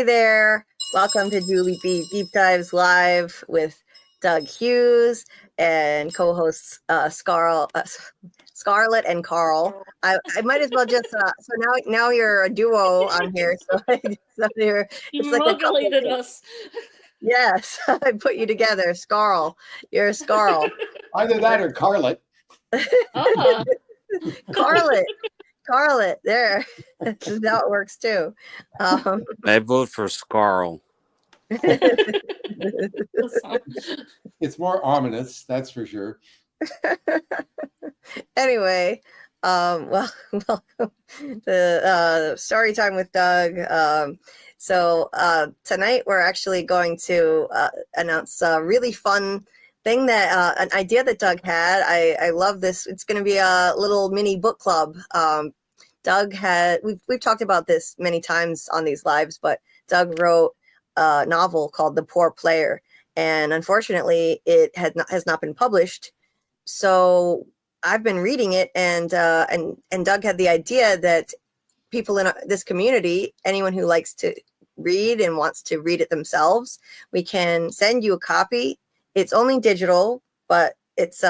Hey there, welcome to Julie B Deep Dives Live with Doug Hughes and co-hosts Scarlet and Carl. I might as well just so now you're a duo on here, so you're You it's like a couple. modulated us. Yes, I put you together, Scarl. You're a Scarl. Either that or Scarlet. Scarlet, there. That works too. I vote for Scarl. It's more ominous, that's for sure. Anyway, welcome to story time with Doug. So tonight we're actually going to announce a really fun thing that an idea that Doug had. I love this. It's going to be a little mini book club. Doug we've talked about this many times on these lives, but Doug wrote a novel called The Poor Player, and unfortunately it has not been published. So I've been reading it, and Doug had the idea that people in this community, anyone who likes to read and wants to read it themselves, we can send you a copy. It's only digital, but it's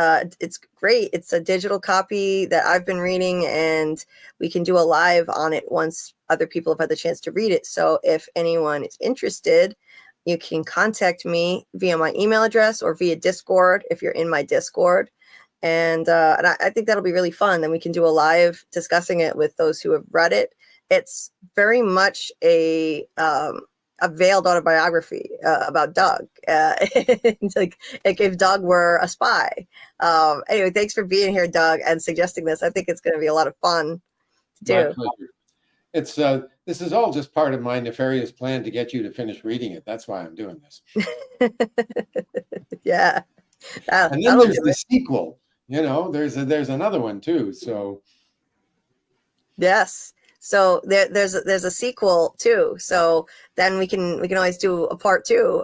great. It's a digital copy that I've been reading, and we can do a live on it once other people have had the chance to read it. So if anyone is interested, you can contact me via my email address or via Discord if you're in my Discord. And I think that'll be really fun. Then we can do a live discussing it with those who have read it. It's very much a veiled autobiography about Doug. It's like if Doug were a spy. Anyway, thanks for being here, Doug, and suggesting this. I think it's going to be a lot of fun to do. My pleasure. It's this is all just part of my nefarious plan to get you to finish reading it. That's why I'm doing this. Yeah. And then there's the sequel. You know, there's another one too. So yes. So there's a sequel too. So then we can always do a part 2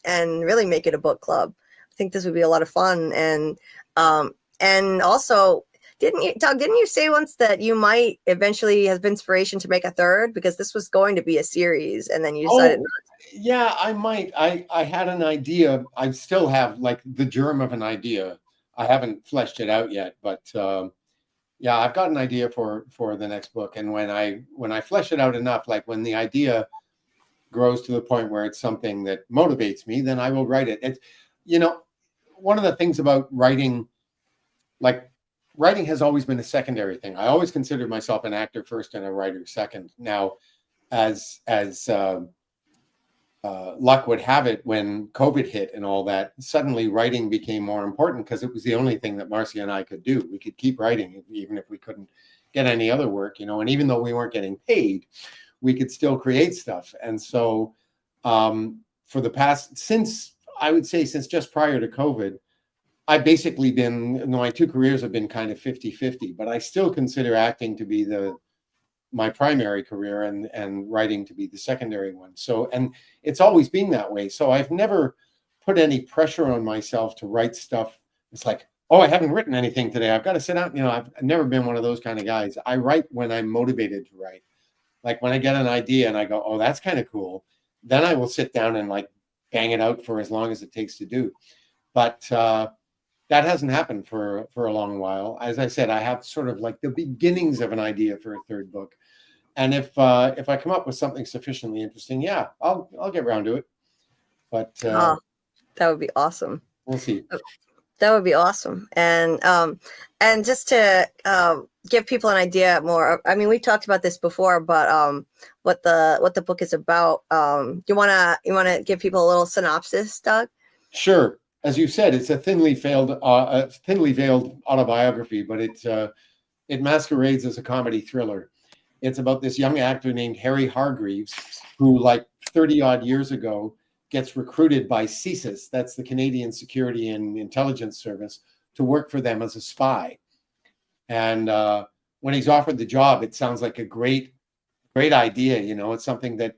and really make it a book club. I think this would be a lot of fun. And also, didn't you say once that you might eventually have inspiration to make a third, because this was going to be a series and then you decided not to? Yeah, I might. I had an idea. I still have like the germ of an idea. I haven't fleshed it out yet, but yeah, I've got an idea for the next book. And when I flesh it out enough, like when the idea grows to the point where it's something that motivates me, then I will write it. It's, you know, one of the things about writing, like writing has always been a secondary thing. I always considered myself an actor first and a writer second. Now, as luck would have it, when COVID hit and all that, suddenly writing became more important because it was the only thing that Marcia and I could do. We could keep writing even if we couldn't get any other work, you know, and even though we weren't getting paid, we could still create stuff. And so for the past, since just prior to COVID, I've basically been, my 2 careers have been kind of 50-50, but I still consider acting to be my primary career and writing to be the secondary one. So, and it's always been that way. So I've never put any pressure on myself to write stuff. It's like, oh, I haven't written anything today. I've got to sit down. You know, I've never been one of those kind of guys. I write when I'm motivated to write. Like when I get an idea and I go, oh, that's kind of cool. Then I will sit down and like bang it out for as long as it takes to do. But that hasn't happened for a long while. As I said, I have sort of like the beginnings of an idea for a third book. And if I come up with something sufficiently interesting, yeah, I'll get around to it. But that would be awesome. We'll see. That would be awesome. And just to give people an idea more, I mean, we talked about this before, but what the book is about. You wanna give people a little synopsis, Doug? Sure. As you said, it's a thinly veiled autobiography, but it masquerades as a comedy thriller. It's about this young actor named Harry Hargreaves, who, like 30 odd years ago, gets recruited by CSIS, that's the Canadian Security and Intelligence Service, to work for them as a spy. And when he's offered the job, it sounds like a great idea. You know, it's something that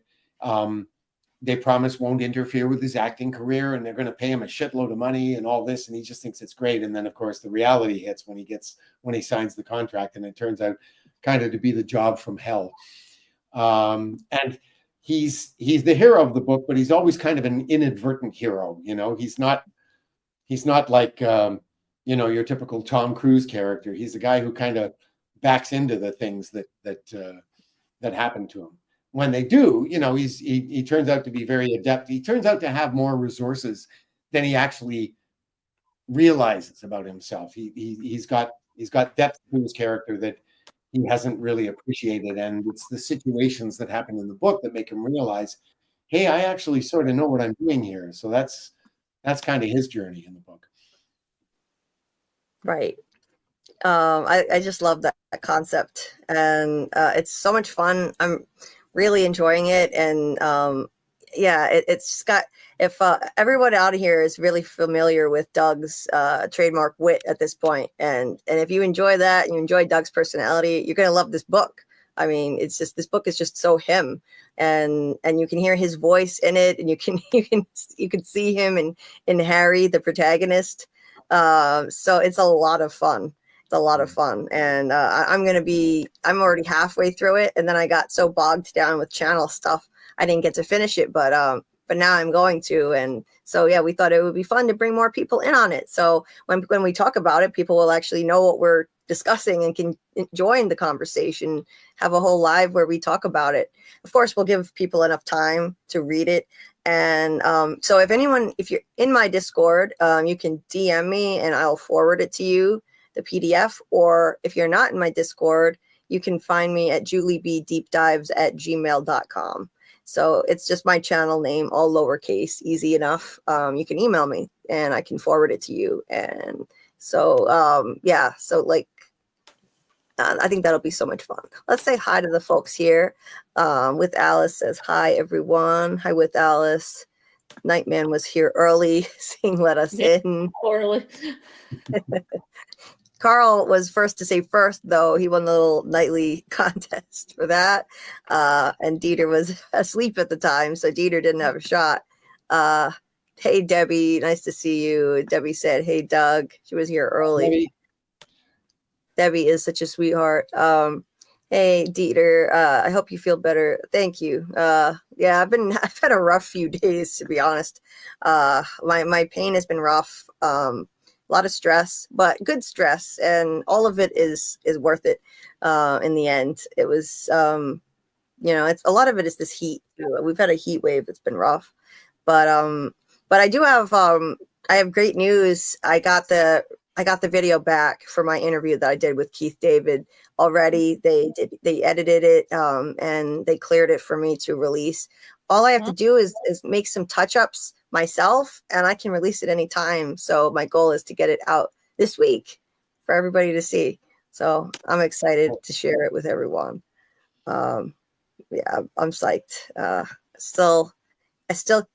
they promise won't interfere with his acting career, and they're going to pay him a shitload of money and all this, and he just thinks it's great. And then, of course, the reality hits when he signs the contract, and it turns out kind of to be the job from hell. And he's the hero of the book, but he's always kind of an inadvertent hero. You know, he's not like you know, your typical Tom Cruise character. He's the guy who kind of backs into the things that happen to him. When they do, you know, he turns out to be very adept. He turns out to have more resources than he actually realizes about himself. He's got depth to his character that he hasn't really appreciated, and it's the situations that happen in the book that make him realize, hey, I actually sort of know what I'm doing here. So that's kind of his journey in the book. Right. I just love that concept, and it's so much fun. I'm really enjoying it, and yeah, it's got, if everyone out here is really familiar with Doug's trademark wit at this point, and if you enjoy that and you enjoy Doug's personality, you're gonna love this book. I mean, it's just, this book is just so him, and you can hear his voice in it, and you can see him in Harry, the protagonist. So it's a lot of fun. It's a lot of fun, and I'm already halfway through it, and then I got so bogged down with channel stuff I didn't get to finish it, but now I'm going to. And so yeah, we thought it would be fun to bring more people in on it, so when we talk about it, people will actually know what we're discussing and can join the conversation, have a whole live where we talk about it. Of course, we'll give people enough time to read it. And so if you're in my Discord, you can DM me and I'll forward it to you, the PDF. Or if you're not in my Discord, you can find me at JulieBDeepDives@gmail.com. So it's just my channel name, all lowercase, easy enough. You can email me and I can forward it to you. And so, yeah, so like, I think that'll be so much fun. Let's say hi to the folks here. With Alice says, hi, everyone. Hi, with Alice. Nightman was here early, saying let us in. Early. Carl was first to say first, though. He won the little nightly contest for that. And Dieter was asleep at the time, so Dieter didn't have a shot. Hey, Debbie, nice to see you. Debbie said, hey, Doug. She was here early. Debbie is such a sweetheart. Hey, Dieter, I hope you feel better. Thank you. Yeah, I've had a rough few days, to be honest. My pain has been rough. A lot of stress, but good stress, and all of it is worth it. In the end, it was, it's a lot of it is this heat. We've had a heat wave that's been rough, but I do have, I have great news. I got the video back for my interview that I did with Keith David already. They edited it, and they cleared it for me to release. All I have to do is make some touch-ups myself, and I can release it anytime. So my goal is to get it out this week for everybody to see. So I'm excited to share it with everyone. Yeah, I'm psyched. I still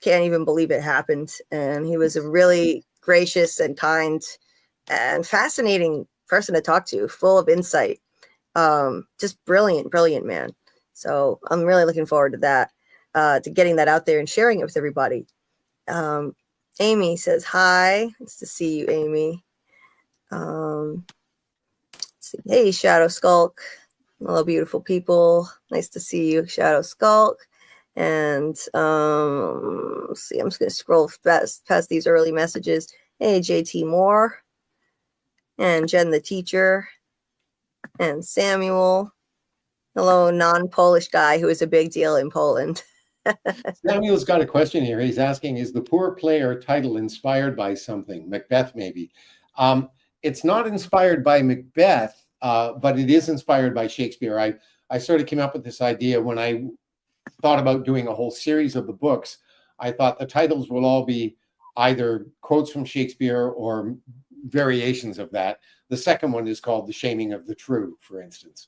can't even believe it happened. And he was a really gracious and kind and fascinating person to talk to, full of insight. Just brilliant man. So I'm really looking forward to that, to getting that out there and sharing it with everybody. Amy says hi. Nice to see you, Amy. Let's see. Hey, Shadow Skulk. Hello, beautiful people. Nice to see you, Shadow Skulk. And let's see, I'm just going to scroll past these early messages. Hey, JT Moore. And Jen the teacher. And Samuel. Hello, non-Polish guy who is a big deal in Poland. Samuel's got a question here. He's asking, is the Poor Player title inspired by something? Macbeth, maybe. It's not inspired by Macbeth, but it is inspired by Shakespeare. I sort of came up with this idea when I thought about doing a whole series of the books. I thought the titles will all be either quotes from Shakespeare or variations of that. The second one is called The Shaming of the Shrew, for instance.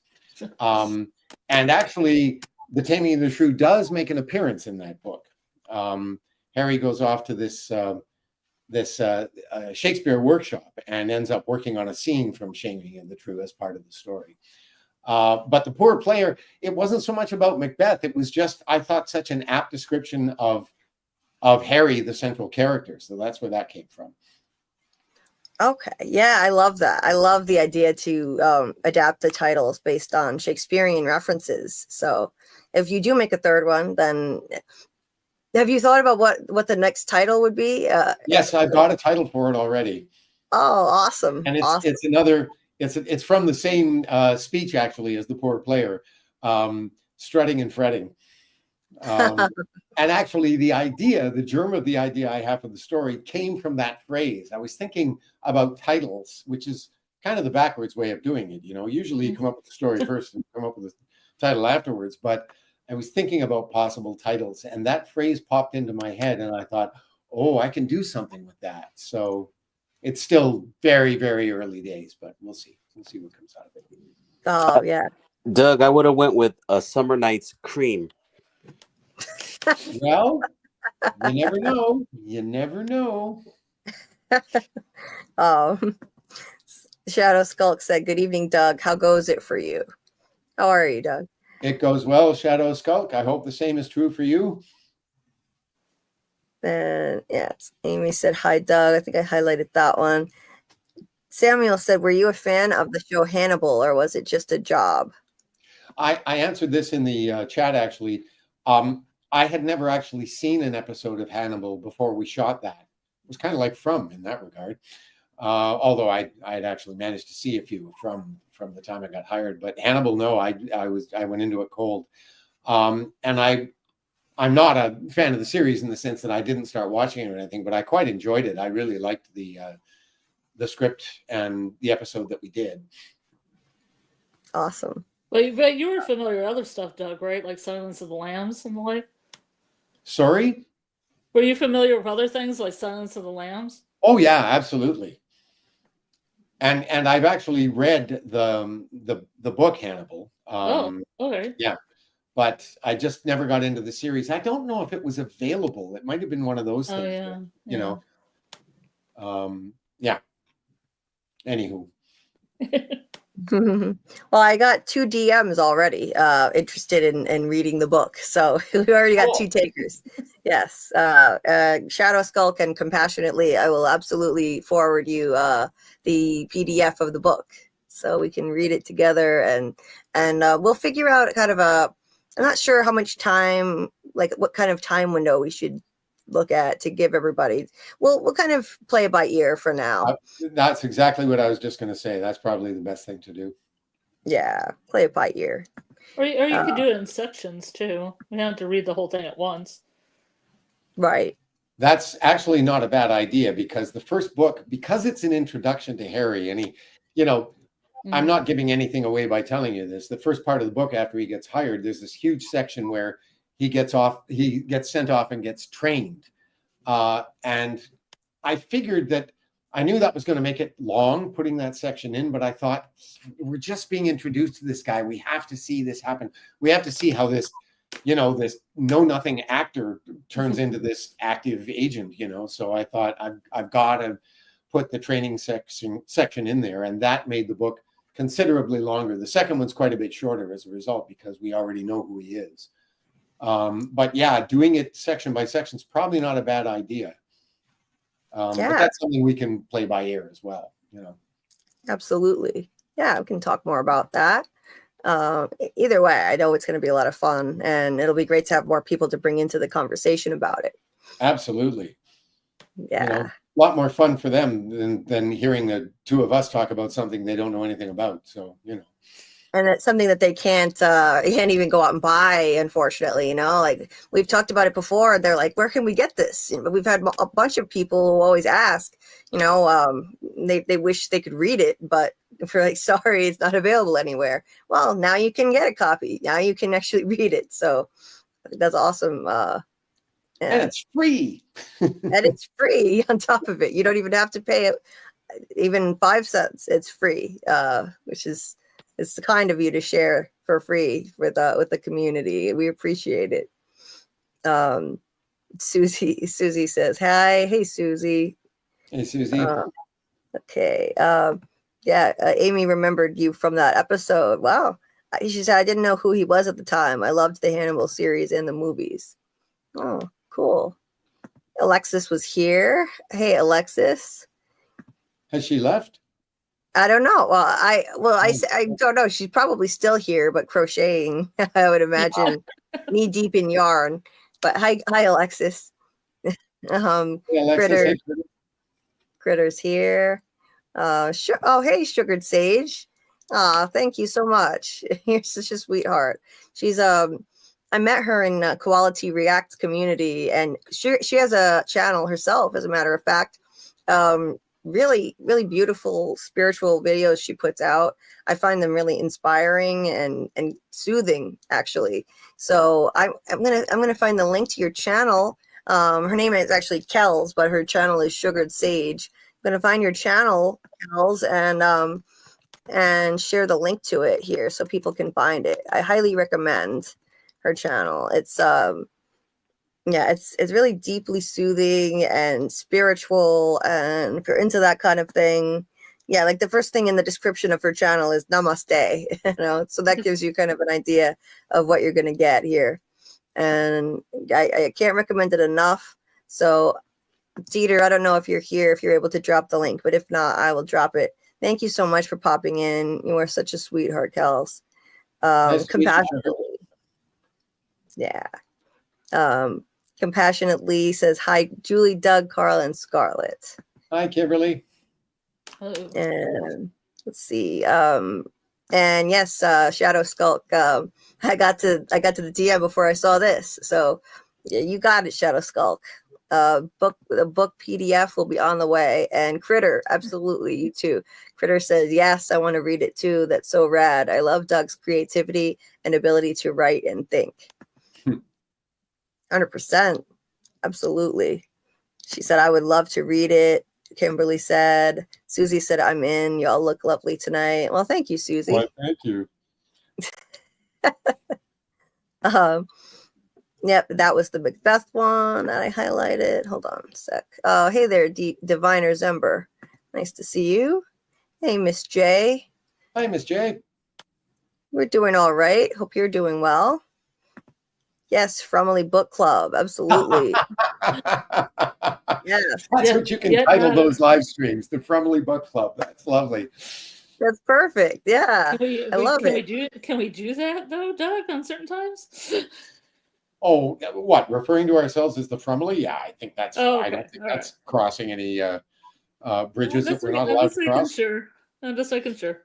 And actually, The Taming of the Shrew does make an appearance in that book. Harry goes off to this Shakespeare workshop and ends up working on a scene from Shaming of the Shrew as part of the story. But the Poor Player, it wasn't so much about Macbeth. It was just, I thought, such an apt description of Harry, the central character. So that's where that came from. Okay. Yeah, I love that. I love the idea to adapt the titles based on Shakespearean references. So if you do make a third one, then have you thought about what the next title would be? Yes, I've got a title for it already. Oh, awesome. And awesome. it's another, it's from the same speech actually as The Poor Player, strutting and fretting. And actually the germ of the idea I have for the story came from that phrase. I was thinking about titles, which is kind of the backwards way of doing it. Usually you come up with the story first and come up with the title afterwards, but I was thinking about possible titles, and that phrase popped into my head, and I thought, oh, I can do something with that. So it's still very, very early days, but we'll see. We'll see what comes out of it. Oh, yeah. Doug, I would have went with a Summer Night's Cream. Well, you never know. You never know. Shadow Skulk said, "Good evening, Doug. How goes it for you?" How are you, Doug? It goes well, Shadow Skulk. I hope the same is true for you. And yes, Amy said, "Hi, Doug." I think I highlighted that one. Samuel said, "Were you a fan of the show Hannibal, or was it just a job?" I answered this in the chat, actually. I had never actually seen an episode of Hannibal before we shot that. It was kind of like From in that regard. Although I had actually managed to see a few from the time I got hired. But Hannibal, no, I went into it cold. And I'm not a fan of the series in the sense that I didn't start watching it or anything, but I quite enjoyed it. I really liked the script and the episode that we did. Awesome. But you were familiar with other stuff, Doug, right? Like Silence of the Lambs and the like? Sorry? Were you familiar with other things like Silence of the Lambs? Oh, yeah, absolutely. And I've actually read the book Hannibal. Okay. Yeah. But I just never got into the series. I don't know if it was available. It might have been one of those things. Yeah. Yeah. Anywho. Well, I got 2 DMs already interested in reading the book. So we already got 2 takers. Yes. Shadow Skulk and Compassionately, I will absolutely forward you the PDF of the book so we can read it together, and we'll figure out kind of I'm not sure how much time, like what kind of time window we should look at to give everybody. We'll kind of play it by ear for now. That's exactly what I was just going to say. That's probably the best thing to do. Yeah, play it by ear. Or you could do it in sections too. We don't have to read the whole thing at once. Right. That's actually not a bad idea, because the first book, because it's an introduction to Harry, and I'm not giving anything away by telling you this. The first part of the book, after he gets hired, there's this huge section where he gets sent off and gets trained. And I figured that I knew that was going to make it long, putting that section in, but I thought, we're just being introduced to this guy. We have to see this happen. We have to see how this, this know-nothing actor turns into this active agent, So I thought, I've got to put the training section in there, and that made the book considerably longer. The second one's quite a bit shorter as a result, because we already know who he is. But yeah, doing it section by section is probably not a bad idea. But that's something we can play by ear as well, Absolutely. Yeah, we can talk more about that. Either way, I know it's going to be a lot of fun, and it'll be great to have more people to bring into the conversation about it. Absolutely. Yeah. A lot more fun for them than hearing the two of us talk about something they don't know anything about. So, And it's something that they can't even go out and buy, unfortunately, like we've talked about it before. They're like, where can we get this? We've had a bunch of people who always ask, they wish they could read it, but if we're like, sorry, it's not available anywhere. Well, now you can get a copy. Now you can actually read it. So I think that's awesome. And it's free. And it's free on top of it. You don't even have to pay even 5 cents. It's free, which is, it's kind of you to share for free with the community. We appreciate it. Susie says, hi. Hey, Susie. Hey, Susie. Okay. Amy remembered you from that episode. Wow. She said, I didn't know who he was at the time. I loved the Hannibal series and the movies. Oh, cool. Alexis was here. Hey, Alexis. Has she left? I don't know. I don't know. She's probably still here, but crocheting. I would imagine, knee deep in yarn. But hi, Alexis. Yeah, Alexis, Critter, hey, Critter. Critter's here. Oh, hey, Sugared Sage. Thank you so much. You're such a sweetheart. She's I met her in Quality React community, and she has a channel herself, as a matter of fact. Really, really beautiful spiritual videos she puts out. I find them really inspiring and soothing, actually. So I'm gonna find the link to your channel. Her name is actually Kells, but her channel is Sugared Sage. I'm gonna find your channel, Kells, and share the link to it here so people can find it. I highly recommend her channel. It's it's really deeply soothing and spiritual, and if you're into that kind of thing, yeah, like the first thing in the description of her channel is namaste, so that gives you kind of an idea of what you're going to get here. And I can't recommend it enough. So Dieter, I don't know if you're here, if you're able to drop the link, but if not, I will drop it. Thank you so much for popping in. You are such a sweetheart, Kels. Compassionately. Yeah. Compassionately says, hi, Julie, Doug, Carl, and Scarlet. Hi, Kimberly. Hello. And let's see. And yes, Shadow Skulk. I got to the DM before I saw this. So yeah, you got it, Shadow Skulk. The book PDF will be on the way. And Critter, absolutely, you too. Critter says, yes, I want to read it too. That's so rad. I love Doug's creativity and ability to write and think. 100%. Absolutely. She said, I would love to read it. Kimberly said. Susie said, I'm in. Y'all look lovely tonight. Well, thank you, Susie. Well, thank you. Yep, that was the Macbeth one that I highlighted. Hold on a sec. Oh, hey there, Diviner Zember. Nice to see you. Hey, Miss J. Hi, Miss J. We're doing all right. Hope you're doing well. Yes, Fromely Book Club. Absolutely. Yes. That's what you can title those live streams, the Fromely Book Club. That's lovely. That's perfect. Yeah. I love it. Can we do that though, Doug, on certain times? Oh, what? Referring to ourselves as the Fromely? Yeah, I think that's. Oh, I don't think that's crossing any bridges that we're not I'm allowed just to cross. Sure. I'm just making sure.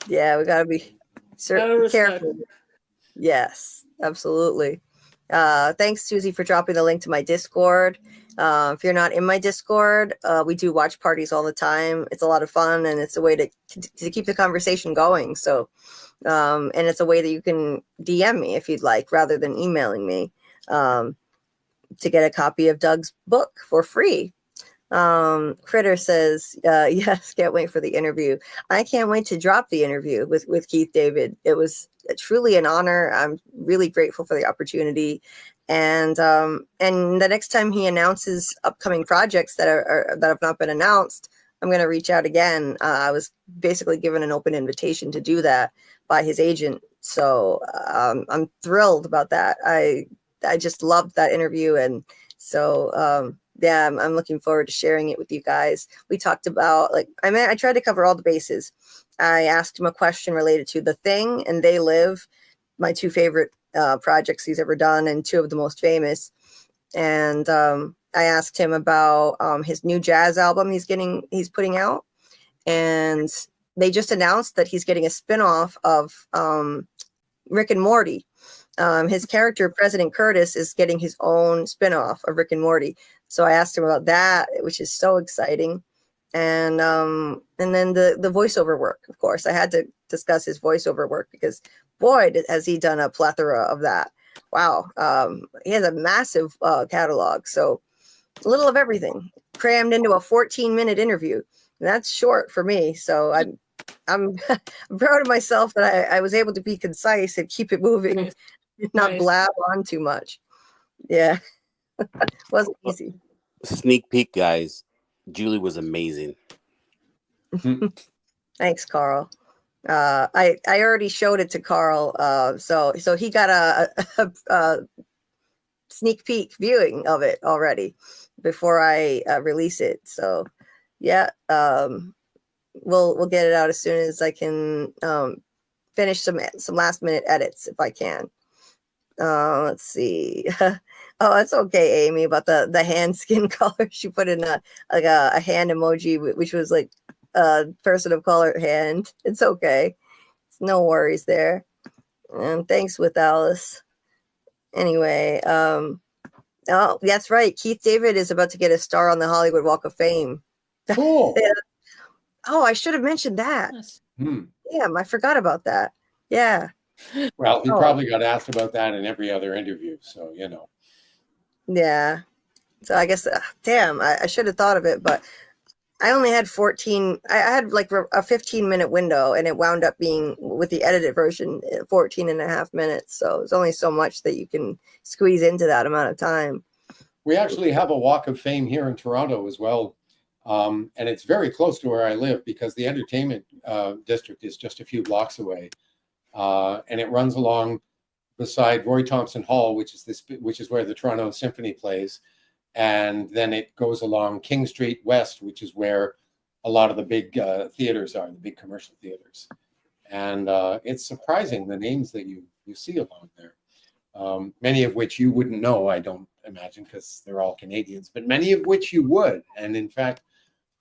Yeah, we gotta be careful. Yes, absolutely. Thanks, Susie, for dropping the link to my Discord. If you're not in my Discord, we do watch parties all the time. It's a lot of fun, and it's a way to keep the conversation going. So, and it's a way that you can DM me if you'd like, rather than emailing me, to get a copy of Doug's book for free. Critter says, yes, can't wait for the interview. I can't wait to drop the interview with Keith David. It was truly an honor. I'm really grateful for the opportunity. And the next time he announces upcoming projects that have not been announced, I'm going to reach out again. I was basically given an open invitation to do that by his agent. So, I'm thrilled about that. I just loved that interview. And so, yeah, I'm looking forward to sharing it with you guys. We talked about, I tried to cover all the bases. I asked him a question related to The Thing and They Live, my two favorite projects he's ever done, and two of the most famous. And I asked him about his new jazz album he's putting out. And they just announced that he's getting a spinoff of Rick and Morty. His character, President Curtis, is getting his own spinoff of Rick and Morty. So I asked him about that, which is so exciting. And then the voiceover work, of course. I had to discuss his voiceover work because, boy, has he done a plethora of that. Wow. He has a massive catalog. So a little of everything crammed into a 14-minute interview. And that's short for me. So I'm proud of myself that I was able to be concise and keep it moving, not blab on too much. Yeah. Wasn't easy. Sneak peek, guys. Julie was amazing. Thanks, Carl. I already showed it to Carl, so he got a sneak peek viewing of it already before I release it. So, yeah, we'll get it out as soon as I can finish some last minute edits if I can. Let's see. Oh, that's okay, Amy, about the hand skin color. She put in a hand emoji, which was like a person of color hand. It's okay. It's no worries there. And thanks with Alice. Anyway, oh, that's right. Keith David is about to get a star on the Hollywood Walk of Fame. Cool. Oh, I should have mentioned that. Nice. Damn, I forgot about that. Yeah. Well, he Oh. probably got asked about that in every other interview, so you know. Yeah. So I guess, damn, I should have thought of it, but I only had 14. I had like a 15-minute window, and it wound up being, with the edited version, 14 and a half minutes. So it's only so much that you can squeeze into that amount of time. We actually have a Walk of Fame here in Toronto as well. And it's very close to where I live because the entertainment district is just a few blocks away. And it runs along beside Roy Thompson Hall, which is where the Toronto Symphony plays. And then it goes along King Street West, which is where a lot of the big theaters are, the big commercial theaters. And it's surprising the names that you see along there. Many of which you wouldn't know, I don't imagine, because they're all Canadians, but many of which you would. And in fact,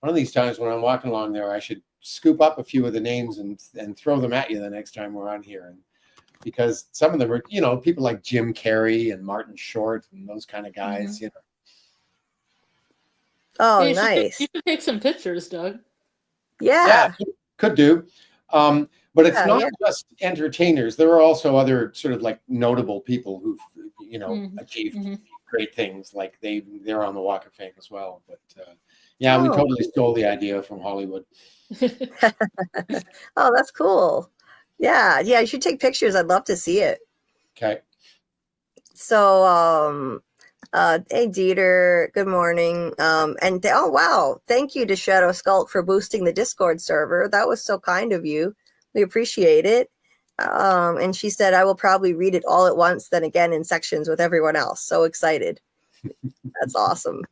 one of these times when I'm walking along there, I should scoop up a few of the names and throw them at you the next time we're on here. And because some of them are, you know, people like Jim Carrey and Martin Short and those kind of guys, you know. Oh, Yeah, nice. You should take some pictures, Doug. Yeah. Could do. But it's Yeah, not yeah. just entertainers. There are also other sort of like notable people who've, you know, achieved great things. Like they're on the Walk of Fame as well. But yeah, we totally stole the idea from Hollywood. Oh, that's cool. Yeah, you should take pictures. I'd love to see it. Okay. So, hey, Dieter, good morning. And oh, wow. Thank you to Shadow Sculpt for boosting the Discord server. That was so kind of you. We appreciate it. And she said, I will probably read it all at once, then again in sections with everyone else. So excited. That's awesome.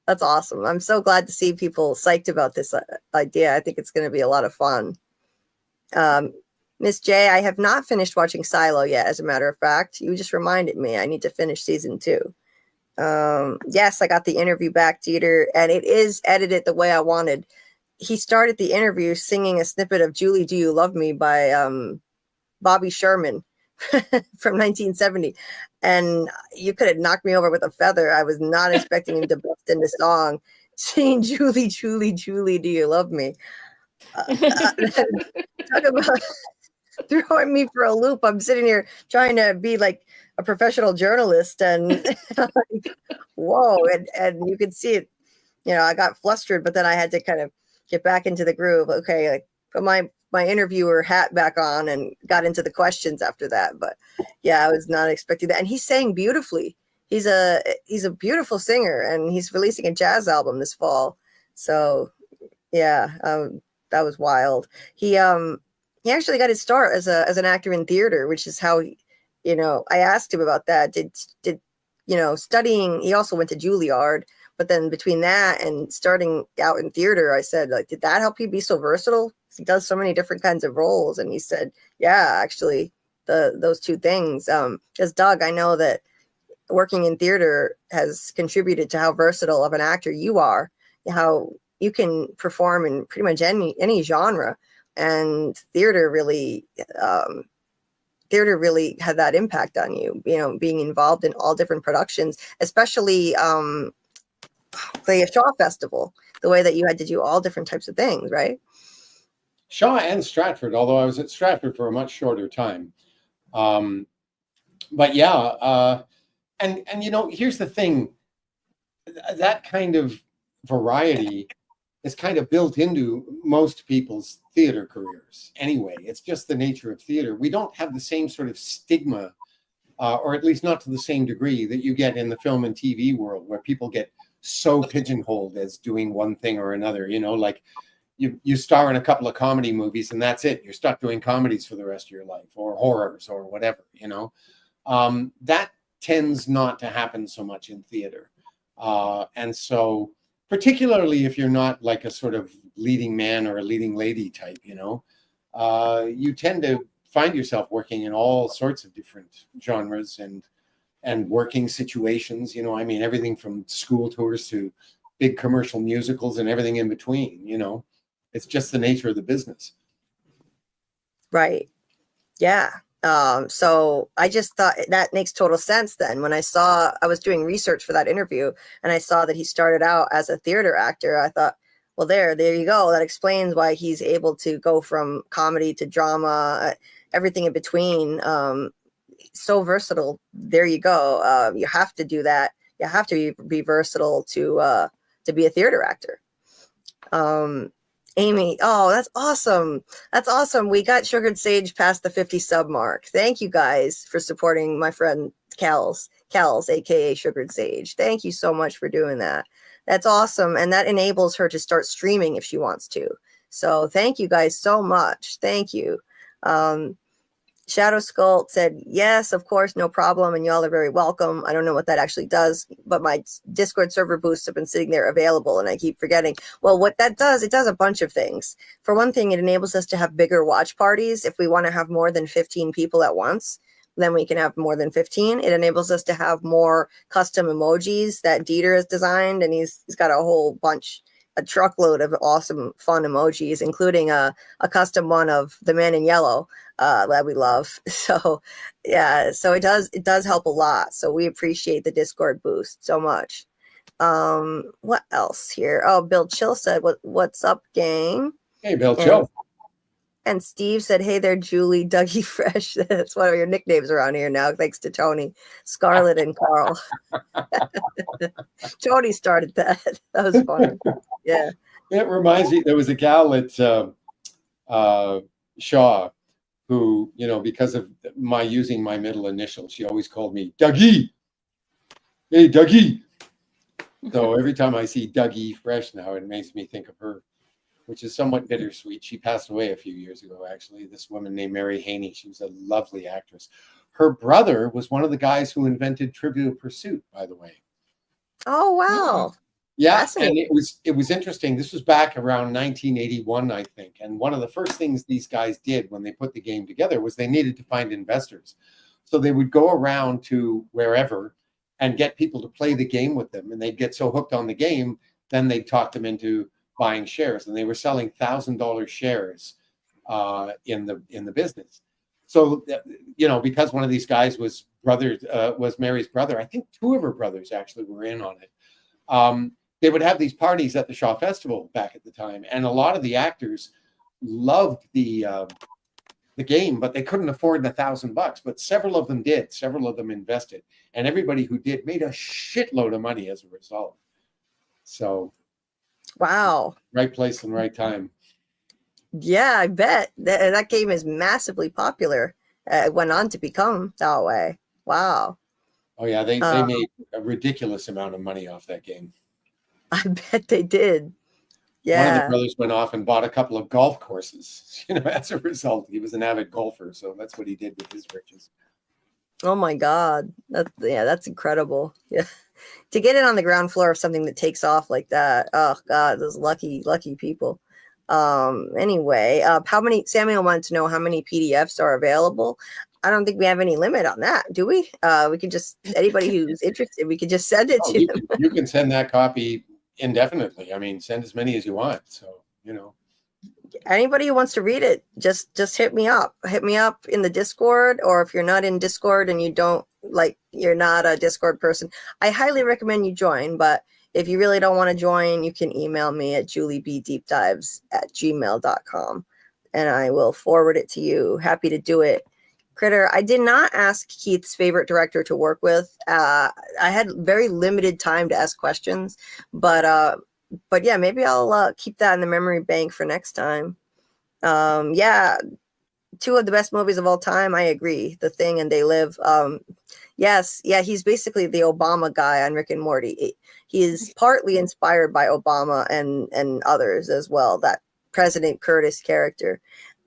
That's awesome. I'm so glad to see people psyched about this idea. I think it's going to be a lot of fun. Miss J, I have not finished watching Silo yet, as a matter of fact. You just reminded me I need to finish season 2. Yes, I got the interview back, Dieter, and it is edited the way I wanted. He started the interview singing a snippet of Julie, Do You Love Me by Bobby Sherman from 1970. And you could have knocked me over with a feather. I was not expecting him to bust into song, singing Julie, Julie, Julie, Do You Love Me? Talk about throwing me for a loop. I'm sitting here trying to be like a professional journalist and like, whoa. And you could see it, you know, I got flustered, but then I had to kind of get back into the groove. Okay, like put my interviewer hat back on and got into the questions after that. But yeah, I was not expecting that. And he sang beautifully. He's a beautiful singer, and he's releasing a jazz album this fall. So yeah, that was wild. He actually got his start as an actor in theater, which is how you know, I asked him about that. Did you know, studying, he also went to Juilliard, but then between that and starting out in theater, I said, like, did that help you be so versatile? He does so many different kinds of roles. And he said, yeah, actually, those two things. Because Doug, I know that working in theater has contributed to how versatile of an actor you are, how you can perform in pretty much any genre. And theater really had that impact on you, you know, being involved in all different productions, especially the Shaw Festival, the way that you had to do all different types of things, right? Shaw and Stratford, although I was at Stratford for a much shorter time. But yeah, and you know, here's the thing, that kind of variety is kind of built into most people's theater careers anyway. It's just the nature of theater. We don't have the same sort of stigma, or at least not to the same degree that you get in the film and TV world, where people get so pigeonholed as doing one thing or another. You know, like you star in a couple of comedy movies and that's it. You're stuck doing comedies for the rest of your life, or horrors or whatever, you know. That tends not to happen so much in theater. And so particularly if you're not like a sort of leading man or a leading lady type, you know. You tend to find yourself working in all sorts of different genres and working situations, you know. I mean, everything from school tours to big commercial musicals and everything in between, you know. It's just the nature of the business. Right. Yeah. So I just thought that makes total sense then. When I was doing research for that interview and I saw that he started out as a theater actor, I thought, well, there you go. That explains why he's able to go from comedy to drama, everything in between. So versatile. There you go. You have to do that. You have to be versatile to be a theater actor. Amy, oh, that's awesome. That's awesome. We got Sugared Sage past the 50 sub mark. Thank you guys for supporting my friend Kels, aka Sugared Sage. Thank you so much for doing that. That's awesome. And that enables her to start streaming if she wants to. So thank you guys so much. Thank you. Shadow Skull said, yes, of course, no problem. And y'all are very welcome. I don't know what that actually does, but my Discord server boosts have been sitting there available and I keep forgetting. Well, what that does, it does a bunch of things. For one thing, it enables us to have bigger watch parties. If we want to have more than 15 people at once, then we can have more than 15. It enables us to have more custom emojis that Dieter has designed. And he's got a whole bunch, a truckload of awesome, fun emojis, including a custom one of the man in yellow that we love. So yeah, so it does help a lot. So we appreciate the Discord boost so much. What else here? Oh, Bill Chill said, what's up, gang? Hey, Bill Chill. And Steve said, hey there, Julie, Dougie Fresh. That's one of your nicknames around here now, thanks to Tony, Scarlet, and Carl. Tony started that. That was funny. Yeah. It reminds me, there was a gal at Shaw who, you know, because of my using my middle initial, she always called me Dougie. Hey, Dougie. So every time I see Dougie Fresh now, it makes me think of her, which is somewhat bittersweet. She passed away a few years ago, actually. This woman named Mary Haney. She was a lovely actress. Her brother was one of the guys who invented Trivial Pursuit, by the way. Oh, wow. Yeah, and it was interesting. This was back around 1981, I think. And one of the first things these guys did when they put the game together was they needed to find investors. So they would go around to wherever and get people to play the game with them. And they'd get so hooked on the game, then they'd talk them into buying shares. And they were selling $1,000 shares in the business. So, you know, because one of these guys was Mary's brother, I think two of her brothers actually were in on it. They would have these parties at the Shaw Festival back at the time, and a lot of the actors loved the game, but they couldn't afford the $1,000. But several of them did. Several of them invested, and everybody who did made a shitload of money as a result. So, wow, right place and right time. Yeah, I bet that game is massively popular. It went on to become that way. Wow. Oh yeah, they made a ridiculous amount of money off that game. I bet they did. Yeah. One of the brothers went off and bought a couple of golf courses, you know, as a result. He was an avid golfer, so that's what he did with his riches. Oh my God. That's incredible. Yeah. To get it on the ground floor of something that takes off like that. Oh God, those lucky people. Anyway, Samuel wanted to know how many PDFs are available. I don't think we have any limit on that, do we? We can just, anybody who's interested, we could just send it to them. You can send that copy indefinitely. I mean, send as many as you want. So, you know. Anybody who wants to read it, just hit me up. Hit me up in the Discord, or if you're not in Discord and you're not a Discord person, I highly recommend you join. But if you really don't want to join, you can email me at JulieBDeepDives@gmail.com and I will forward it to you. Happy to do it. Critter, I did not ask Keith's favorite director to work with. I had very limited time to ask questions, but yeah, maybe I'll keep that in the memory bank for next time. Yeah, two of the best movies of all time. I agree. The Thing and They Live. Yes, yeah, he's basically the Obama guy on Rick and Morty. He is partly inspired by Obama and others as well, that President Curtis character.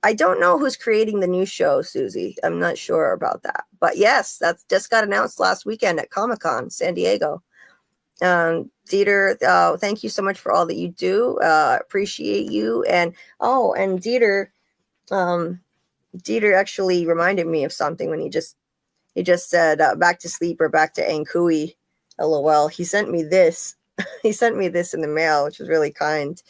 I don't know who's creating the new show, Susie. I'm not sure about that. But yes, that's just got announced last weekend at Comic-Con, San Diego. Dieter, thank you so much for all that you do. Appreciate you. And Dieter, Dieter actually reminded me of something when he just said back to sleep or back to Ankui. LOL. He sent me this. He sent me this in the mail, which was really kind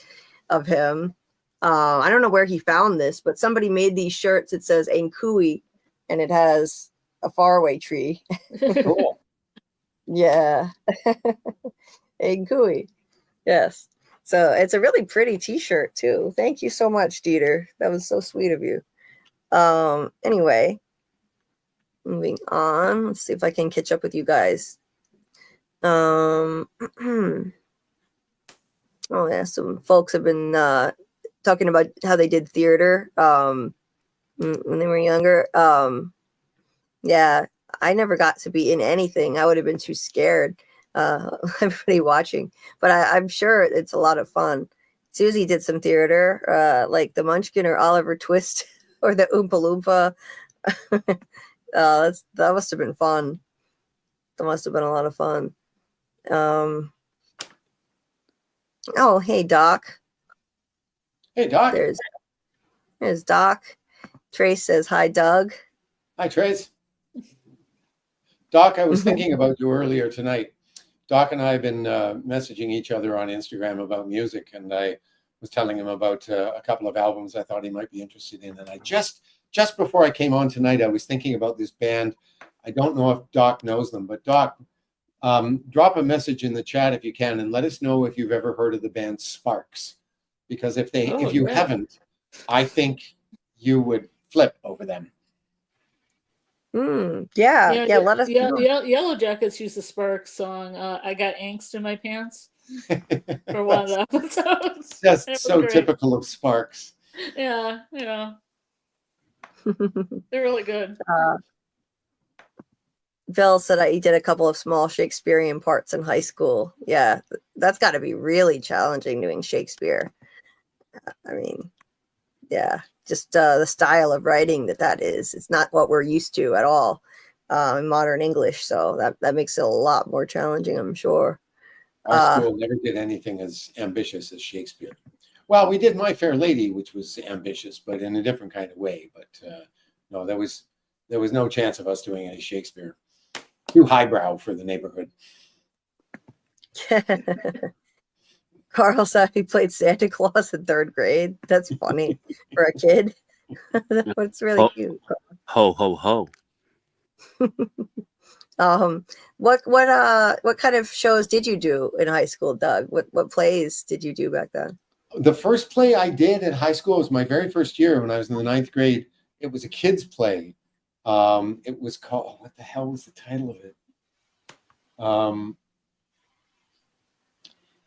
of him. I don't know where he found this, but somebody made these shirts. It says Ankui, and it has a faraway tree. Cool. Yeah. Ankui. Yes. So it's a really pretty t-shirt too. Thank you so much, Dieter. That was so sweet of you. Anyway, moving on. Let's see if I can catch up with you guys. Oh yeah, some folks have been talking about how they did theater when they were younger. Yeah, I never got to be in anything. I would have been too scared. Everybody watching, but I'm sure it's a lot of fun. Susie did some theater, like the Munchkin or Oliver Twist or the Oompa Loompa. That must have been fun. That must have been a lot of fun. Oh, hey, Doc. Hey, Doc. There's Doc. Trace says, hi, Doug. Hi, Trace. Doc, I was thinking about you earlier tonight. Doc and I have been messaging each other on Instagram about music, and I was telling him about a couple of albums I thought he might be interested in. And I just before I came on tonight, I was thinking about this band. I don't know if Doc knows them, but Doc, drop a message in the chat if you can, and let us know if you've ever heard of the band Sparks. Because if you haven't, I think you would flip over them. Yeah. Let us know. Yellow Jackets used the Sparks song. I got angst in my pants for one of the episodes. Just so great. Typical of Sparks. Yeah. They're really good. Bill said he did a couple of small Shakespearean parts in high school. Yeah, that's got to be really challenging doing Shakespeare. I mean, yeah, just the style of writing that is. It's not what we're used to at all in modern English. So that makes it a lot more challenging, I'm sure. Our school never did anything as ambitious as Shakespeare. Well, we did My Fair Lady, which was ambitious, but in a different kind of way. But no, there was no chance of us doing any Shakespeare. Too highbrow for the neighborhood. Carl said he played Santa Claus in 3rd grade. That's funny for a kid. That's really cute. Ho ho ho. What kind of shows did you do in high school, Doug? What plays did you do back then? The first play I did at high school was my very first year when I was in the 9th grade. It was a kids play. It was called, what the hell was the title of it?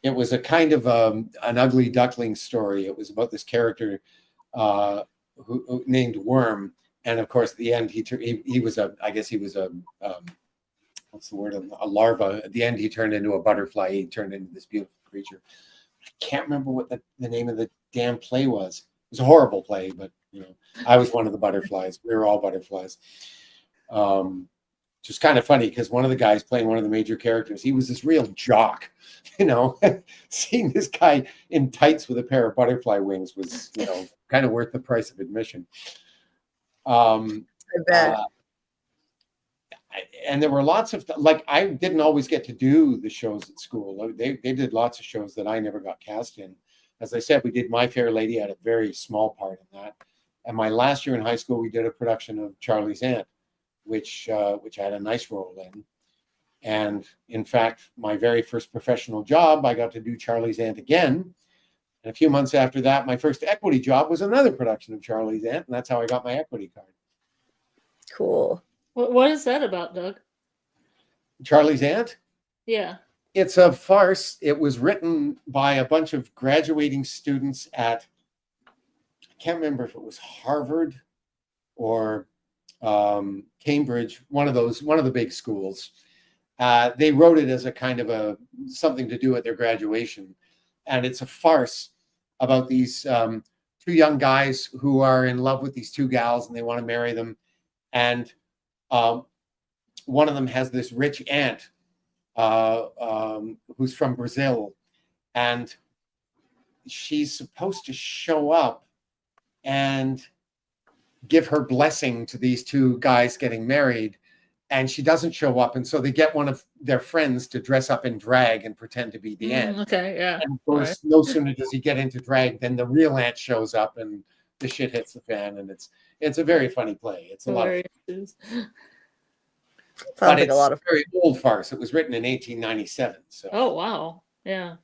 It was a kind of an ugly duckling story. It was about this character who named Worm, and of course, at the end, he was a what's the word? A larva. At the end, he turned into a butterfly. He turned into this beautiful creature. I can't remember what the name of the damn play was. It was a horrible play, but I was one of the butterflies. We were all butterflies. Just kind of funny because one of the guys playing one of the major characters, he was this real jock. Seeing this guy in tights with a pair of butterfly wings was, kind of worth the price of admission. I bet. And there were lots of, I didn't always get to do the shows at school. They did lots of shows that I never got cast in. As I said, we did My Fair Lady. I had a very small part in that. And my last year in high school, we did a production of Charlie's Aunt, which I had a nice role in. And in fact, my very first professional job, I got to do Charlie's Aunt again. And a few months after that, my first equity job was another production of Charlie's Aunt. And that's how I got my equity card. Cool. What is that about, Doug? Charlie's Aunt? Yeah. It's a farce. It was written by a bunch of graduating students at, I can't remember if it was Harvard or Cambridge, one of the big schools. They wrote it as a kind of something to do at their graduation. And it's a farce about these 2 young guys who are in love with these 2 gals and they want to marry them. And one of them has this rich aunt who's from Brazil, and she's supposed to show up and give her blessing to these two guys getting married, and she doesn't show up, and so they get one of their friends to dress up in drag and pretend to be the aunt. Okay, yeah. And of course, no sooner does he get into drag than the real aunt shows up, and the shit hits the fan, and it's a very funny play. It's a lot of fun. But it's a very old farce. It was written in 1897. So. Oh wow, yeah.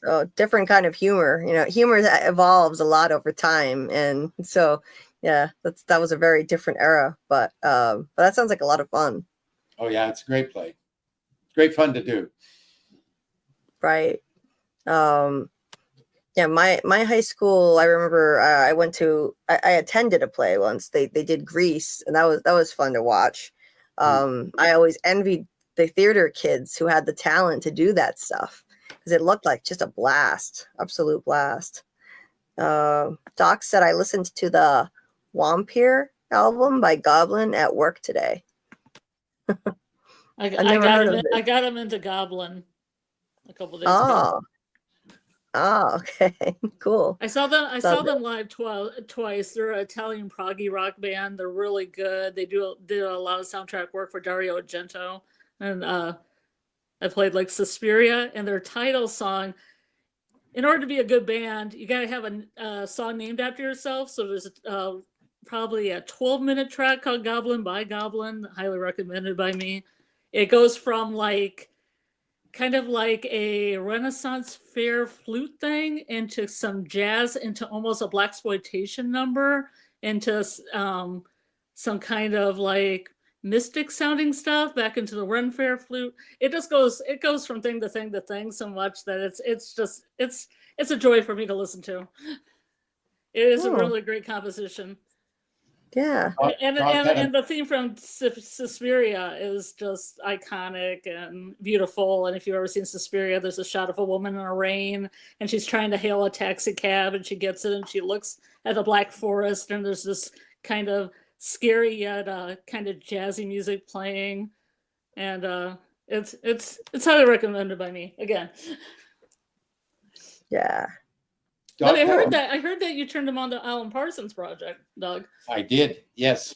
So different kind of humor. You know, humor evolves a lot over time, and so yeah, that was a very different era. But that sounds like a lot of fun. Oh yeah, it's a great play. Great fun to do. Right. Yeah, my high school, I remember I attended a play once. They did Grease, and that was fun to watch. I always envied the theater kids who had the talent to do that stuff, because it looked like just a blast, absolute blast. Doc said I listened to the Vampire album by Goblin at work today. I got him into Goblin a couple days ago. Oh, okay, cool. I saw them live twice. They're an Italian proggy rock band. They're really good. They did a lot of soundtrack work for Dario Argento, and I played like Suspiria, and their title song. In order to be a good band, you got to have a song named after yourself. So there's probably a 12-minute track called Goblin by Goblin, highly recommended by me. It goes from kind of like a Renaissance fair flute thing into some jazz, into almost a blaxploitation number, into some kind of like mystic sounding stuff, back into the Ren Fair flute. It goes from thing to thing to thing so much that it's a joy for me to listen to. It is a really great composition. Yeah. And the theme from Suspiria is just iconic and beautiful. And if you've ever seen Suspiria, there's a shot of a woman in the rain, and she's trying to hail a taxi cab, and she gets it, and she looks at the Black Forest, and there's this kind of scary yet kind of jazzy music playing. And it's highly recommended by me again. Yeah. But I heard that you turned him on to Alan Parsons' project, Doug. I did, yes.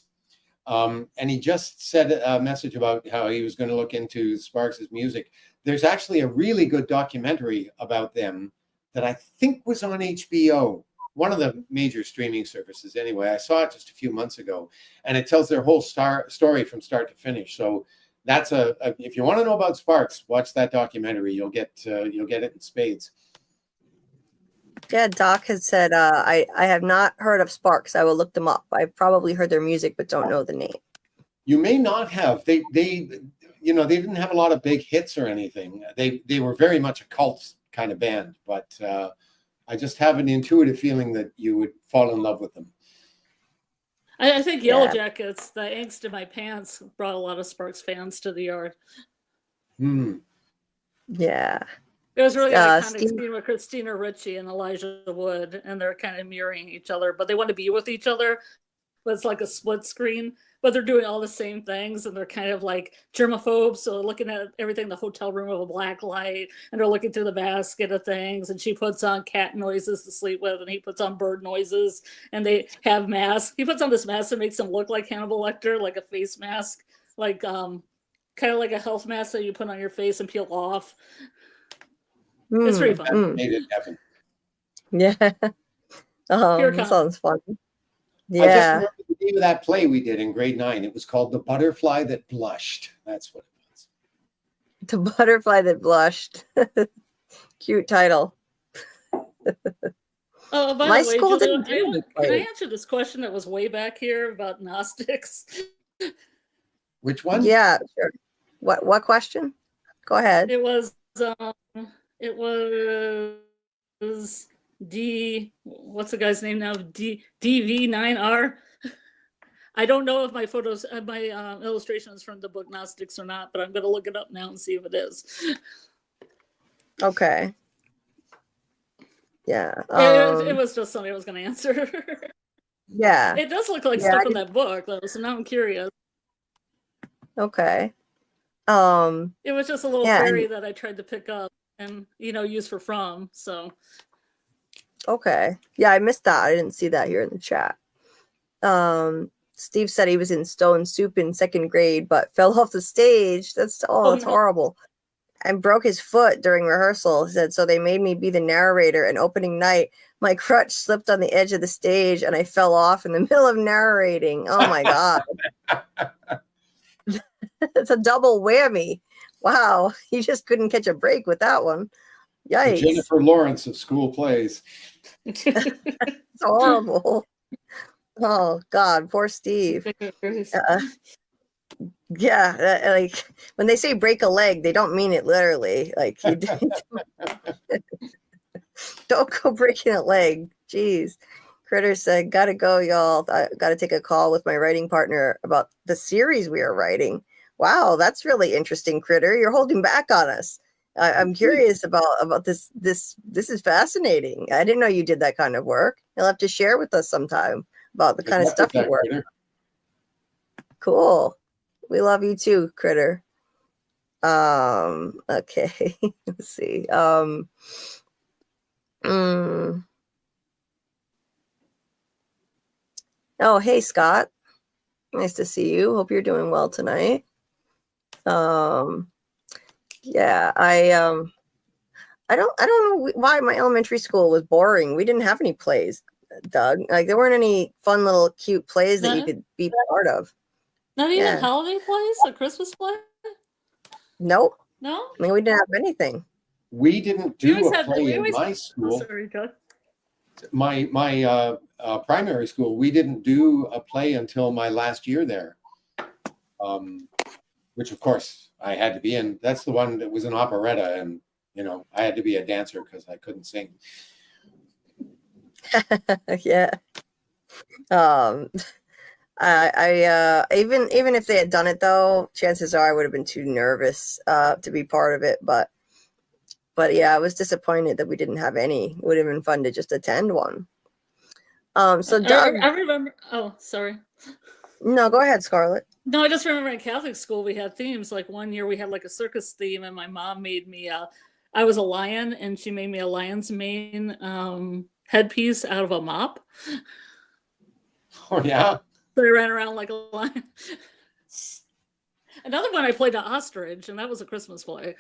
And he just said a message about how he was going to look into Sparks' music. There's actually a really good documentary about them that I think was on HBO, one of the major streaming services anyway. I saw it just a few months ago, and it tells their whole story from start to finish. So that's if you want to know about Sparks, watch that documentary. You'll get it in spades. Yeah, Doc has said, I have not heard of Sparks. I will look them up. I've probably heard their music, but don't know the name. You may not have. They didn't have a lot of big hits or anything. They were very much a cult kind of band, but I just have an intuitive feeling that you would fall in love with them. I think Yellow Jackets, the Angst in My Pants, brought a lot of Sparks fans to the yard. Yeah. It was really iconic scene with Christina Ricci and Elijah Wood, and they're kind of mirroring each other, but they want to be with each other. But it's like a split screen, but they're doing all the same things, and they're kind of like germaphobes. So they're looking at everything in the hotel room with a black light, and they're looking through the basket of things. And she puts on cat noises to sleep with, and he puts on bird noises, and they have masks. He puts on this mask that makes him look like Hannibal Lecter, like a face mask, like kind of like a health mask that you put on your face and peel off. It's pretty fun. Made it happen. Yeah. That sounds fun. Yeah. I just remember the name of that play we did in grade 9. It was called The Butterfly That Blushed. That's what it was. The Butterfly That Blushed. Cute title. Oh, by My the way, school Julia, didn't can I answer this question that was way back here about Gnostics? Which one? Yeah, sure. What question? Go ahead. It was what's the guy's name now? DV9R. I don't know if my photos, my illustration is from the book Gnostics or not, but I'm going to look it up now and see if it is. Okay. Yeah. It was just something I was going to answer. Yeah. It does look like stuff in that book, though, so now I'm curious. Okay. It was just a little Yeah, fairy that I tried to pick up and, use for From. So, okay. Yeah, I missed that. I didn't see that here in the chat. Steve said he was in Stone Soup in 2nd grade, but fell off the stage. That's no. horrible. And broke his foot during rehearsal. He said, so they made me be the narrator, and opening night, my crutch slipped on the edge of the stage and I fell off in the middle of narrating. Oh my God. It's a double whammy. Wow. You just couldn't catch a break with that one. The Yikes. Jennifer Lawrence of school plays. It's horrible. Oh God, poor Steve. Yeah, like when they say break a leg, they don't mean it literally. Like you don't go breaking a leg. Jeez. Critter said, gotta go, y'all. I gotta take a call with my writing partner about the series we are writing. Wow, that's really interesting, Critter. You're holding back on us. I'm curious about this. This is fascinating. I didn't know you did that kind of work. You'll have to share with us sometime about the kind of stuff you work. Critter. Cool. We love you too, Critter. Okay. Let's see. Oh, hey, Scott. Nice to see you. Hope you're doing well tonight. Yeah, I don't know why my elementary school was boring. We didn't have any plays, Doug. Like there weren't any fun little cute plays that you could be part of. Not even holiday plays? A Christmas play? Nope. No? I mean, we didn't have anything. We didn't do a play in my school. Sorry, Doug. My primary school, we didn't do a play until my last year there, which of course I had to be in. That's the one that was an operetta, and I had to be a dancer because I couldn't sing. Yeah. I even if they had done it though, chances are I would have been too nervous to be part of it. But yeah, I was disappointed that we didn't have any. It would have been fun to just attend one. So Doug, I remember. Oh, sorry. No, go ahead, Scarlet. No, I just remember in Catholic school we had themes. Like one year we had like a circus theme, and my mom made me. I was a lion, and she made me a lion's mane headpiece out of a mop. Oh yeah. So I ran around like a lion. Another one I played an ostrich, and that was a Christmas play.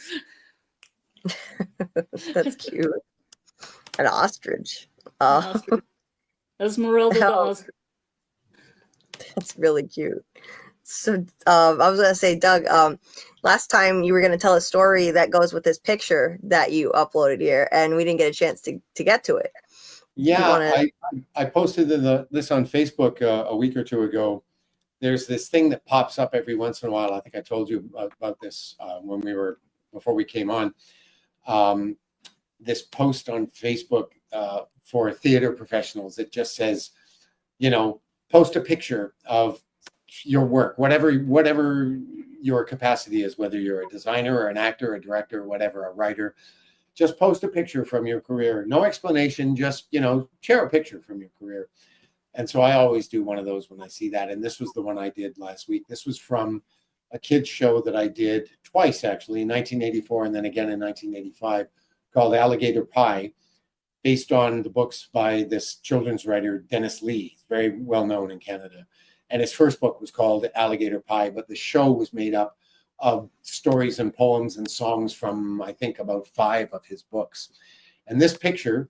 That's cute. An ostrich. Esmeralda the ostrich. That's really cute. So I was going to say, Doug, last time you were going to tell a story that goes with this picture that you uploaded here, and we didn't get a chance to get to it. Yeah, I posted this on Facebook a week or two ago. There's this thing that pops up every once in a while. I think I told you about this before we came on. This post on Facebook for theater professionals that just says, post a picture of your work, whatever your capacity is, whether you're a designer or an actor, a director, whatever, a writer. Just post a picture from your career. No explanation, just, share a picture from your career. And so I always do one of those when I see that. And this was the one I did last week. This was from a kids show that I did twice, actually, in 1984 and then again in 1985, called Alligator Pie, based on the books by this children's writer, Dennis Lee, very well known in Canada. And his first book was called Alligator Pie, but the show was made up of stories and poems and songs from, I think, about 5 of his books. And this picture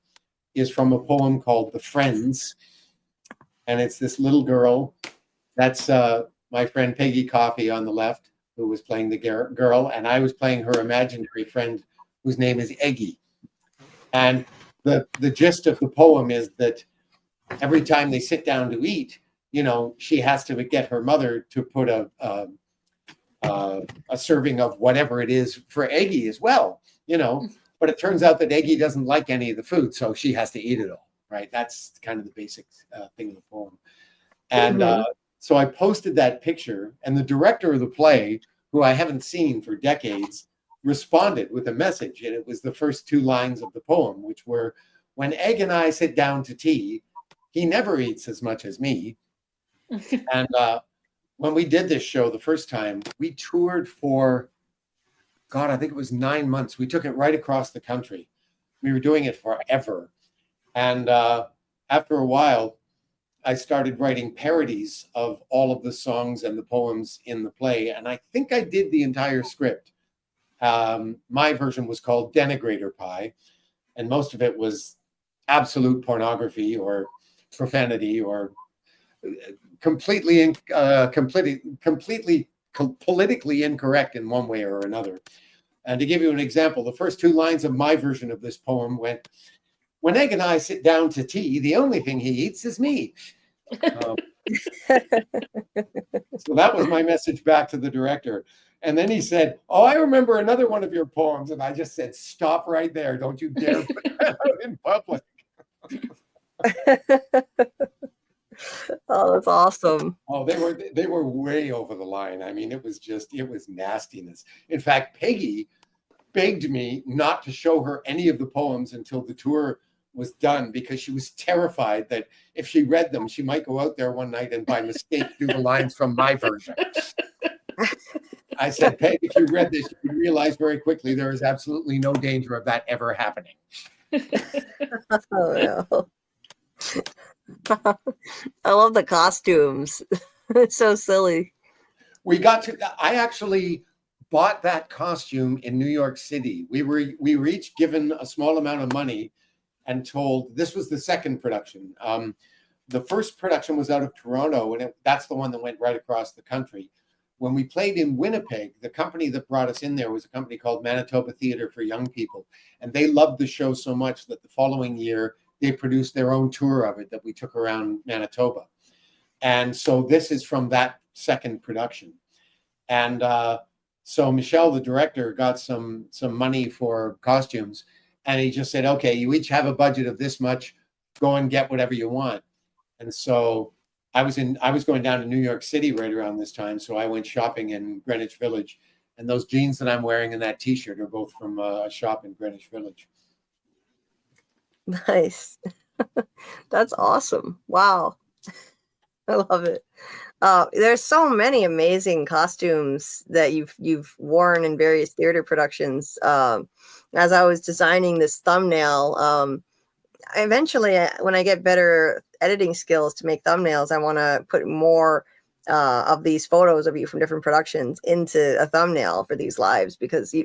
is from a poem called The Friends. And it's this little girl. That's my friend Peggy Coffey on the left, who was playing the girl. And I was playing her imaginary friend, whose name is Eggy. And the gist of the poem is that every time they sit down to eat, she has to get her mother to put a serving of whatever it is for Eggy as well, but it turns out that Eggy doesn't like any of the food, so she has to eat it all, right? That's kind of the basic thing of the poem. And so I posted that picture, and the director of the play, who I haven't seen for decades, responded with a message, and it was the first 2 lines of the poem, which were, when Egg and I sit down to tea, he never eats as much as me. And when we did this show the first time, we toured for God, I think it was 9 months. We took it right across the country. We were doing it forever. And after a while, I started writing parodies of all of the songs and the poems in the play. And I think I did the entire script. My version was called Denigrator Pie. And most of it was absolute pornography or profanity or completely politically incorrect in one way or another. And to give you an example, the first 2 lines of my version of this poem went, "When Egg and I sit down to tea, the only thing he eats is me." So that was my message back to the director. And then he said, "Oh, I remember another one of your poems." And I just said, "Stop right there. Don't you dare put that out in public." Oh, that's awesome. Oh, they were way over the line. I mean, it was nastiness. In fact, Peggy begged me not to show her any of the poems until the tour was done because she was terrified that if she read them, she might go out there one night and by mistake do the lines from my version. I said, "Peg, if you read this, you would realize very quickly there is absolutely no danger of that ever happening." Oh, no. I love the costumes. It's so silly. I actually bought that costume in New York City. We were each given a small amount of money and told, this was the second production. The first production was out of Toronto, and that's the one that went right across the country. When we played in Winnipeg, the company that brought us in there was a company called Manitoba Theatre for Young People. And they loved the show so much that the following year, they produced their own tour of it that we took around Manitoba. And so this is from that second production. And so Michel, the director, got some money for costumes. And he just said, "Okay, you each have a budget of this much. Go and get whatever you want." And so I was going down to New York City right around this time. So I went shopping in Greenwich Village. And those jeans that I'm wearing and that T-shirt are both from a shop in Greenwich Village. Nice. That's awesome. Wow. I love it. There's so many amazing costumes that you've worn in various theater productions. As I was designing this thumbnail, eventually, when I get better editing skills to make thumbnails, I want to put more of these photos of you from different productions into a thumbnail for these lives, because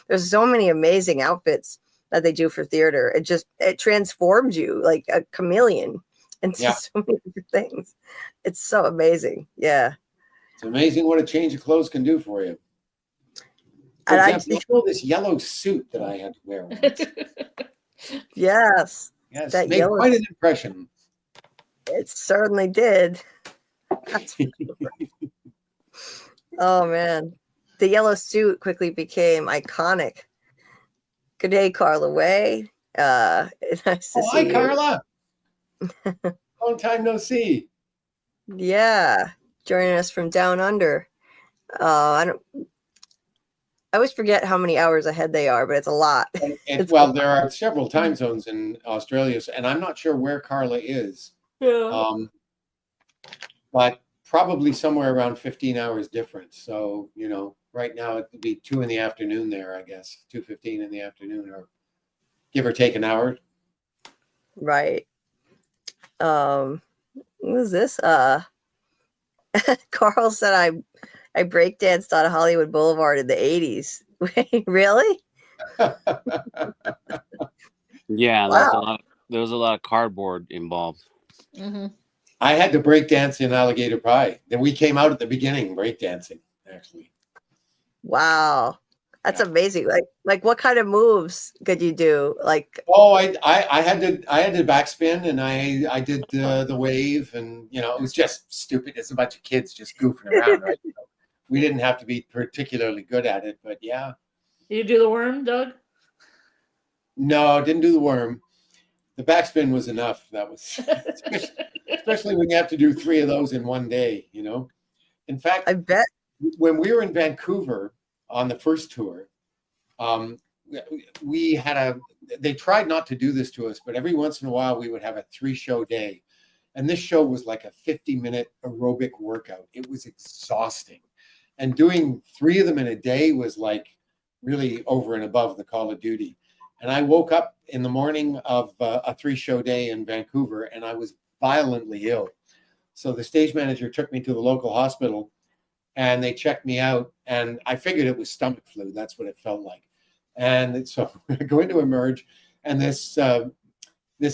there's so many amazing outfits that they do for theater. It transforms you like a chameleon into so many different things. It's so amazing. Yeah. It's amazing what a change of clothes can do for you. For example, this yellow suit that I had to wear once. Yes. Yes, made quite an impression. It certainly did. That's for sure. Oh, man. The yellow suit quickly became iconic. Good day, Carla Way. Nice to see hi, you. Carla. Long time no see. Yeah, joining us from down under. I always forget how many hours ahead they are, but it's a lot. Well, there are several time zones in Australia, and I'm not sure where Carla is. Yeah. But probably somewhere around 15 hours difference. So, right now it would be 2 in the afternoon there, I guess, 2:15 in the afternoon, or give or take an hour. Right. What was this? Carl said I breakdanced on Hollywood Boulevard in the 80s. Wait, really? Yeah, Wow. there was a lot of cardboard involved. Mm-hmm. I had to break dance in Alligator Pie. Then we came out at the beginning breakdancing, actually. Wow. That's amazing. Like what kind of moves could you do? Like, oh, I had to backspin, and I did the wave, and it was just stupid. It's a bunch of kids just goofing around, right? We didn't have to be particularly good at it, but yeah. You do the worm, Doug? No, didn't do the worm. The backspin was enough. That was especially when you have to do 3 of those in one day, In fact, I bet when we were in Vancouver on the first tour, they tried not to do this to us, but every once in a while we would have a 3-show day. And this show was like a 50-minute aerobic workout. It was exhausting. And doing 3 of them in a day was like really over and above the call of duty. And I woke up in the morning of a 3-show day in Vancouver, and I was violently ill. So the stage manager took me to the local hospital, and they checked me out, and I figured it was stomach flu. That's what it felt like. And so I go into Emerge, and this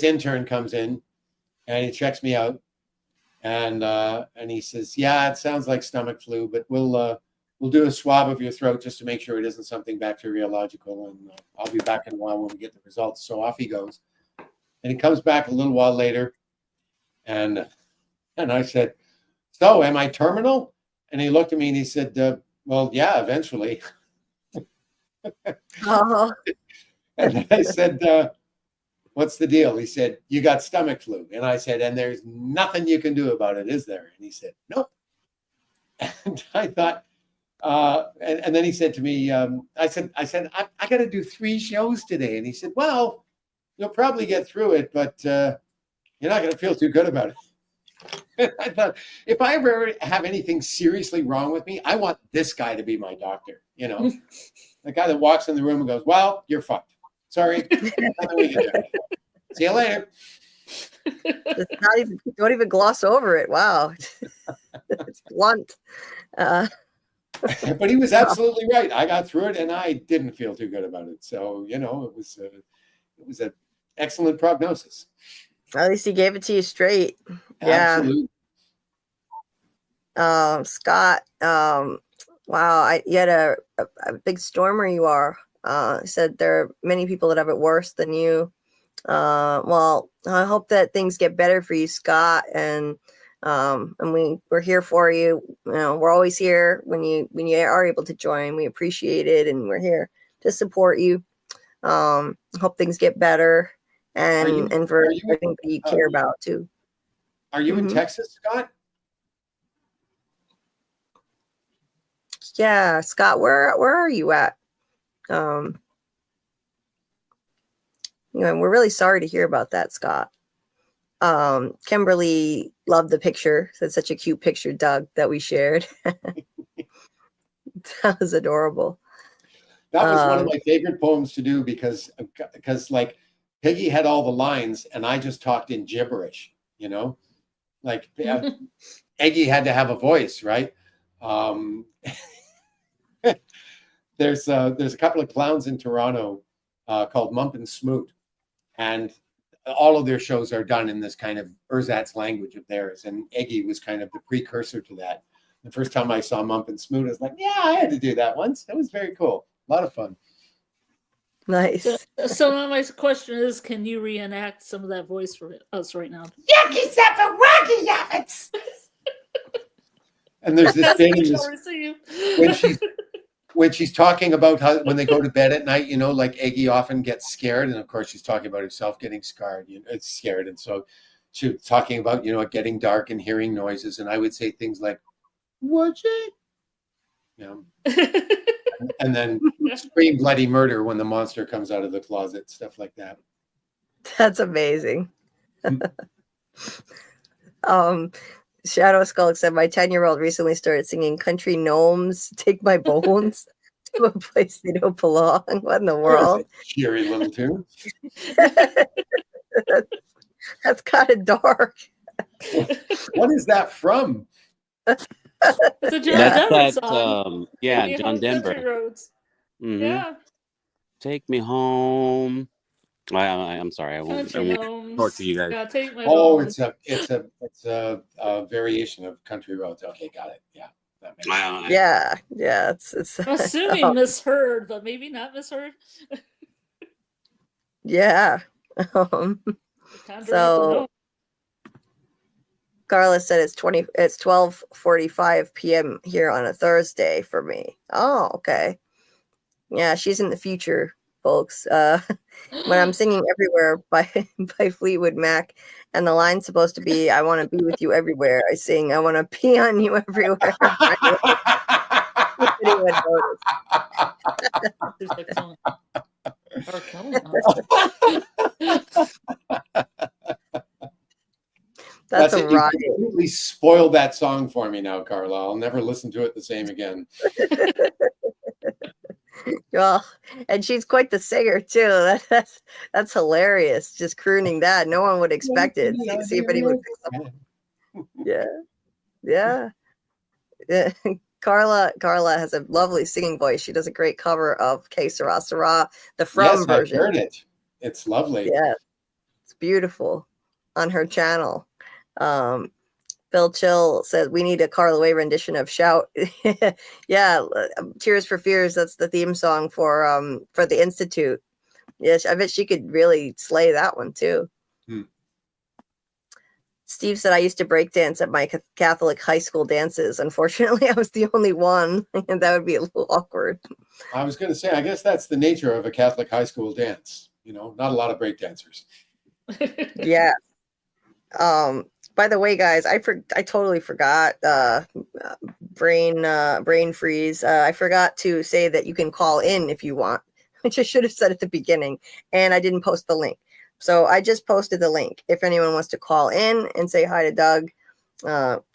intern comes in, and he checks me out, and he says, "Yeah, it sounds like stomach flu, but we'll do a swab of your throat just to make sure it isn't something bacteriological, and I'll be back in a while when we get the results." So off he goes, and he comes back a little while later, and I said, "So, am I terminal?" And he looked at me and he said, "Well, yeah, eventually." Oh, And I said, "What's the deal?" He said, "You got stomach flu." And I said, "And there's nothing you can do about it, is there?" And he said, "Nope." And I thought, and then he said to me, I said, I got to do 3 shows today. And he said, "Well, you'll probably get through it, but you're not going to feel too good about it." And I thought, if I ever have anything seriously wrong with me, I want this guy to be my doctor. You know, the guy that walks in the room and goes, "Well, you're fucked. Sorry, nothing we can do. See you later." it's not even, don't even gloss over it. Wow. It's blunt. But he was absolutely right. I got through it, and I didn't feel too good about it. So, you know, it was an excellent prognosis. At least he gave it to you straight. Yeah. Absolutely. Scott, wow, you had a big storm where you are. Said there are many people that have it worse than you. Well, I hope that things get better for you, Scott, and we're here for you. You know, we're always here when you are able to join. We appreciate it, and we're here to support you. Hope things get better, and for everything that you care about too. Are you in Texas, Scott? Yeah, Scott, where are you at? You know, we're really sorry to hear about that, Scott. Kimberly loved the picture. That's such a cute picture, Doug, that we shared. That was adorable. That was one of my favorite poems to do because like Peggy had all the lines and I just talked in gibberish, you know, like Eggy had to have a voice, right? There's a couple of clowns in Toronto called Mump and Smoot, and all of their shows are done in this kind of ersatz language of theirs, and Eggy was kind of the precursor to that. The first time I saw Mump and Smoot, I was like, yeah, I had to do that once. That was very cool. A lot of fun. Nice. So now my question is, can you reenact some of that voice for us right now? Yucky zappa wacky yappets. And there's this thing when she's talking about how when they go to bed at night, you know, like Eggy often gets scared, and of course she's talking about herself getting scared, you know, it's scared, and so she was talking about, you know, it getting dark and hearing noises, and I would say things like, "Watch it," you know, and then scream bloody murder when the monster comes out of the closet, stuff like that. That's amazing. Shadow Skull said, my 10-year-old recently started singing Country Gnomes Take My Bones to a place they don't belong. What in the world? Cheery little tune. That's kind of dark. What is that from? It's a John Denver song. Yeah, John Denver. Mm-hmm. Yeah. Take me home. I'm sorry, I won't talk to you guys. Yeah, take my bones. It's a variation of Country Roads. Okay, got it. Yeah. That makes sense. Yeah. It's I'm assuming misheard, but maybe not misheard. Yeah. So Scarlet said it's 12:45 p.m. here on a Thursday for me. Oh, okay. Yeah, she's in the future, folks. When I'm singing Everywhere by Fleetwood Mac, and the line's supposed to be, I want to be with you everywhere, I sing, I want to pee on you everywhere. That's a riot. You completely spoiled that song for me now, Carla. I'll never listen to it the same again. Well, and she's quite the singer too. That's hilarious. Just crooning that. No one would expect it. See if anyone picks up. Yeah. Yeah. Yeah. Carla has a lovely singing voice. She does a great cover of Que Sera Sera, the From version. I've heard it. It's lovely. Yeah, it's beautiful on her channel. Bill Chill said we need a Carla Way rendition of Shout. Yeah, Tears for Fears. That's the theme song for the Institute. Yes, I bet she could really slay that one too. Steve said, I used to break dance at my Catholic high school dances. Unfortunately, I was the only one, and that would be a little awkward. I was going to say, I guess that's the nature of a Catholic high school dance. Not a lot of break dancers. Yeah. By the way, guys, I totally forgot. Brain freeze. I forgot to say that you can call in if you want, which I should have said at the beginning, and I didn't post the link. So I just posted the link. If anyone wants to call in and say hi to Doug,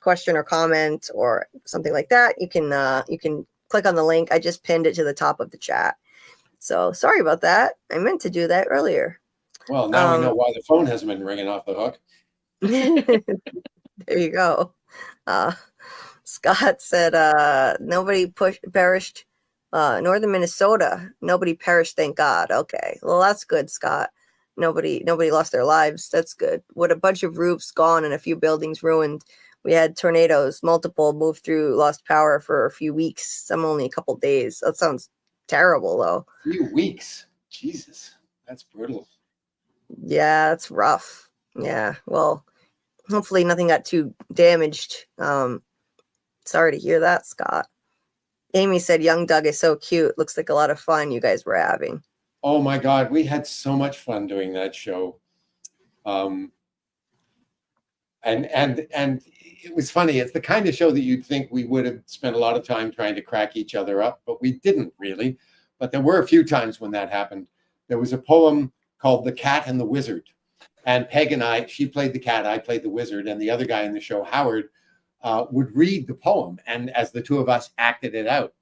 question or comment or something like that, you can click on the link. I just pinned it to the top of the chat. So sorry about that. I meant to do that earlier. Well, now we know why the phone hasn't been ringing off the hook. There you go. Scott said, nobody perished. Northern Minnesota, nobody perished, thank God. Okay, well, that's good, Scott. Nobody lost their lives. That's good. With a bunch of roofs gone and a few buildings ruined, we had tornadoes, multiple moved through, lost power for a few weeks, some only a couple days. That sounds terrible, though. A few weeks? Jesus, that's brutal. Yeah, it's rough. Yeah, well, hopefully nothing got too damaged. Sorry to hear that, Scott. Amy said, young Doug is so cute. Looks like a lot of fun you guys were having. Oh my God, we had so much fun doing that show. And it was funny. It's the kind of show that you'd think we would have spent a lot of time trying to crack each other up, but we didn't really. But there were a few times when that happened. There was a poem called The Cat and the Wizard. And Peg and I, she played the cat, I played the wizard, and the other guy in the show, Howard, would read the poem, and as the two of us acted it out.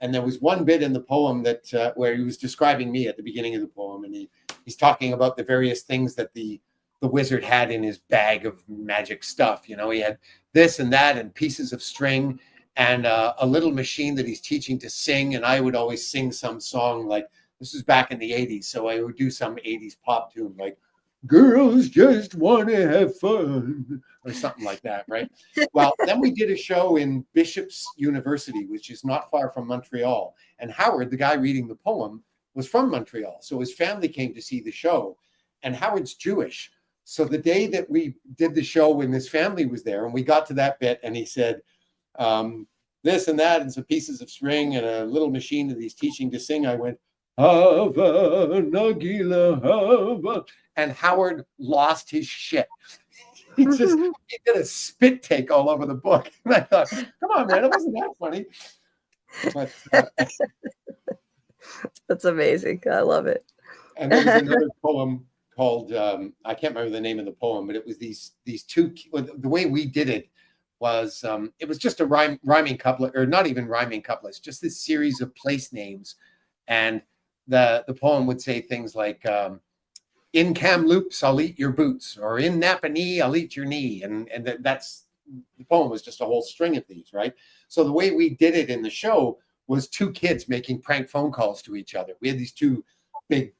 And there was one bit in the poem that where he was describing me at the beginning of the poem, and he's talking about the various things that the wizard had in his bag of magic stuff. He had this and that and pieces of string and a little machine that he's teaching to sing. And I would always sing some song, like, this was back in the 80s, so I would do some 80s pop tune like, girls just want to have fun, or something like that, right? Well, then we did a show in Bishop's University, which is not far from Montreal. And Howard, the guy reading the poem, was from Montreal. So his family came to see the show. And Howard's Jewish. So the day that we did the show when his family was there, and we got to that bit, and he said, this and that, and some pieces of string and a little machine that he's teaching to sing, I went, Hava, Nagila, Hava. And Howard lost his shit. He did a spit take all over the book. And I thought, come on, man, it wasn't that funny. But, that's amazing. I love it. And there was another poem called, I can't remember the name of the poem, but it was these two, the way we did it was, it was just a rhyming couplet, or not even rhyming couplets, just this series of place names. And the poem would say things like, in Kamloops, I'll eat your boots, or in Napanee, I'll eat your knee. And that's, the poem was just a whole string of these, right? So the way we did it in the show was two kids making prank phone calls to each other. We had these two big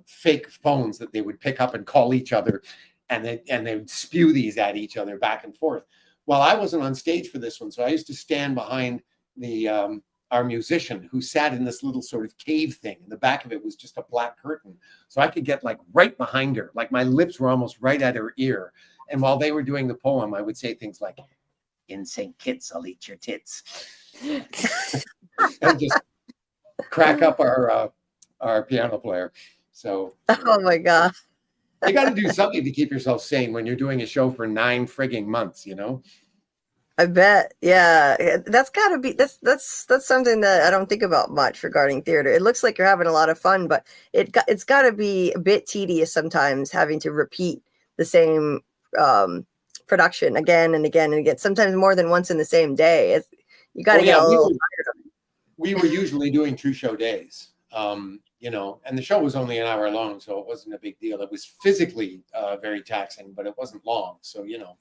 fake phones that they would pick up and call each other, and they would spew these at each other back and forth. Well, I wasn't on stage for this one, so I used to stand behind the our musician, who sat in this little sort of cave thing. And the back of it was just a black curtain. So I could get like right behind her, like my lips were almost right at her ear. And while they were doing the poem, I would say things like, in St. Kitts, I'll eat your tits. And just crack up our piano player. So, oh my God. You got to do something to keep yourself sane when you're doing a show for 9 frigging months, I bet. Yeah. That's gotta be, that's something that I don't think about much regarding theater. It looks like you're having a lot of fun, but it's gotta be a bit tedious sometimes, having to repeat the same production again and again and again, sometimes more than once in the same day. You gotta get a little tired of it. we were usually doing 2-show days, you know, and the show was only an hour long, so it wasn't a big deal. It was physically very taxing, but it wasn't long. So, you know,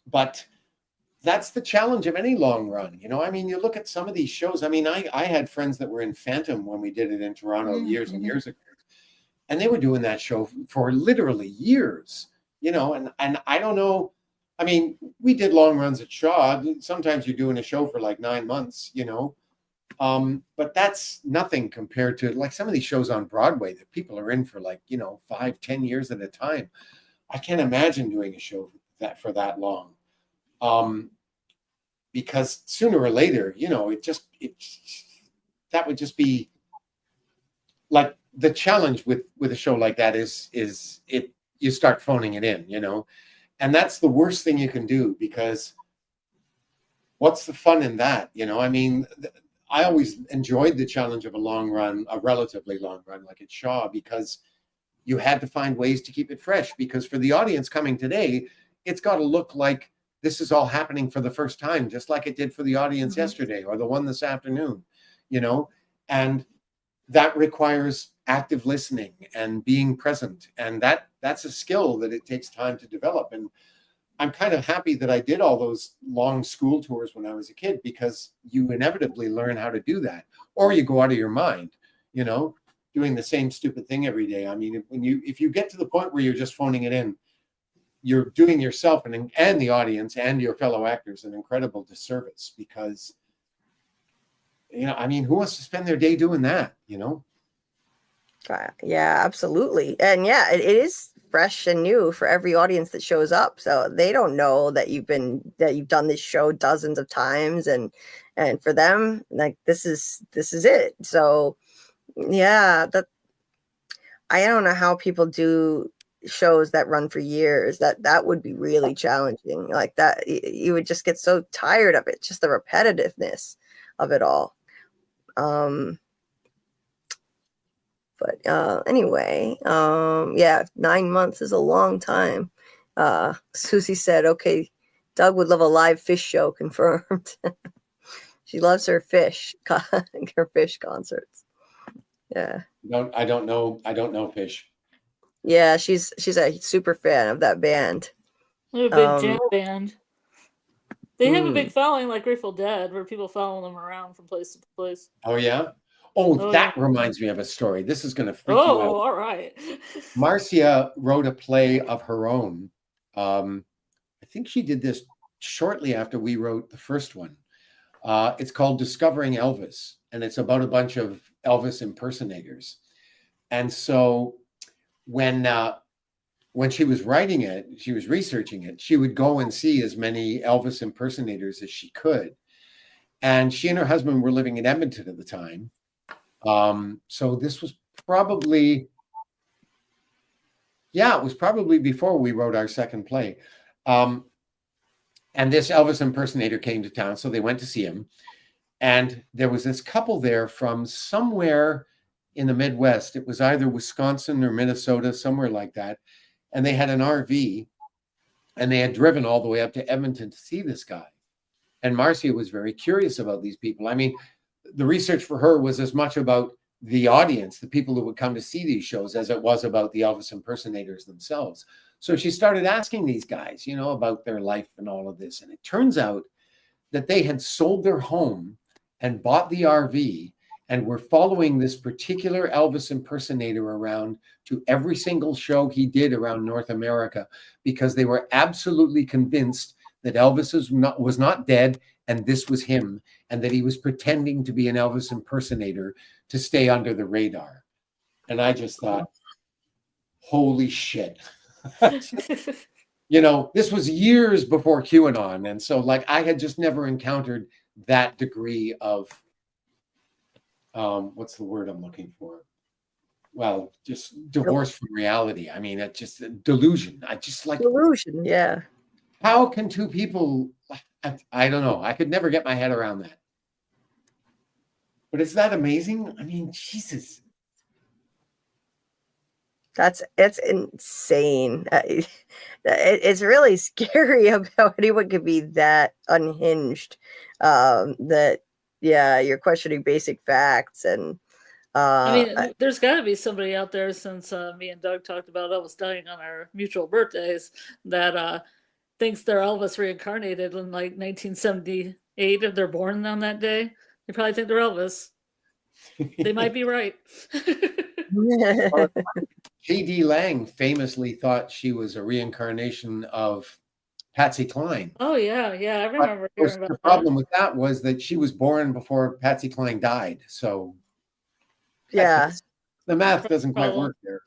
but that's the challenge of any long run. You know, I mean, you look at some of these shows. I mean, I had friends that were in Phantom when we did it in Toronto years and years ago, and they were doing that show for literally years, you know, and I don't know. I mean, we did long runs at Shaw. Sometimes you're doing a show for like 9 months, you know, but that's nothing compared to like some of these shows on Broadway that people are in for like, you know, 5-10 years at a time. I can't imagine doing a show that for that long. Because sooner or later, you know, that would just be like the challenge with a show like that is you start phoning it in, you know, and that's the worst thing you can do, because what's the fun in that? You know, I mean, I always enjoyed the challenge of a long run, a relatively long run like at Shaw, because you had to find ways to keep it fresh, because for the audience coming today, it's got to look like this is all happening for the first time, just like it did for the audience yesterday or the one this afternoon, you know, and that requires active listening and being present. And that's a skill that it takes time to develop. And I'm kind of happy that I did all those long school tours when I was a kid, because you inevitably learn how to do that, or you go out of your mind, you know, doing the same stupid thing every day. I mean, if you get to the point where you're just phoning it in, you're doing yourself and the audience and your fellow actors an incredible disservice, because, you know, I mean, who wants to spend their day doing that, you know? Yeah, absolutely. And yeah, it is fresh and new for every audience that shows up. So they don't know that you've done this show dozens of times, and for them, like, this is it. So yeah, I don't know how people do shows that run for years. That would be really challenging. Like that, you would just get so tired of it, just the repetitiveness of it all. But anyway, yeah, 9 months is a long time. Susie said, okay, Doug would love a live fish show, confirmed. She loves her fish concerts. Yeah. I don't know Fish. Yeah, she's a super fan of that band. They're a big jam band. They have a big following, like Grateful Dead, where people follow them around from place to place. Oh yeah. Oh, that reminds me of a story. This is going to freak you out. Oh, all right. Marcia wrote a play of her own. I think she did this shortly after we wrote the first one. It's called Discovering Elvis, and it's about a bunch of Elvis impersonators. And so when she was writing it, she was researching it, she would go and see as many Elvis impersonators as she could. And she and her husband were living in Edmonton at the time. So this was probably, it was probably before we wrote our second play. And this Elvis impersonator came to town, so they went to see him. And there was this couple there from somewhere in the Midwest. It was either Wisconsin or Minnesota, somewhere like that. And they had an RV, and they had driven all the way up to Edmonton to see this guy. And Marcia was very curious about these people. I mean, the research for her was as much about the audience, the people who would come to see these shows, as it was about the Elvis impersonators themselves. So she started asking these guys, you know, about their life and all of this. And it turns out that they had sold their home and bought the RV and were following this particular Elvis impersonator around to every single show he did around North America, because they were absolutely convinced that Elvis was not dead, and this was him, and that he was pretending to be an Elvis impersonator to stay under the radar. And I just thought, holy shit. You know, this was years before QAnon. And so, like, I had just never encountered that degree of, what's the word I'm looking for? Well, just divorce from reality. I mean, it's just a delusion. I just like delusion. Yeah. How can two people, I don't know. I could never get my head around that. But is that amazing? I mean, Jesus. It's insane. It's really scary how anyone could be that unhinged. That you're questioning basic facts. And I mean, there's got to be somebody out there, since me and Doug talked about Elvis dying on our mutual birthdays, that thinks they're Elvis reincarnated in like 1978 if they're born on that day. They probably think they're Elvis. They might be right. K.D. Lang famously thought she was a reincarnation of Patsy Cline. Oh yeah, I remember hearing about the problem with that was that she was born before Patsy Cline died. So yeah, the math doesn't quite work there.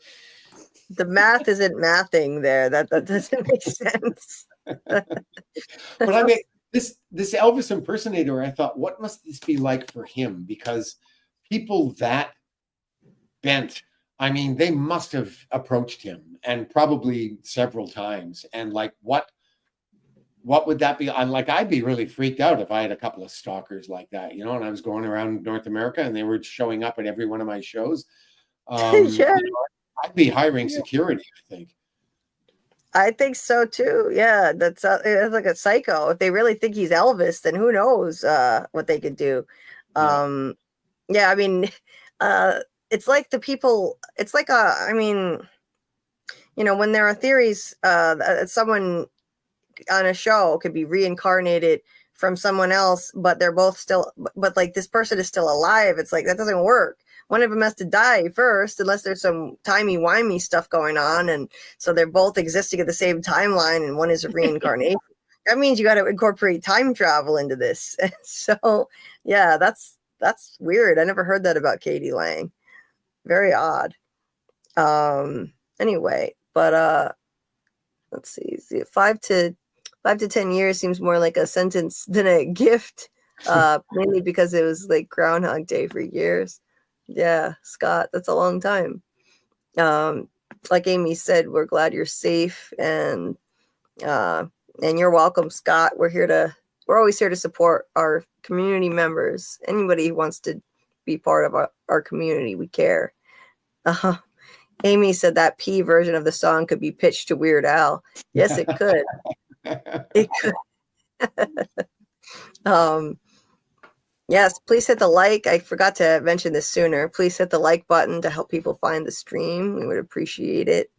The math isn't mathing there. That doesn't make sense. But I mean, this Elvis impersonator, I thought, what must this be like for him? Because people that bent, I mean, they must have approached him, and probably several times. And like, what would that be? I'd be really freaked out if I had a couple of stalkers like that, you know, and I was going around North America and they were showing up at every one of my shows. Yeah. You know, I'd be hiring security, I think. I think so too. Yeah, that's it's like a psycho. If they really think he's Elvis, then who knows what they could do. Yeah, I mean, it's like the people. It's like I mean, you know, when there are theories that someone on a show could be reincarnated from someone else, but they're both still, but like this person is still alive. It's like that doesn't work. One of them has to die first, unless there's some timey-wimey stuff going on. And so they're both existing at the same timeline, and one is a reincarnation. That means you got to incorporate time travel into this. So, yeah, that's weird. I never heard that about K.D. Lang. Very odd. Anyway, but let's see. 5 to 10 years seems more like a sentence than a gift, mainly because it was like Groundhog Day for years. Yeah, Scott, that's a long time. Like Amy said, we're glad you're safe, and you're welcome, Scott. We're always here to support our community members. Anybody who wants to be part of our community, we care. Amy said that P version of the song could be pitched to Weird Al. Yes, it could. It could. Yes, please hit the like. I forgot to mention this sooner. Please hit the like button to help people find the stream. We would appreciate it.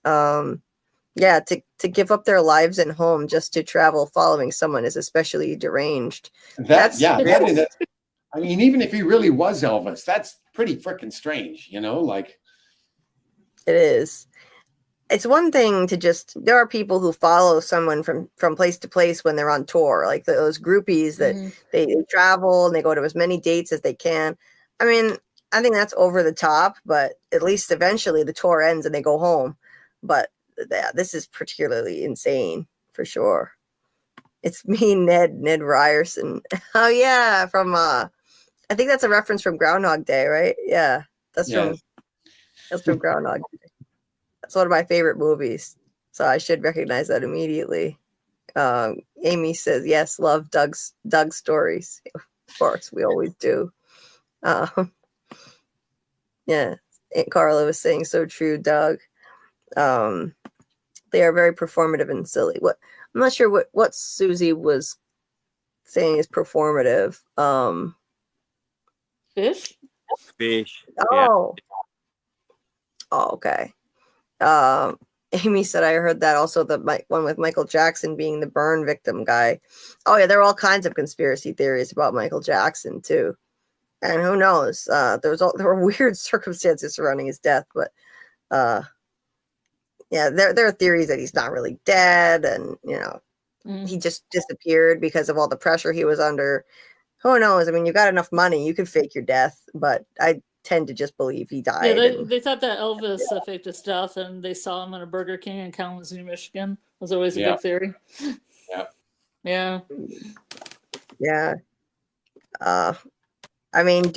Yeah, to give up their lives and home just to travel following someone is especially deranged. That is, I mean, even if he really was Elvis, that's pretty freaking strange, you know, like. It is. It's one thing to there are people who follow someone from place to place when they're on tour, like those groupies that they travel and they go to as many dates as they can. I mean, I think that's over the top, but at least eventually the tour ends and they go home. But yeah, this is particularly insane for sure. It's me, Ned Ryerson. Oh yeah, from I think that's a reference from Groundhog Day, right? Yeah, that's from Groundhog Day. It's one of my favorite movies, so I should recognize that immediately. Amy says, yes, love Doug's stories. Of course, we always do. Yeah, Aunt Carla was saying so true, Doug. They are very performative and silly. I'm not sure what Susie was saying is performative. Fish? Oh. Yeah. Oh, okay. Amy said, I heard that also, the one with Michael Jackson being the burn victim guy. Oh yeah, there are all kinds of conspiracy theories about Michael Jackson too, and who knows? There were weird circumstances surrounding his death, but yeah, there are theories that he's not really dead, and you know, he just disappeared because of all the pressure he was under. Who knows? I mean, you got enough money, you could fake your death, but I tend to just believe he died. Yeah, they thought that Elvis faked his death, and they saw him in a Burger King in Kalamazoo, Michigan. Was always a big theory. Yeah. I mean,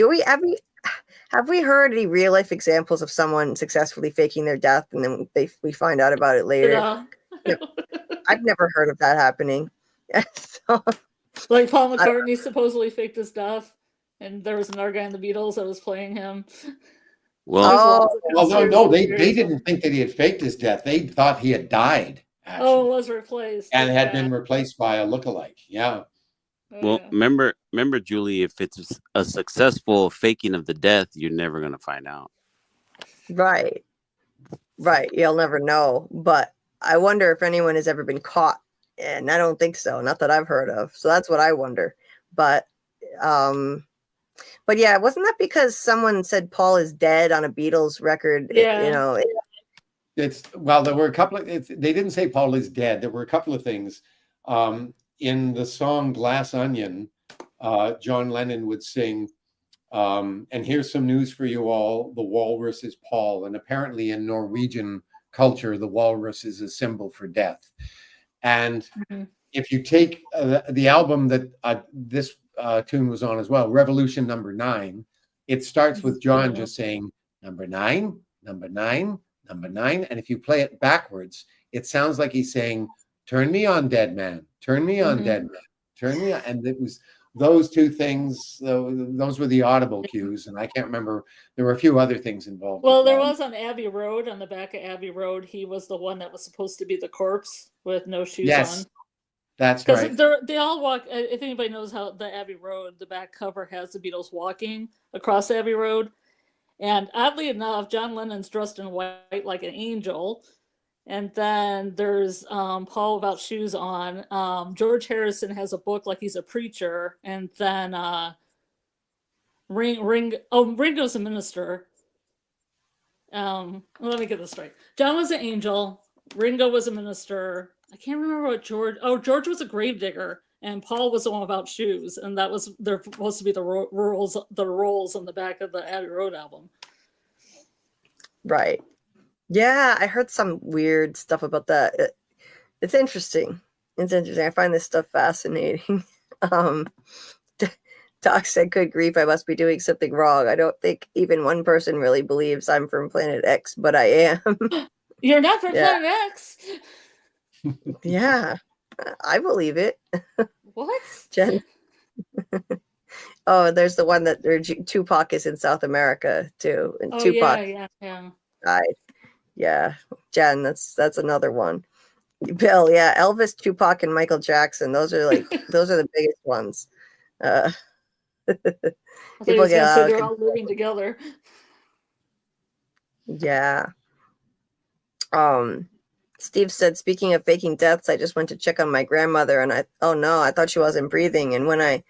have we heard any real life examples of someone successfully faking their death and then we find out about it later? Yeah. No, I've never heard of that happening. So, like Paul McCartney supposedly faked his death. And there was another guy in the Beatles that was playing him. Well, no, they didn't think that he had faked his death. They thought he had died. Actually, it was replaced. And had been replaced by a lookalike. Yeah. Well, remember remember, Julie, if it's a successful faking of the death, you're never going to find out. Right. You'll never know. But I wonder if anyone has ever been caught. And I don't think so. Not that I've heard of. So that's what I wonder. But yeah, wasn't that because someone said Paul is dead on a Beatles record? Yeah. You know, there were a couple of, they didn't say Paul is dead. There were a couple of things. In the song Glass Onion, John Lennon would sing, and here's some news for you all, the walrus is Paul. And apparently in Norwegian culture, the walrus is a symbol for death. And if you take the album that this tune was on as well, Revolution Number 9, it starts with John just saying, number 9, number 9, number 9. And if you play it backwards, it sounds like he's saying, turn me on, dead man. Turn me on, dead man. Turn me on. And it was those two things, those were the audible cues. And I can't remember, there were a few other things involved. Well, there was on Abbey Road, on the back of Abbey Road, he was the one that was supposed to be the corpse with no shoes on. That's right. They all walk, if anybody knows how the Abbey Road, the back cover has the Beatles walking across Abbey Road. And oddly enough, John Lennon's dressed in white like an angel. And then there's Paul without shoes on. George Harrison has a book like he's a preacher. And then Ringo's a minister. Let me get this straight. John was an angel. Ringo was a minister. I can't remember what George was a gravedigger. And Paul was the one without shoes. And they're supposed to be the roles on the back of the Abbey Road album. Right. Yeah, I heard some weird stuff about that. It's interesting. I find this stuff fascinating. Doc said, good grief, I must be doing something wrong. I don't think even one person really believes I'm from Planet X, but I am. You're not from Planet X? Yeah, I believe it. What? Jen? Oh, there's the one that Tupac is in South America, too. And Tupac died. Yeah, Jen, that's another one. Bill, yeah, Elvis, Tupac, and Michael Jackson. Those are the biggest ones. People they're all living together. Yeah. Steve said, speaking of faking deaths, I just went to check on my grandmother, and I thought she wasn't breathing. And when I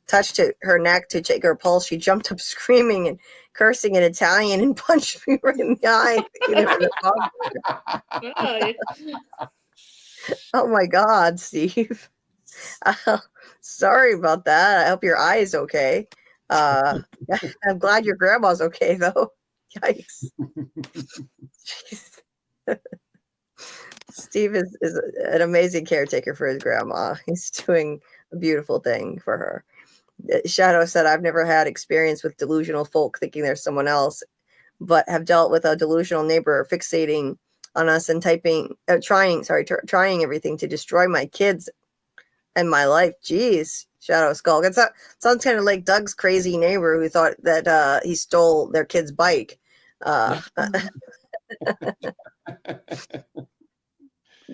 touched her neck to check her pulse, she jumped up screaming and cursing in Italian and punched me right in the eye. Oh my God, Steve. Sorry about that. I hope your eye is okay. I'm glad your grandma's okay, though. Yikes. Steve is an amazing caretaker for his grandma. He's doing a beautiful thing for her. Shadow said, I've never had experience with delusional folk thinking there's someone else, but have dealt with a delusional neighbor fixating on us and trying everything to destroy my kids and my life. Jeez, Shadow Skull. Sounds kind of like Doug's crazy neighbor who thought that he stole their kid's bike.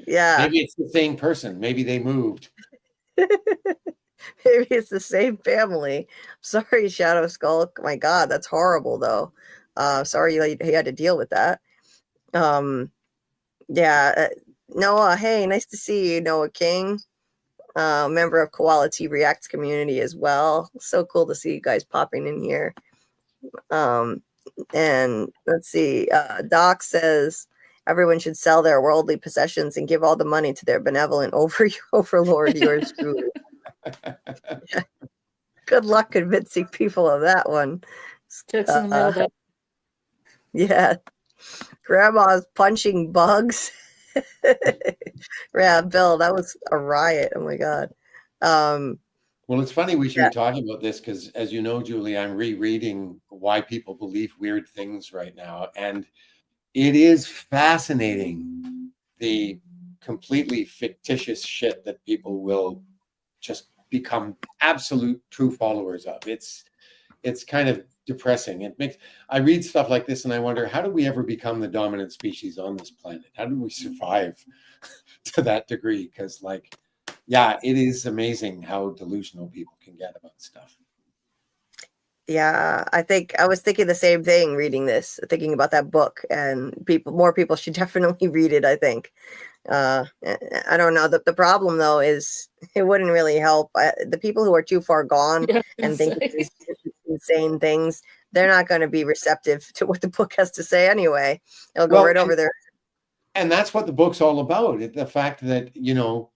Yeah. Maybe it's the same person. Maybe they moved. Maybe it's the same family. Sorry, Shadow Skull. My God, that's horrible, though. Sorry you had to deal with that. Yeah. Noah, hey, nice to see you, Noah King. Member of Koala T Reacts community as well. So cool to see you guys popping in here. And let's see. Doc says everyone should sell their worldly possessions and give all the money to their benevolent overlord, yours truly. Yeah. Good luck convincing people of that one. Yeah. Grandma's punching bugs. Yeah, Bill, that was a riot. Oh my God. Well, it's funny we should be talking about this because, as you know, Julie, I'm rereading Why People Believe Weird Things right now. And it is fascinating, the completely fictitious shit that people will just become absolute true followers of. It's kind of depressing. I read stuff like this and I wonder, how do we ever become the dominant species on this planet? How do we survive to that degree? Because Yeah, it is amazing how delusional people can get about stuff. Yeah, I think I was thinking the same thing reading this, thinking about that book, and more people should definitely read it, I think. I don't know. The problem though is it wouldn't really help. The people who are too far gone and think these insane things, they're not going to be receptive to what the book has to say anyway. It'll go right over there. And that's what the book's all about. The fact that, you know,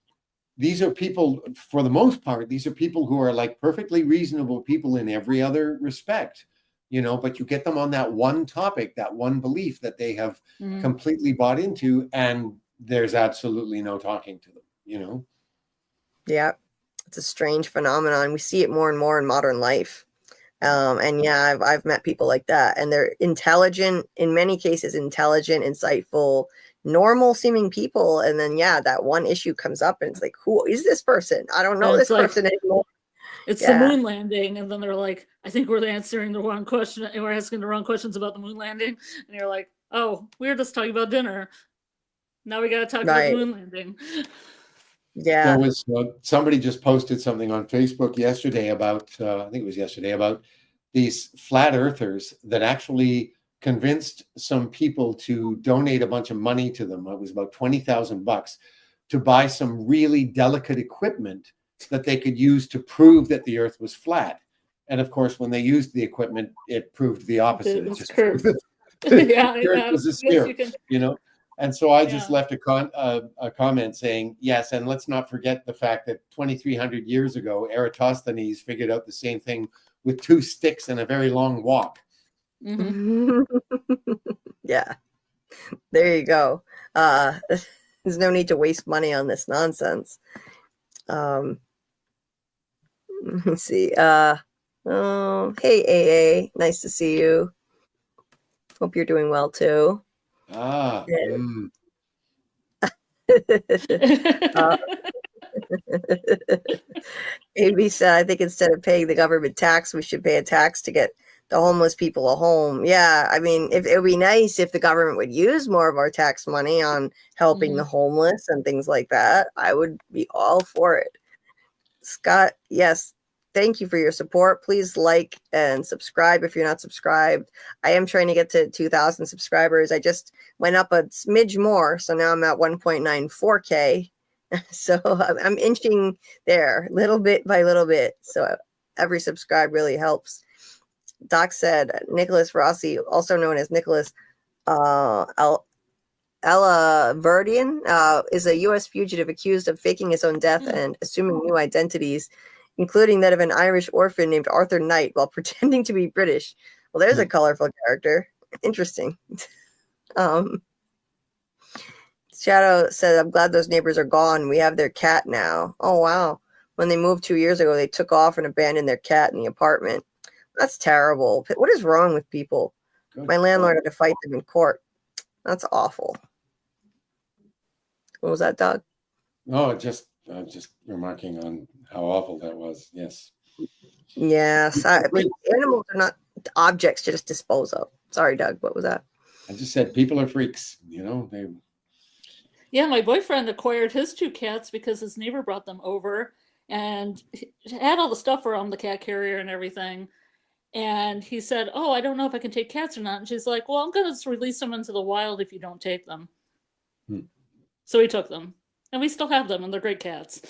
these are people, for the most part, these are people who are like perfectly reasonable people in every other respect, you know, but you get them on that one topic, that one belief that they have completely bought into, and there's absolutely no talking to them, you know? Yeah, it's a strange phenomenon. We see it more and more in modern life. And yeah, I've met people like that, and they're intelligent, in many cases, intelligent, insightful, normal seeming people. And then, yeah, that one issue comes up and it's like, who is this person? I don't know this person anymore. It's the moon landing. And then they're like, I think we're answering the wrong question. And we're asking the wrong questions about the moon landing. And you're like, oh, we were just talking about dinner. Now we got to talk about the moon landing. Yeah. There was somebody just posted something on Facebook yesterday about, I think it was yesterday, about these flat earthers that actually convinced some people to donate a bunch of money to them. It was about $20,000 to buy some really delicate equipment that they could use to prove that the earth was flat. And of course, when they used the equipment, it proved the opposite. It just proved the earth was a sphere, you know? And so I just left a comment saying, yes, and let's not forget the fact that 2,300 years ago, Eratosthenes figured out the same thing with 2 sticks and a very long walk. Yeah, there you go. There's no need to waste money on this nonsense. Let me see. Oh, hey, AA. Nice to see you. Hope you're doing well, too. AB said, I think instead of paying the government tax, we should pay a tax to get the homeless people a home. Yeah, I mean, it would be nice if the government would use more of our tax money on helping the homeless and things like that. I would be all for it. Scott, yes, thank you for your support. Please like and subscribe if you're not subscribed. I am trying to get to 2,000 subscribers. I just went up a smidge more, so now I'm at 1.94K. So I'm inching there little bit by little bit. So every subscribe really helps. Doc said Nicholas Rossi, also known as Nicholas Ella Verdian, is a U.S. fugitive accused of faking his own death and assuming new identities, including that of an Irish orphan named Arthur Knight, while pretending to be British. Well, there's a colorful character. Interesting. Shadow said, I'm glad those neighbors are gone. We have their cat now. Oh, wow. When they moved 2 years ago, they took off and abandoned their cat in the apartment. That's terrible. What is wrong with people? My landlord had to fight them in court. That's awful. What was that, Doug? No, just remarking on how awful that was. Yes. Yes. Animals are not objects to just dispose of. Sorry, Doug. What was that? I just said people are freaks. You know, they. Yeah, my boyfriend acquired his 2 cats because his neighbor brought them over and he had all the stuff around the cat carrier and everything. And he said, oh, I don't know if I can take cats or not. And she's like, well, I'm going to just release them into the wild if you don't take them. So he took them. And we still have them, and they're great cats.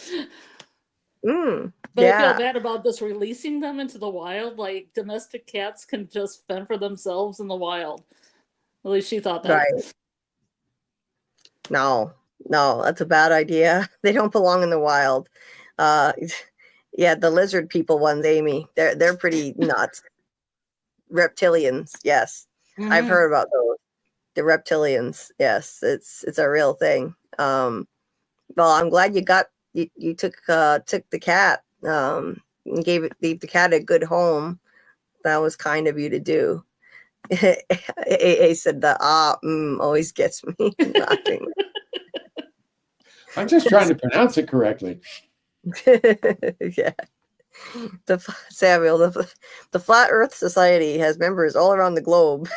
But I feel bad about just releasing them into the wild. Like, domestic cats can just fend for themselves in the wild. At least she thought that. Right. No, that's a bad idea. They don't belong in the wild. Yeah, the lizard people ones, Amy, they're pretty nuts. Reptilians, yes. I've heard about those. The reptilians, yes, it's a real thing. Well, I'm glad you took the cat, and gave the cat a good home. That was kind of you to do. AA said the always gets me laughing. I'm just trying to pronounce it correctly. Yeah. Samuel, the Flat Earth Society has members all around the globe.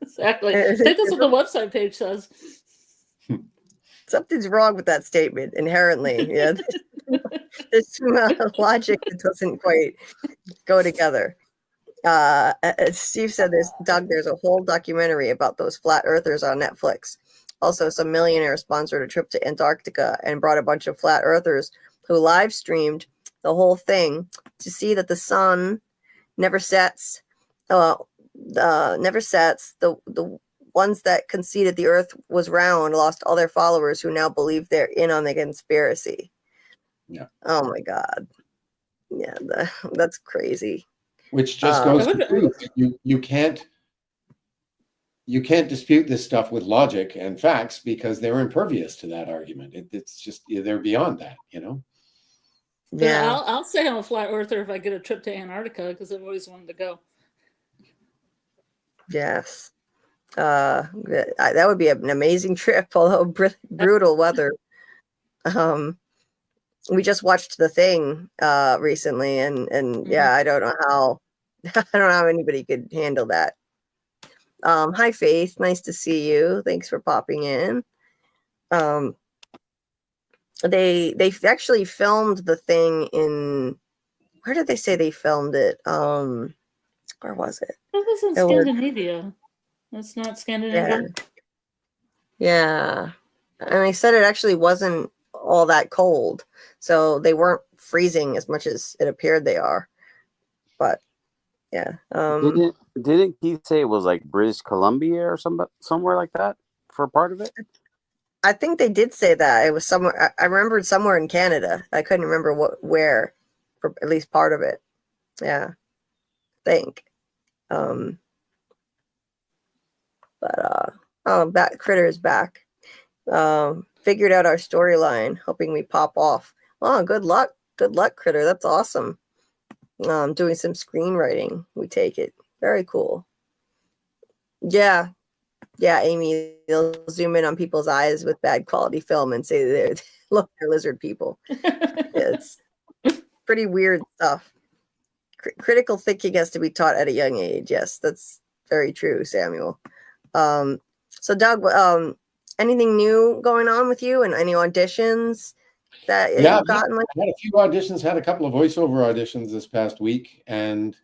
Exactly. I think that's what the website page says. Something's wrong with that statement inherently. Yeah, there's some logic that doesn't quite go together. Steve said there's a whole documentary about those flat earthers on Netflix. Also, some millionaire sponsored a trip to Antarctica and brought a bunch of flat earthers who live streamed the whole thing to see that the sun never sets. Never sets. The ones that conceded the earth was round lost all their followers who now believe they're in on the conspiracy. Yeah. Oh my God. Yeah, that's crazy. Which just goes to prove you can't dispute this stuff with logic and facts because they're impervious to that argument. It's just they're beyond that, you know. Yeah, I'll say I'm a flat earther if I get a trip to Antarctica because I've always wanted to go. Yes, that would be an amazing trip, although brutal weather. We just watched The Thing recently, and yeah, I don't know how anybody could handle that. Hi Faith, nice to see you. Thanks for popping in. They actually filmed The Thing in, where did they say they filmed it? Where was it? That was in Scandinavia. That's not Scandinavia. Yeah. And they said it actually wasn't all that cold, so they weren't freezing as much as it appeared they are. But yeah. Didn't Keith say it was like British Columbia or somewhere like that for part of it? I think they did say that it was somewhere. I remembered somewhere in Canada. I couldn't remember where, for at least part of it. Yeah, I think. That Critter is back. Figured out our storyline, hoping we pop off. Oh, good luck, Critter. That's awesome. Doing some screenwriting. We take it. Very cool. Yeah, Amy. They'll zoom in on people's eyes with bad quality film and say they're lizard people. It's pretty weird stuff. Critical thinking has to be taught at a young age. Yes, that's very true, Samuel. So Doug, anything new going on with you and any auditions that you've gotten? I had a few auditions, had a couple of voiceover auditions this past week, and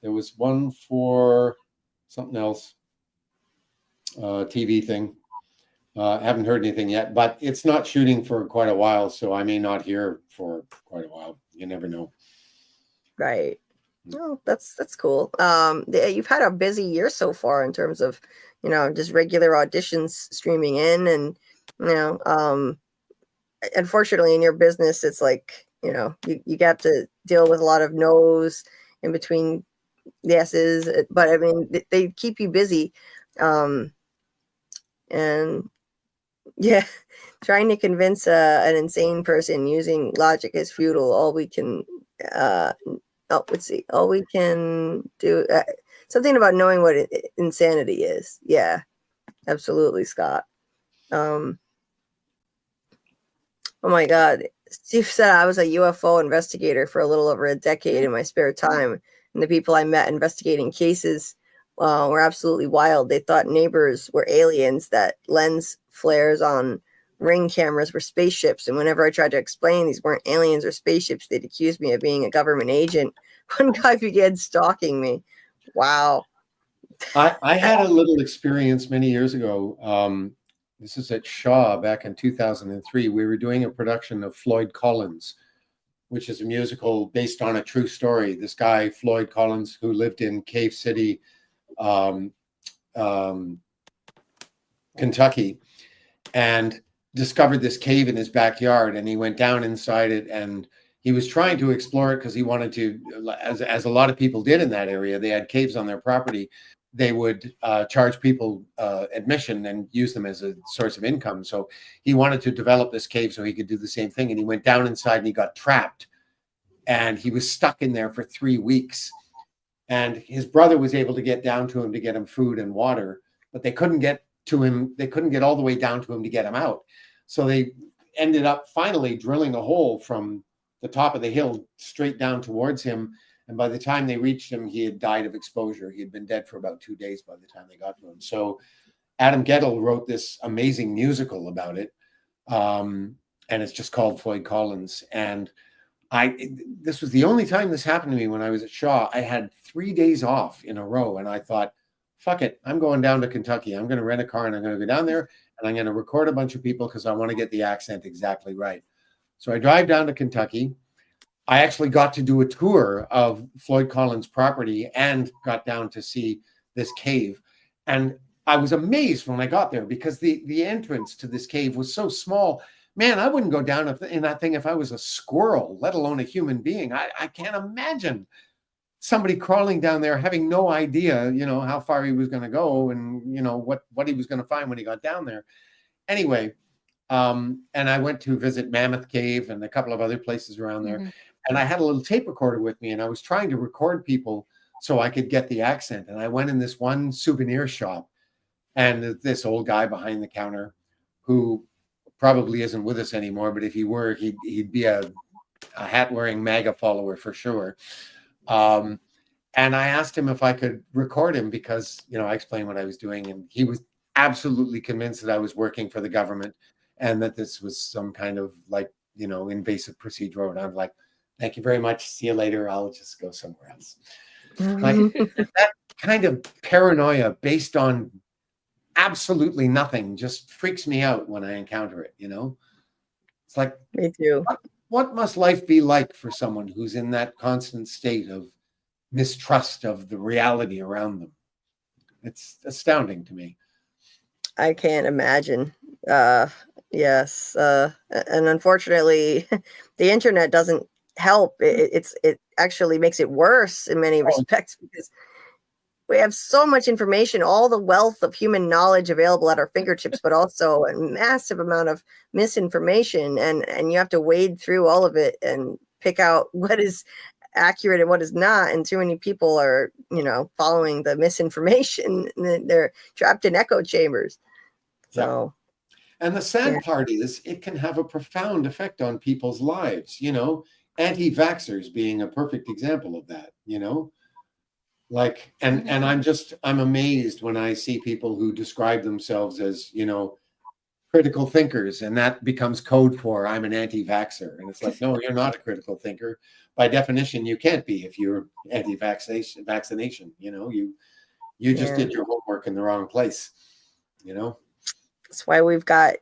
there was one for something else, TV thing. Haven't heard anything yet, but it's not shooting for quite a while, so I may not hear for quite a while. You never know. Right. Oh, that's cool. You've had a busy year so far in terms of, just regular auditions streaming in, and unfortunately in your business, it's like, you got to deal with a lot of no's in between yeses, but I mean, they keep you busy. And yeah, trying to convince an insane person using logic is futile. All we can do something about knowing what insanity is. Yeah, absolutely, Scott. Oh my God. Steve said I was a UFO investigator for a little over a decade in my spare time. And the people I met investigating cases were absolutely wild. They thought neighbors were aliens, that lens flares on Ring cameras were spaceships. And whenever I tried to explain these weren't aliens or spaceships, they'd accuse me of being a government agent. One guy began stalking me. Wow. I had a little experience many years ago. This is at Shaw back in 2003. We were doing a production of Floyd Collins, which is a musical based on a true story. This guy, Floyd Collins, who lived in Cave City, Kentucky, and discovered this cave in his backyard, and he went down inside it, and he was trying to explore it because he wanted to, as a lot of people did in that area. They had caves on their property. They would charge people admission and use them as a source of income. So he wanted to develop this cave so he could do the same thing. And he went down inside and he got trapped. And he was stuck in there for 3 weeks. And his brother was able to get down to him to get him food and water, but they couldn't get to him. They couldn't get all the way down to him to get him out. So they ended up finally drilling a hole from the top of the hill straight down towards him. And by the time they reached him, he had died of exposure. He had been dead for about 2 days by the time they got to him. So Adam Gettle wrote this amazing musical about it. and it's just called Floyd Collins. And this was the only time this happened to me when I was at Shaw. I had 3 days off in a row, and I thought, fuck it, I'm going down to Kentucky. I'm going to rent a car, and I'm going to go down there, and I'm going to record a bunch of people because I want to get the accent exactly right. So I drive down to Kentucky. I actually got to do a tour of Floyd Collins' property and got down to see this cave. And I was amazed when I got there because the entrance to this cave was so small. Man, I wouldn't go down in that thing if I was a squirrel, let alone a human being. I can't imagine somebody crawling down there having no idea, how far he was going to go and, what he was going to find when he got down there. Anyway, and I went to visit Mammoth Cave and a couple of other places around there. Mm-hmm. And I had a little tape recorder with me, and I was trying to record people so I could get the accent. And I went in this one souvenir shop, and this old guy behind the counter who probably isn't with us anymore, but if he were, he'd be a hat-wearing MAGA follower for sure. And I asked him if I could record him because, I explained what I was doing, and he was absolutely convinced that I was working for the government and that this was some kind of invasive procedure. And I'm like, thank you very much. See you later. I'll just go somewhere else. That kind of paranoia based on absolutely nothing just freaks me out when I encounter it. It's like, me too. What must life be like for someone who's in that constant state of mistrust of the reality around them? It's astounding to me. I can't imagine. Yes. And unfortunately, the internet doesn't help. It actually makes it worse in many respects because we have so much information, all the wealth of human knowledge available at our fingertips, but also a massive amount of misinformation. And you have to wade through all of it and pick out what is accurate and what is not. And too many people are, following the misinformation. They're trapped in echo chambers. So. Yeah. And the sad part is it can have a profound effect on people's lives, anti-vaxxers being a perfect example of that, I'm amazed when I see people who describe themselves as, critical thinkers, and that becomes code for I'm an anti-vaxxer. And it's like, no, you're not a critical thinker. By definition, you can't be if you're anti-vaccination. You just did your homework in the wrong place, That's why we've got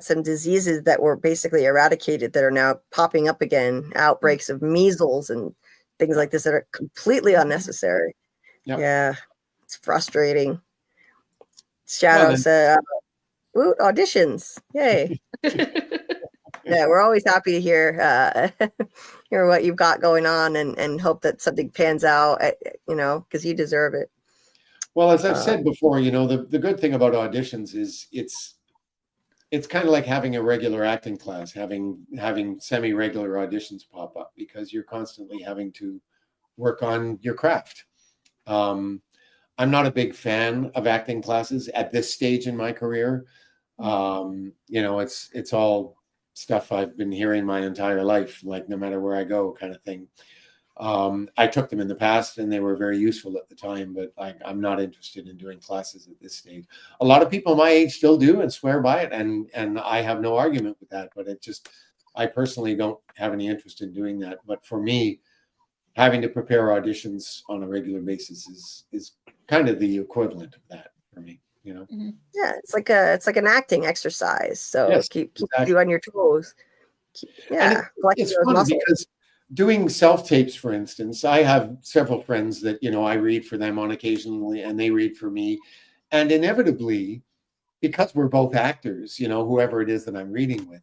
some diseases that were basically eradicated that are now popping up again, outbreaks of measles and things like this that are completely unnecessary. Yep. Yeah, it's frustrating. Shadow said, auditions. Yay. Yeah, we're always happy to hear what you've got going on and hope that something pans out, because you deserve it. Well, as I've said before, the good thing about auditions is it's kind of like having a regular acting class, having semi-regular auditions pop up because you're constantly having to work on your craft. I'm not a big fan of acting classes at this stage in my career. It's all stuff I've been hearing my entire life, like no matter where I go kind of thing. I took them in the past and they were very useful at the time, but I'm not interested in doing classes at this stage. A lot of people my age still do and swear by it, and I have no argument with that, but I personally don't have any interest in doing that. But for me, having to prepare auditions on a regular basis is kind of the equivalent of that for me, Yeah, it's like an acting exercise. So yes, keep you on your toes. It's fun because doing self-tapes, for instance, I have several friends that, I read for them on occasionally and they read for me. And inevitably, because we're both actors, whoever it is that I'm reading with,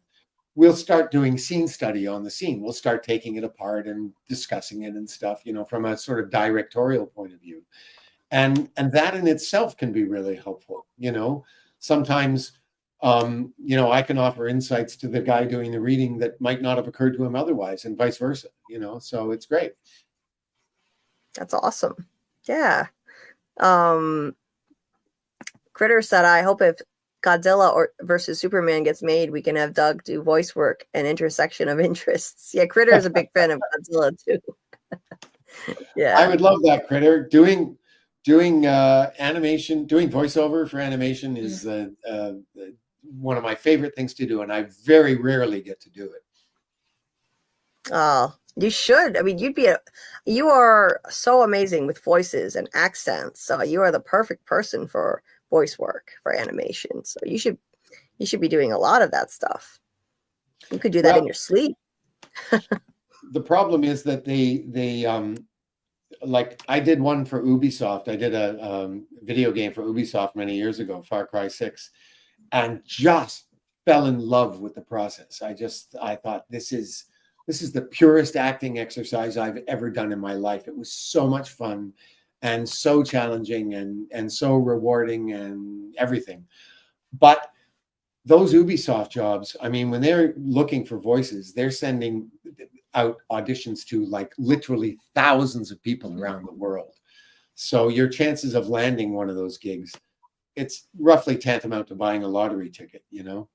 we'll start doing scene study on the scene. We'll start taking it apart and discussing it and stuff, from a sort of directorial point of view. And that in itself can be really helpful. Sometimes, I can offer insights to the guy doing the reading that might not have occurred to him otherwise and vice versa, so it's great. That's awesome. Yeah. Critter said, I hope if Godzilla versus Superman gets made, we can have Doug do voice work and intersection of interests. Yeah, Critter is a big fan of Godzilla too. Yeah, I would love that. Critter doing animation, doing voiceover for animation is one of my favorite things to do, and I very rarely get to do it. Oh, you should. I mean, you are so amazing with voices and accents. So you are the perfect person for voice work for animation. So you should be doing a lot of that stuff. You could do that in your sleep. The problem is that they like I did one for Ubisoft. I did a video game for Ubisoft many years ago, Far Cry 6, and just fell in love with the process. I thought this is the purest acting exercise I've ever done in my life. It was so much fun and so challenging and so rewarding and everything. But those Ubisoft jobs, I mean, when they're looking for voices, they're sending out auditions to like literally thousands of people around the world. So your chances of landing one of those gigs, it's roughly tantamount to buying a lottery ticket, you know?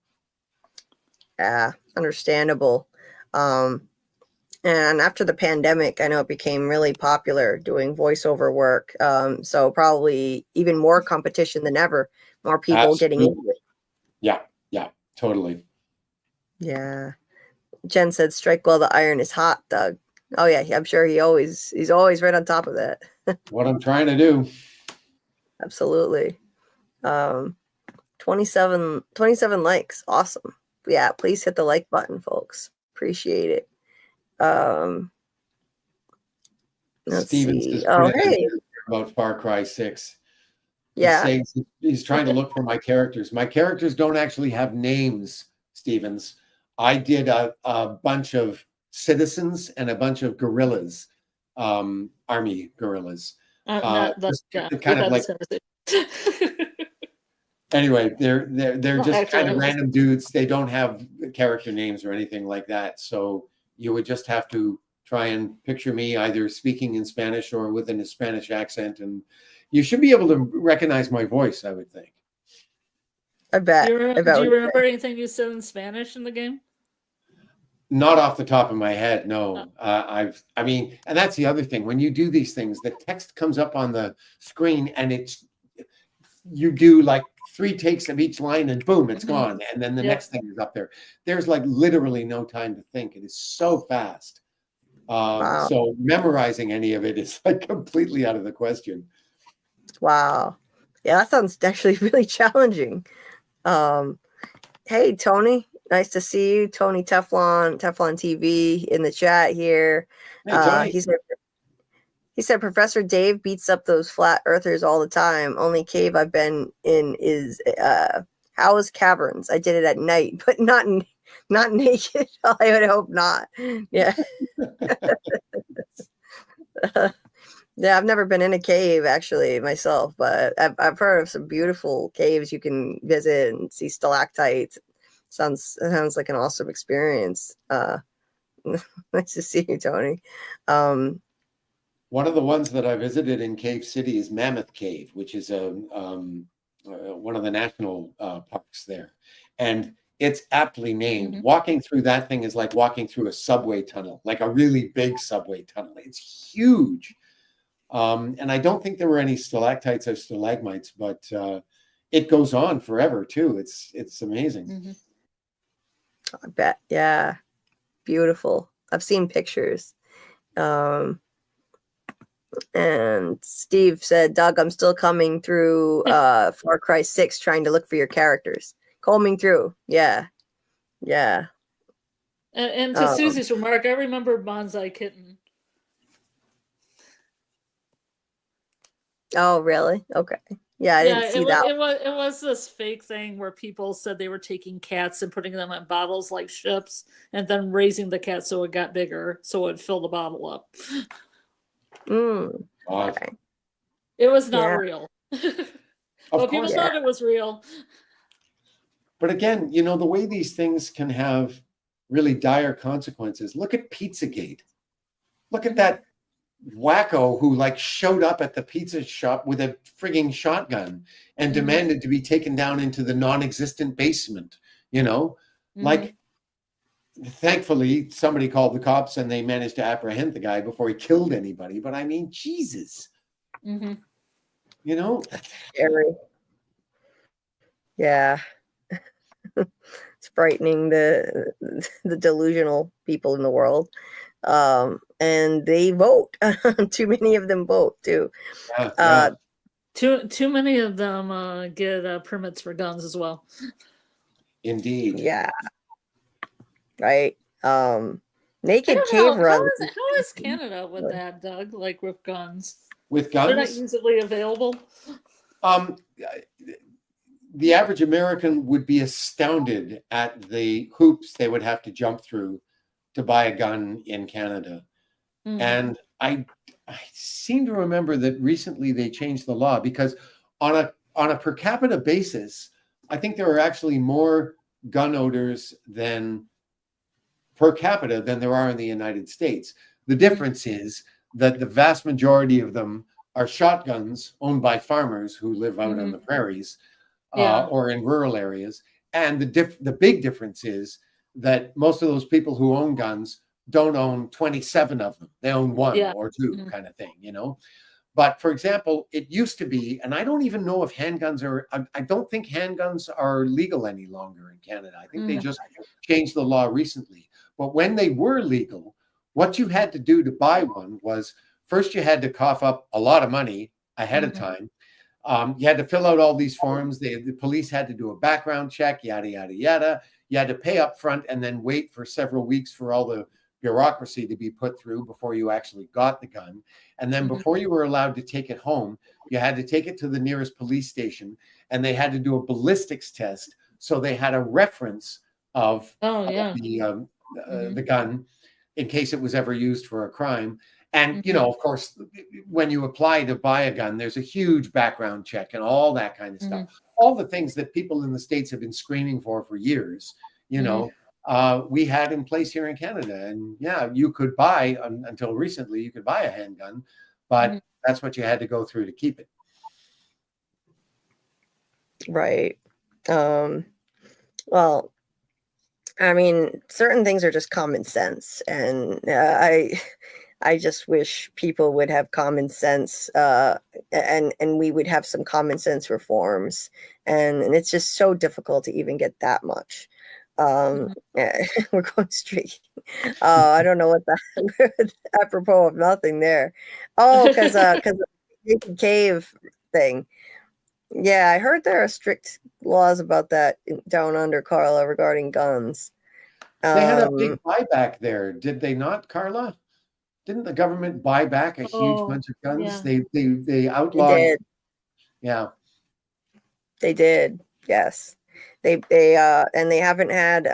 Yeah, understandable. And after the pandemic, I know it became really popular doing voiceover work. So probably even more competition than ever, more people getting into it. Yeah, totally. Yeah. Jen said, strike while the iron is hot, Doug. Oh yeah, I'm sure he's always right on top of that. What I'm trying to do. Absolutely. 27 likes. Awesome. Yeah, please hit the like button, folks. Appreciate it. Let's see. Oh, hey. About Far Cry 6. Yeah. He's trying to look for my characters. My characters don't actually have names, Stevens. I did a bunch of citizens and a bunch of guerrillas, army guerrillas. Kind of like. Anyway, they're just kind of random dudes. They don't have character names or anything like that. So you would just have to try and picture me either speaking in Spanish or with a Spanish accent, and you should be able to recognize my voice, I would think. I bet. Do you remember anything you said in Spanish in the game? Not off the top of my head, no. I mean, and that's the other thing. When you do these things, the text comes up on the screen, and you do like 3 takes of each line, and boom, it's gone. And then the next thing is up there. There's like literally no time to think. It is so fast. Wow. So memorizing any of it is like completely out of the question. Wow. Yeah, that sounds actually really challenging. Hey, Tony. Nice to see you. Tony Teflon TV in the chat here. Hey, he said Professor Dave beats up those flat earthers all the time. Only cave I've been in is How's Caverns. I did it at night, but not naked. I would hope not. Yeah. Yeah, I've never been in a cave actually myself, but I've heard of some beautiful caves you can visit and see stalactites. Sounds like an awesome experience. Nice to see you, Tony. One of the ones that I visited in Cave City is Mammoth Cave, which is one of the national parks there, and it's aptly named. Walking through that thing is like walking through a subway tunnel, like a really big subway tunnel. It's huge. And I don't think there were any stalactites or stalagmites, but it goes on forever too. It's amazing. I bet. Yeah. Beautiful. I've seen pictures. And Steve said, Doug, I'm still coming through Far Cry 6 trying to look for your characters. Combing through. Yeah. Yeah. And to Susie's remark, I remember Bonsai Kitten. Oh, really? Okay. Yeah, I didn't see that. It was this fake thing where people said they were taking cats and putting them in bottles like ships and then raising the cat so it got bigger so it would fill the bottle up. Okay. It was not real. Well, people thought it was real. But again, you know, the way these things can have really dire consequences. Look at Pizzagate. Look at that wacko who like showed up at the pizza shop with a frigging shotgun and demanded to be taken down into the non-existent basement, you know, like thankfully somebody called the cops and they managed to apprehend the guy before he killed anybody. But I mean, Jesus, you know, scary. Yeah. It's frightening the delusional people in the world. And they vote. Too many of them vote too. Too many of them get permits for guns as well. Indeed. Yeah. Right. Naked cave runs. How is Canada with that, Doug? Like with guns? With guns? They're not easily available? The average American would be astounded at the hoops they would have to jump through to buy a gun in Canada. And I seem to remember that recently they changed the law, because on a per capita basis, I think there are actually more gun owners per capita than there are in the United States. The difference is that the vast majority of them are shotguns owned by farmers who live out on the prairies or in rural areas. And the big difference is that most of those people who own guns don't own 27 of them. They own one or two kind of thing, you know. But for example, it used to be, and I don't even know if handguns are, I don't think handguns are legal any longer in Canada. I think they just changed the law recently. But when they were legal, what you had to do to buy one was, first you had to cough up a lot of money ahead of time. You had to fill out all these forms. The police had to do a background check, yada, yada, yada. You had to pay up front and then wait for several weeks for all the bureaucracy to be put through before you actually got the gun. And then before you were allowed to take it home, you had to take it to the nearest police station, and they had to do a ballistics test. So they had a reference of the gun in case it was ever used for a crime. And, you know, of course, when you apply to buy a gun, there's a huge background check and all that kind of stuff. All the things that people in the States have been screaming for years, you know, we had in place here in Canada. And yeah, you could buy, until recently, you could buy a handgun, but that's what you had to go through to keep it. Right. Well, I mean, certain things are just common sense. And I just wish people would have common sense, and we would have some common sense reforms. And it's just so difficult to even get that much. We're going straight. I don't know what that apropos of nothing there. Oh, because the cave thing. Yeah, I heard there are strict laws about that down under, Carla, regarding guns. They had a big buyback there, did they not, Carla? Didn't the government buy back a huge bunch of guns? Yeah. They outlawed. They did. Yeah, they did. Yes, they and they haven't had.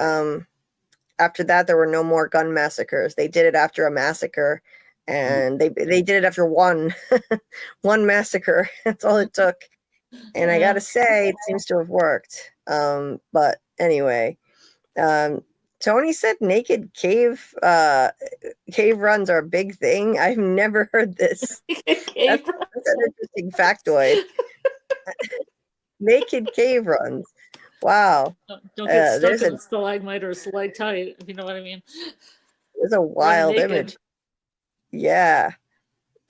After that, there were no more gun massacres. They did it after a massacre, and they did it after one massacre. That's all it took. And I gotta say, it seems to have worked. But anyway, Tony said naked cave runs are a big thing. I've never heard this. That's an interesting factoid. Naked cave runs. Wow. Don't get stuck in a stalagmite or a stalactite, if you know what I mean. It's a wild image. Yeah.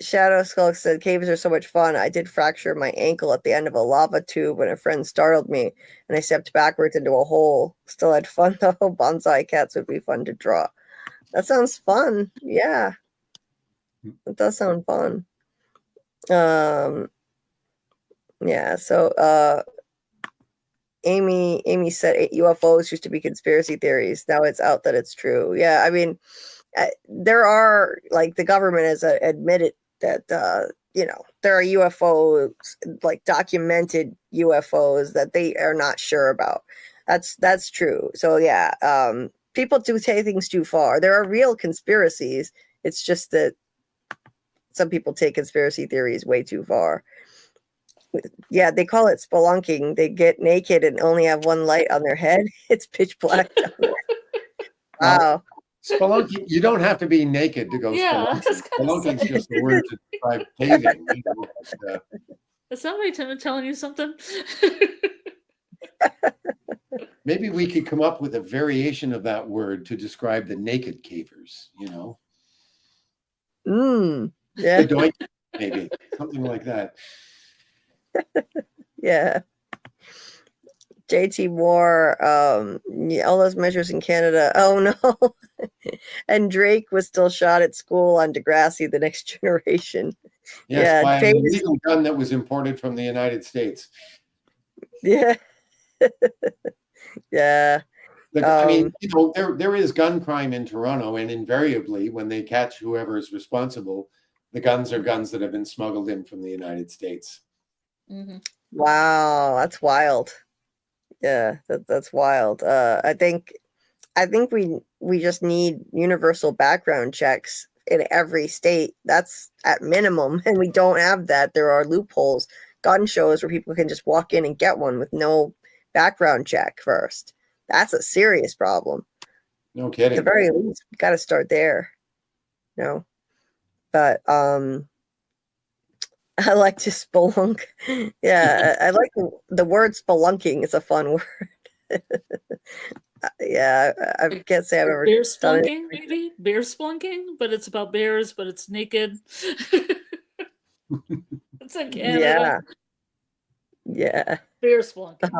Shadow Skulk said, caves are so much fun. I did fracture my ankle at the end of a lava tube when a friend startled me, and I stepped backwards into a hole. Still had fun, though. Bonsai cats would be fun to draw. That sounds fun. Yeah. It does sound fun. Yeah, so Amy said UFOs used to be conspiracy theories. Now it's out that it's true. Yeah, I mean, there are, like, the government has admitted that there are UFOs, like documented UFOs, that they are not sure about. That's true. So yeah, people do take things too far. There are real conspiracies. It's just that some people take conspiracy theories way too far. Yeah, they call it spelunking. They get naked and only have one light on their head. It's pitch black down there. Wow. Spelunking, you don't have to be naked to go spelunking. Spelunking is just a word to describe caving. Is somebody telling you something? Maybe we could come up with a variation of that word to describe the naked cavers, you know? Yeah. The doink, maybe. Something like that. Yeah. JT Moore, yeah, all those measures in Canada. Oh no. And Drake was still shot at school on Degrassi, The Next Generation. Yes, Yeah, by an famous. illegal gun that was imported from the United States. Yeah. Yeah. I mean, you know, there is gun crime in Toronto, and invariably, when they catch whoever is responsible, the guns are guns that have been smuggled in from the United States. Mm-hmm. Wow, that's wild. Yeah, that's wild. I think we just need universal background checks in every state. That's at minimum, and we don't have that. There are loopholes, gun shows where people can just walk in and get one with no background check first. That's a serious problem. No At kidding. the very least, we got to start there. No, but I like to spelunk. Yeah, I like the word spelunking. It's a fun word. Yeah, I can't say I've ever Bear done it. splunking, maybe bear splunking, but it's about bears, but it's naked. It's in Canada. Yeah. Bear splunking.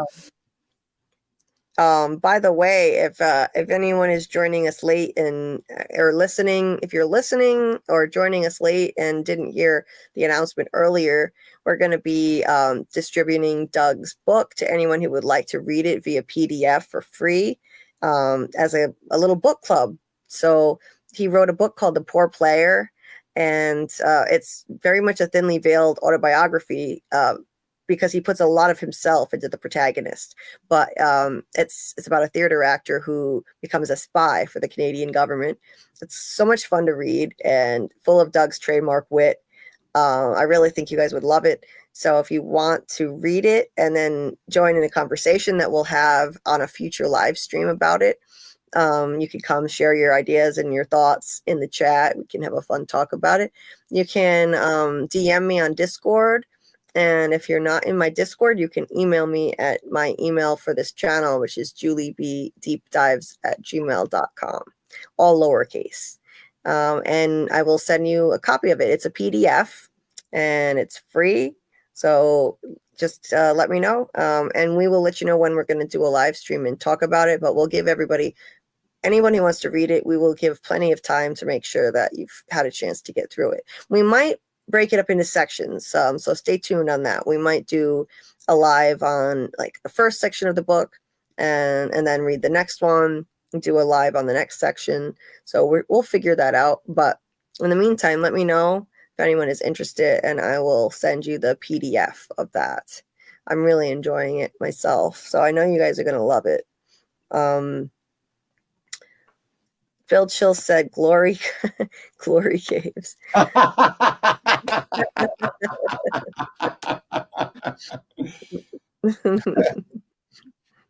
By the way, if anyone is joining us late or listening, if you're listening or joining us late and didn't hear the announcement earlier, we're going to be distributing Doug's book to anyone who would like to read it via PDF for free as a little book club. So he wrote a book called The Poor Player, and it's very much a thinly veiled autobiography because he puts a lot of himself into the protagonist. But it's about a theater actor who becomes a spy for the Canadian government. It's so much fun to read and full of Doug's trademark wit. I really think you guys would love it. So if you want to read it and then join in a conversation that we'll have on a future live stream about it, you can come share your ideas and your thoughts in the chat. We can have a fun talk about it. You can DM me on Discord. And if you're not in my Discord, you can email me at my email for this channel, which is JulieBDeepDives@gmail.com, all lowercase. And I will send you a copy of it. It's a PDF and it's free. So just let me know. And we will let you know when we're going to do a live stream and talk about it. But we'll give anyone who wants to read it, we will give plenty of time to make sure that you've had a chance to get through it. We might break it up into sections. So stay tuned on that. We might do a live on like the first section of the book and then read the next one and do a live on the next section. So we'll figure that out. But in the meantime, let me know if anyone is interested and I will send you the PDF of that. I'm really enjoying it myself. So I know you guys are going to love it. Phil Chill said, glory caves.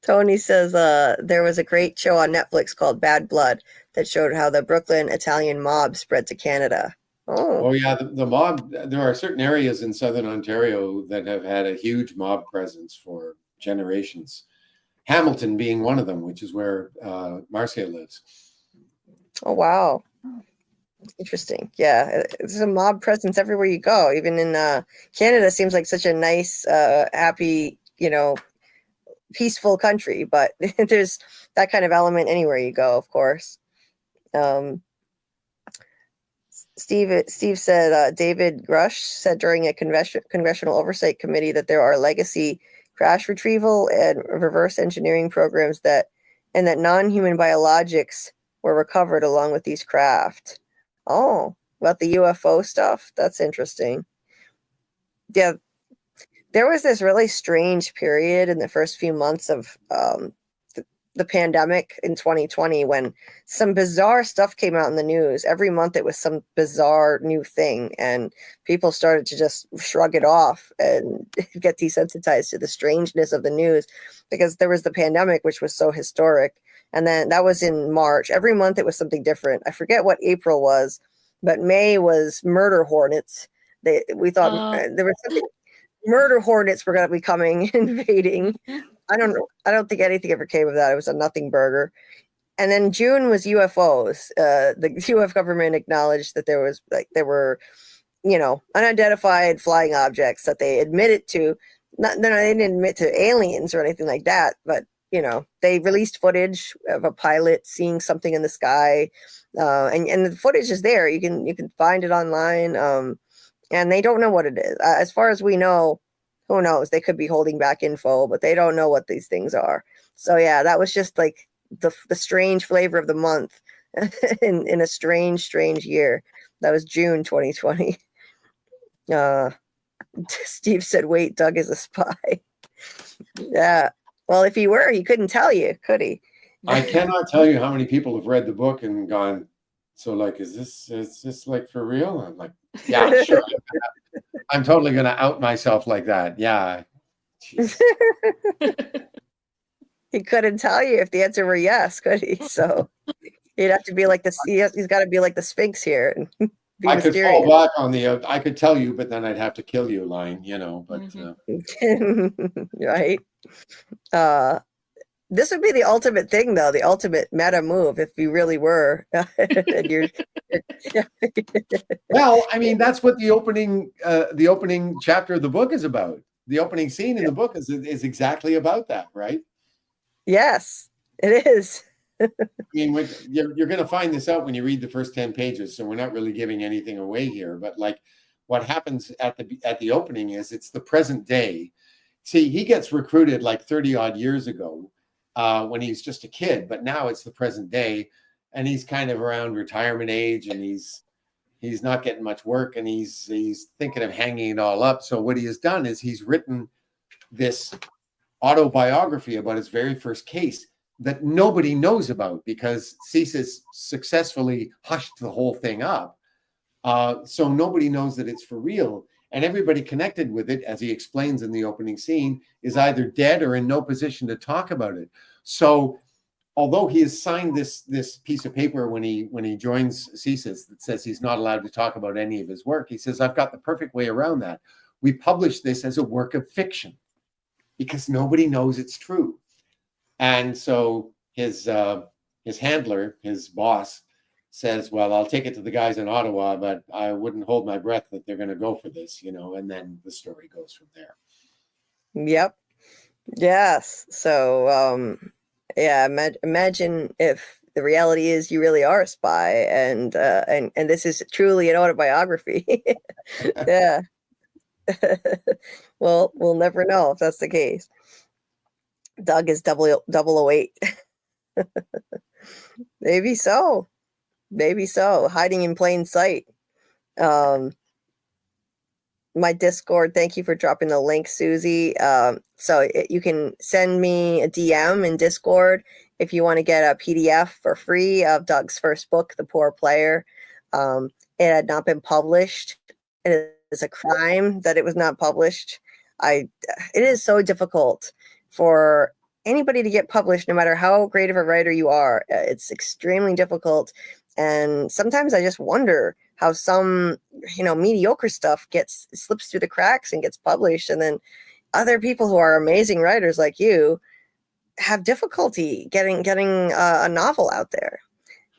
Tony says there was a great show on Netflix called Bad Blood that showed how the Brooklyn Italian mob spread to Canada. Oh yeah, the mob. There are certain areas in southern Ontario that have had a huge mob presence for generations. Hamilton being one of them, which is where Marcia lives. Oh wow, interesting. Yeah, there's a mob presence everywhere you go. Even in Canada, seems like such a nice, happy, peaceful country. But there's that kind of element anywhere you go, of course. Steve said David Grush said during a congressional oversight committee that there are legacy crash retrieval and reverse engineering programs that non-human biologics were recovered along with these craft. Oh, about the UFO stuff? That's interesting. Yeah, there was this really strange period in the first few months of the pandemic in 2020 when some bizarre stuff came out in the news. Every month it was some bizarre new thing, and people started to just shrug it off and get desensitized to the strangeness of the news because there was the pandemic, which was so historic. And then that was in March. Every month it was something different. I forget what April was, but May was murder hornets. We thought there was something. Murder hornets were going to be coming, invading. I don't know. I don't think anything ever came of that. It was a nothing burger. And then June was UFOs. The UF government acknowledged that there were, unidentified flying objects that they admitted to they didn't admit to aliens or anything like that, but they released footage of a pilot seeing something in the sky, and the footage is there. You can find it online, and they don't know what it is. As far as we know, who knows? They could be holding back info, but they don't know what these things are. So yeah, that was just like the strange flavor of the month in a strange year. That was June 2020. Steve said, "Wait, Doug is a spy." Yeah. Well, if he were, he couldn't tell you, could he? I cannot tell you how many people have read the book and gone, so like, is this like for real? I'm like, yeah, sure. I'm totally going to out myself like that. Yeah. He couldn't tell you if the answer were yes, could he? So he'd have to be like this. He's got to be like the Sphinx here and be I mysterious. could fall back on the, I could tell you, but then I'd have to kill you line, but. Right. This would be the ultimate thing, though, the ultimate meta move if you really were. Well, I mean, that's what the opening chapter of the book is about. The opening scene in the book is exactly about that, right? Yes, it is. I mean, you're going to find this out when you read the first 10 pages, so we're not really giving anything away here. But like, what happens at the opening is it's the present day. See, he gets recruited like 30 odd years ago when he's just a kid, but now it's the present day, and he's kind of around retirement age, and he's not getting much work, and he's thinking of hanging it all up. So what he has done is he's written this autobiography about his very first case that nobody knows about because CSIS successfully hushed the whole thing up. So nobody knows that it's for real. And everybody connected with it, as he explains in the opening scene, is either dead or in no position to talk about it. So although he has signed this piece of paper when he joins CSIS that says he's not allowed to talk about any of his work, he says, I've got the perfect way around that. We publish this as a work of fiction because nobody knows it's true. And so his handler, his boss, says, well, I'll take it to the guys in Ottawa, but I wouldn't hold my breath that they're going to go for this, and then the story goes from there. Yep. Yes. So, yeah, imagine if the reality is you really are a spy and this is truly an autobiography. Yeah. Well, we'll never know if that's the case. Doug is 008. Maybe so. Hiding in plain sight. My Discord, thank you for dropping the link, Susie. So you can send me a DM in Discord if you want to get a PDF for free of Doug's first book, The Poor Player. It had not been published. It is a crime that it was not published. It is so difficult for anybody to get published, no matter how great of a writer you are. It's extremely difficult. And sometimes I just wonder how some, mediocre stuff slips through the cracks and gets published. And then other people who are amazing writers like you have difficulty getting a novel out there.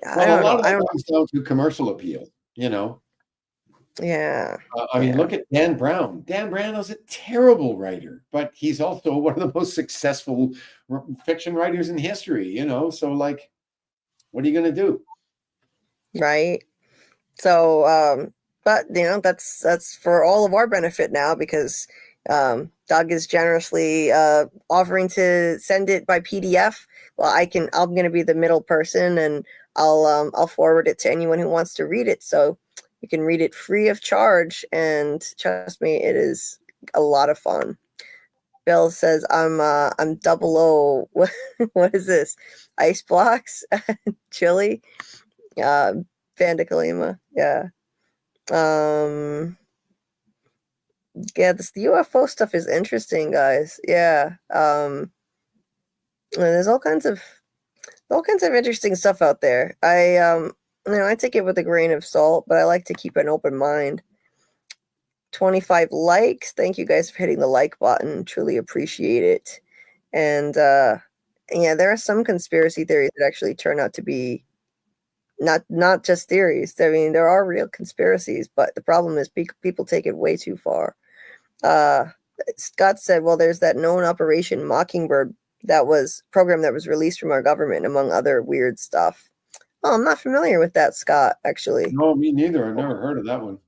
Well, a lot of that comes down to commercial appeal, Yeah. I mean, look at Dan Brown. Dan Brown is a terrible writer, but he's also one of the most successful fiction writers in history, So, like, what are you going to do? Right. So, but that's for all of our benefit now because Doug is generously offering to send it by PDF. Well, I'm going to be the middle person, and I'll forward it to anyone who wants to read it. So you can read it free of charge, and trust me, it is a lot of fun. Bill says, I'm 00. What is this? Ice blocks? Chili? Pandecolima. Yeah. Yeah, the UFO stuff is interesting, guys. Yeah. And there's all kinds of interesting stuff out there. I take it with a grain of salt, but I like to keep an open mind. 25 likes. Thank you guys for hitting the like button. Truly appreciate it. And yeah, there are some conspiracy theories that actually turn out to be not just theories. I mean, there are real conspiracies, but the problem is people take it way too far. Scott said, well, there's that known Operation Mockingbird program that was released from our government, among other weird stuff. Oh, I'm not familiar with that, Scott, actually. No, me neither. I've never heard of that one.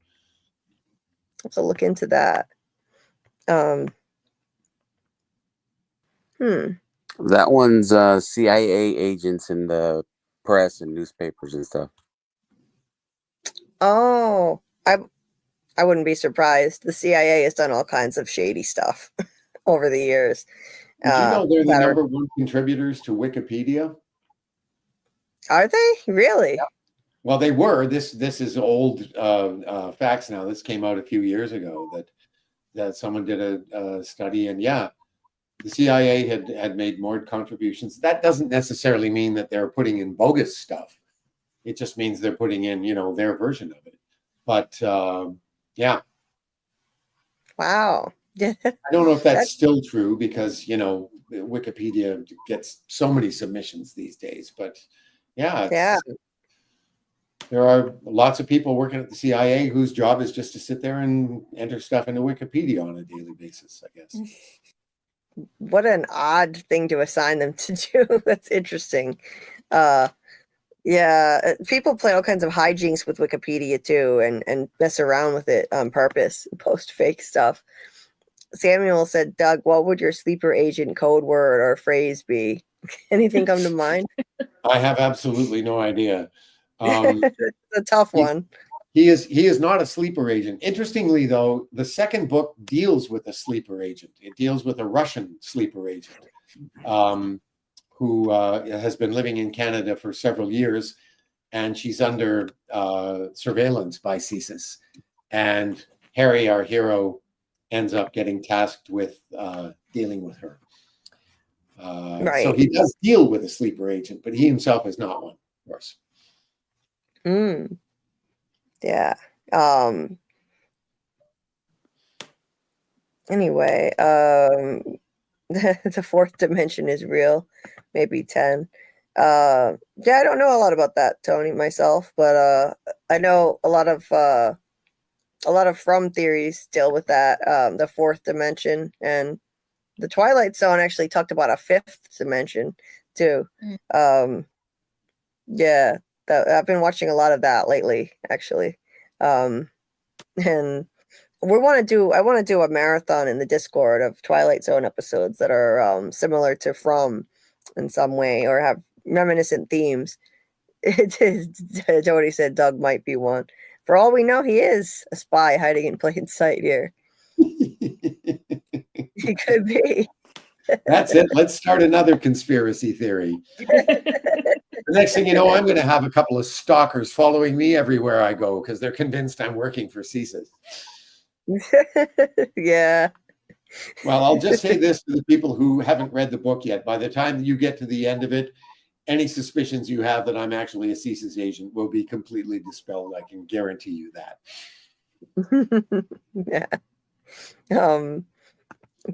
Have to look into that. That one's CIA agents in the press and newspapers and stuff. Oh, I wouldn't be surprised. The CIA has done all kinds of shady stuff over the years. Did you know they're the number one contributors to Wikipedia? Are they? Really? Yeah. Well, they were. This is old facts now. This came out a few years ago that someone did a study, and yeah, the CIA had made more contributions. That doesn't necessarily mean that they're putting in bogus stuff. It just means they're putting in, their version of it. But yeah. Wow. I don't know if that's still true because, Wikipedia gets so many submissions these days. But yeah. There are lots of people working at the CIA whose job is just to sit there and enter stuff into Wikipedia on a daily basis, I guess. What an odd thing to assign them to do. That's interesting. Yeah, people play all kinds of hijinks with Wikipedia too, and mess around with it on purpose, post fake stuff. Samuel said, Doug, what would your sleeper agent code word or phrase be? Anything come to mind? I have absolutely no idea. It's a tough one. He is not a sleeper agent. Interestingly, though, the second book deals with a sleeper agent. It deals with a Russian sleeper agent who has been living in Canada for several years, and she's under surveillance by CSIS. And Harry, our hero, ends up getting tasked with dealing with her. Right. So he does deal with a sleeper agent, but he himself is not one, of course. Yeah. Anyway, the fourth dimension is real, maybe 10. Yeah, I don't know a lot about that, Tony, myself, but I know a lot of From theories deal with that, the fourth dimension, and the Twilight Zone actually talked about a fifth dimension too. Yeah, I've been watching a lot of that lately, actually, and I want to do a marathon in the Discord of Twilight Zone episodes that are similar to From in some way or have reminiscent themes. Tony said Doug might be one. For all we know, he is a spy hiding in plain sight here. He could be. That's it. Let's start another conspiracy theory. The next thing you know, I'm going to have a couple of stalkers following me everywhere I go because they're convinced I'm working for CSIS. Yeah. Well, I'll just say this to the people who haven't read the book yet. By the time you get to the end of it, any suspicions you have that I'm actually a CSIS agent will be completely dispelled. I can guarantee you that. Yeah.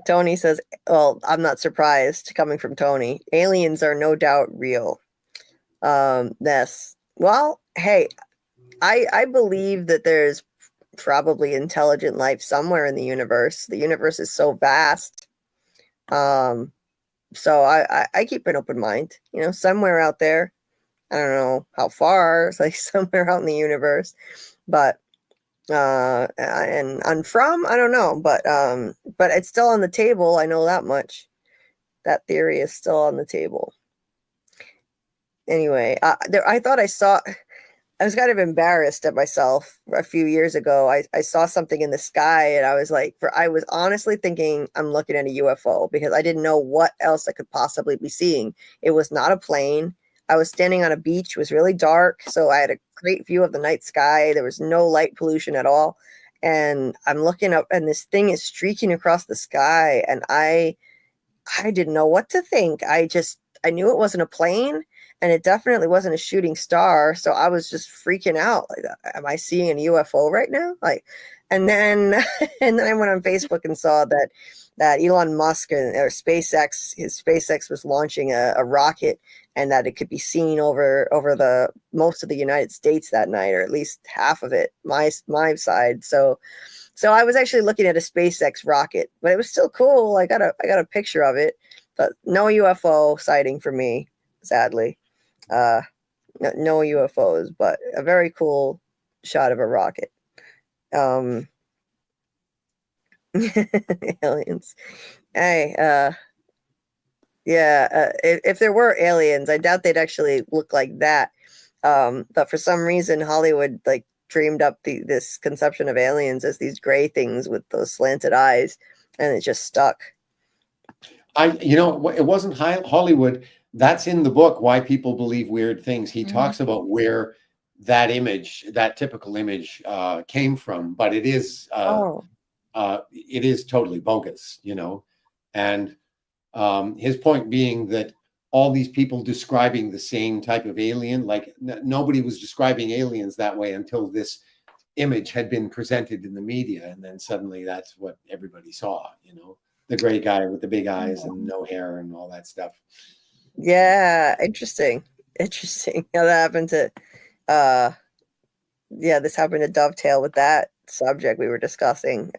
Tony says, well, I'm not surprised coming from Tony. Aliens are no doubt real. Yes. Well, hey, I believe that there's probably intelligent life somewhere in the universe. The universe is so vast. So I keep an open mind, somewhere out there. I don't know how far, it's like somewhere out in the universe, but and I'm From, I don't know, but it's still on the table. I know that much. That theory is still on the table. Anyway, I thought I was kind of embarrassed at myself a few years ago. I saw something in the sky and I was like, I was honestly thinking I'm looking at a UFO because I didn't know what else I could possibly be seeing. It was not a plane. I was standing on a beach. It was really dark. So I had a great view of the night sky. There was no light pollution at all. And I'm looking up and this thing is streaking across the sky. And I didn't know what to think. I knew it wasn't a plane. And it definitely wasn't a shooting star. So I was just freaking out. Like, am I seeing a UFO right now? And then I went on Facebook and saw that Elon Musk or SpaceX, his SpaceX was launching a rocket and that it could be seen over the most of the United States that night, or at least half of it, my side. So So I was actually looking at a SpaceX rocket, but it was still cool. I got a picture of it, but no UFO sighting for me, sadly. No UFOs, but a very cool shot of a rocket. Aliens. Hey, yeah, if there were aliens, I doubt they'd actually look like that. But for some reason, Hollywood like dreamed up this conception of aliens as these gray things with those slanted eyes, and it just stuck. It wasn't Hollywood. That's in the book, Why People Believe Weird Things. He talks about where that image, that typical image, came from, but it is totally bogus, and his point being that all these people describing the same type of alien, like nobody was describing aliens that way until this image had been presented in the media, and then suddenly that's what everybody saw, the gray guy with the big eyes and no hair and all that stuff. Yeah, interesting. How that happened to this happened to dovetail with that subject we were discussing.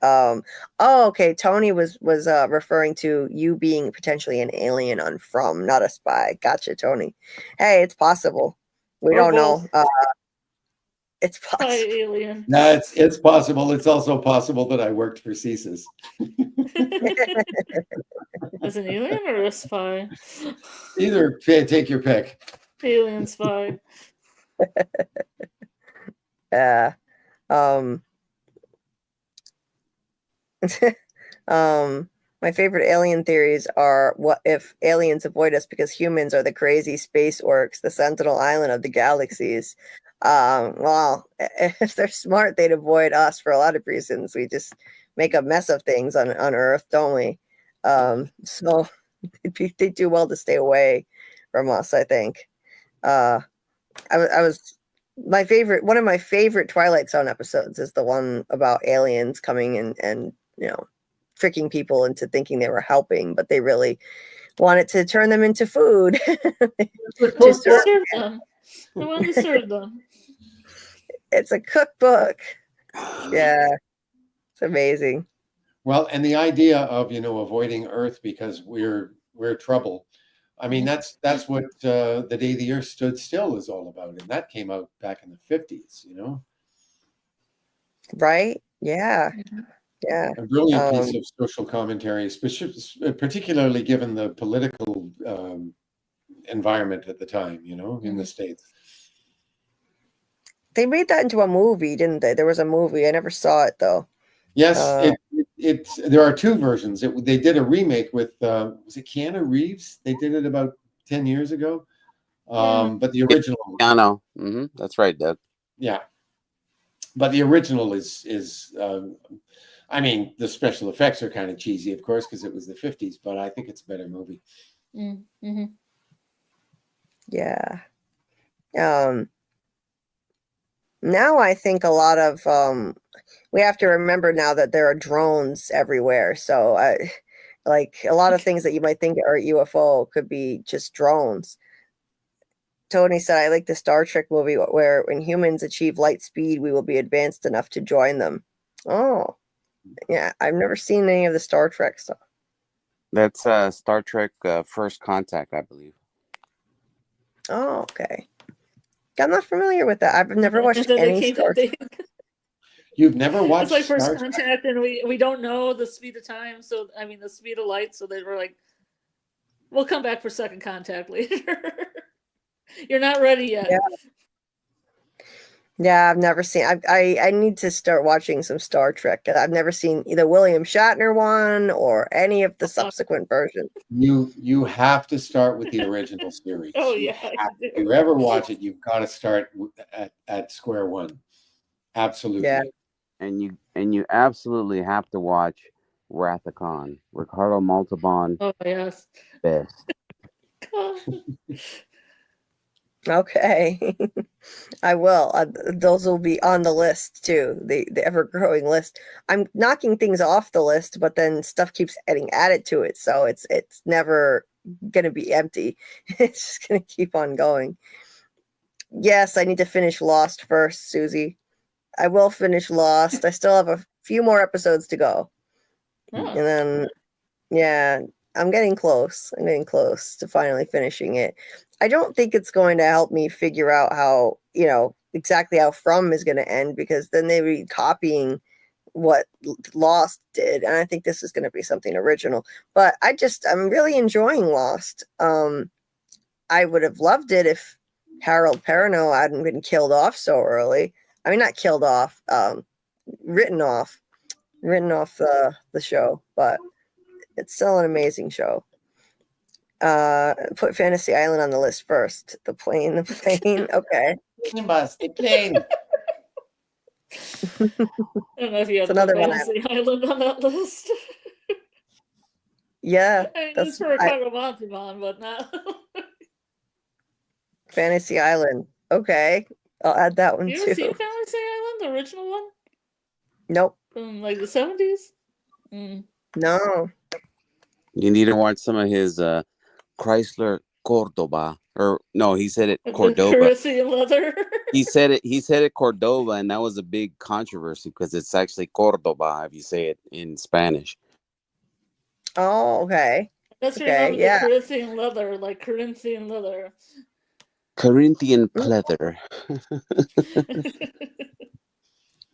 Okay, Tony was referring to you being potentially an alien on From, not a spy. Gotcha, Tony. Hey, it's possible. We don't know. It's possible. Spy alien. No, it's possible. It's also possible that I worked for CSIS. As an alien or a spy? Either, take your pick. Alien spy. Yeah. My favorite alien theories are: what if aliens avoid us because humans are the crazy space orcs, the sentinel island of the galaxies? Well, if they're smart, they'd avoid us for a lot of reasons. We just make a mess of things on Earth, don't we? So they do well to stay away from us, I think. One of my favorite Twilight Zone episodes is the one about aliens coming and tricking people into thinking they were helping, but they really wanted to turn them into food. To serve them. I want to serve them. It's a cookbook. Yeah, it's amazing. Well, and the idea of avoiding Earth because we're trouble. I mean, that's what The Day the Earth Stood Still is all about, and that came out back in the 50s. Right? Yeah. Yeah. A brilliant piece of social commentary, particularly given the political environment at the time, in the States. They made that into a movie, didn't they? There was a movie. I never saw it though. Yes, there are two versions. They did a remake with was it Keanu Reeves? They did it about 10 years ago. But the original, Keanu. That's right, Doug. Yeah, but the original is I mean, the special effects are kind of cheesy, of course, because it was the 50s, but I think it's a better movie. Mm-hmm. Yeah. Now I think a lot of we have to remember now that there are drones everywhere. So like a lot of things that you might think are UFO could be just drones. Tony said, I like the Star Trek movie where when humans achieve light speed, we will be advanced enough to join them. Oh, yeah. I've never seen any of the Star Trek stuff. That's Star Trek First Contact, I believe. Oh, okay. I'm not familiar with that. I've never watched any Star Trek. You've never watched It's like First Contact, and we don't know the speed of time. So I mean, the speed of light. So they were like, "We'll come back for Second Contact later." You're not ready yet. Yeah, I've never seen. I need to start watching some Star Trek. I've never seen either William Shatner one or any of the subsequent versions. You have to start with the original series. Oh yeah. If you ever watch it, you've got to start at square one. Absolutely. Yeah. And you absolutely have to watch Wrath of Khan. Ricardo Montalban. Oh yes. Best. Okay. I will. Those will be on the list too. The ever-growing list. I'm knocking things off the list, but then stuff keeps getting added to it, so it's never going to be empty. It's just going to keep on going. Yes, I need to finish Lost first, Susie. I will finish Lost. I still have a few more episodes to go. Oh. And then, yeah, I'm getting close. I'm getting close to finally finishing it. I don't think it's going to help me figure out how, exactly how From is going to end, because then they'd be copying what Lost did. And I think this is going to be something original. But I'm really enjoying Lost. I would have loved it if Harold Perrineau hadn't been killed off so early. I mean, not killed off, written off the show, but it's still an amazing show. Put Fantasy Island on the list first. The plane. Okay. Plane bus, the plane. I don't know if you have another one Fantasy Island on that list. Yeah, I mean, it's for Kagamontimon, but not. Fantasy Island. Okay, I'll add that one You too. ever seen Fantasy Island, the original one? Nope. From like the 70s? Mm. No. You need to watch some of his Chrysler Cordoba. Or no, he said it Cordoba. Caribbean leather. He said it Cordoba, and that was a big controversy because it's actually Cordoba if you say it in Spanish. Oh, okay. That's Okay, the Corinthian leather, like Corinthian leather. Corinthian pleather.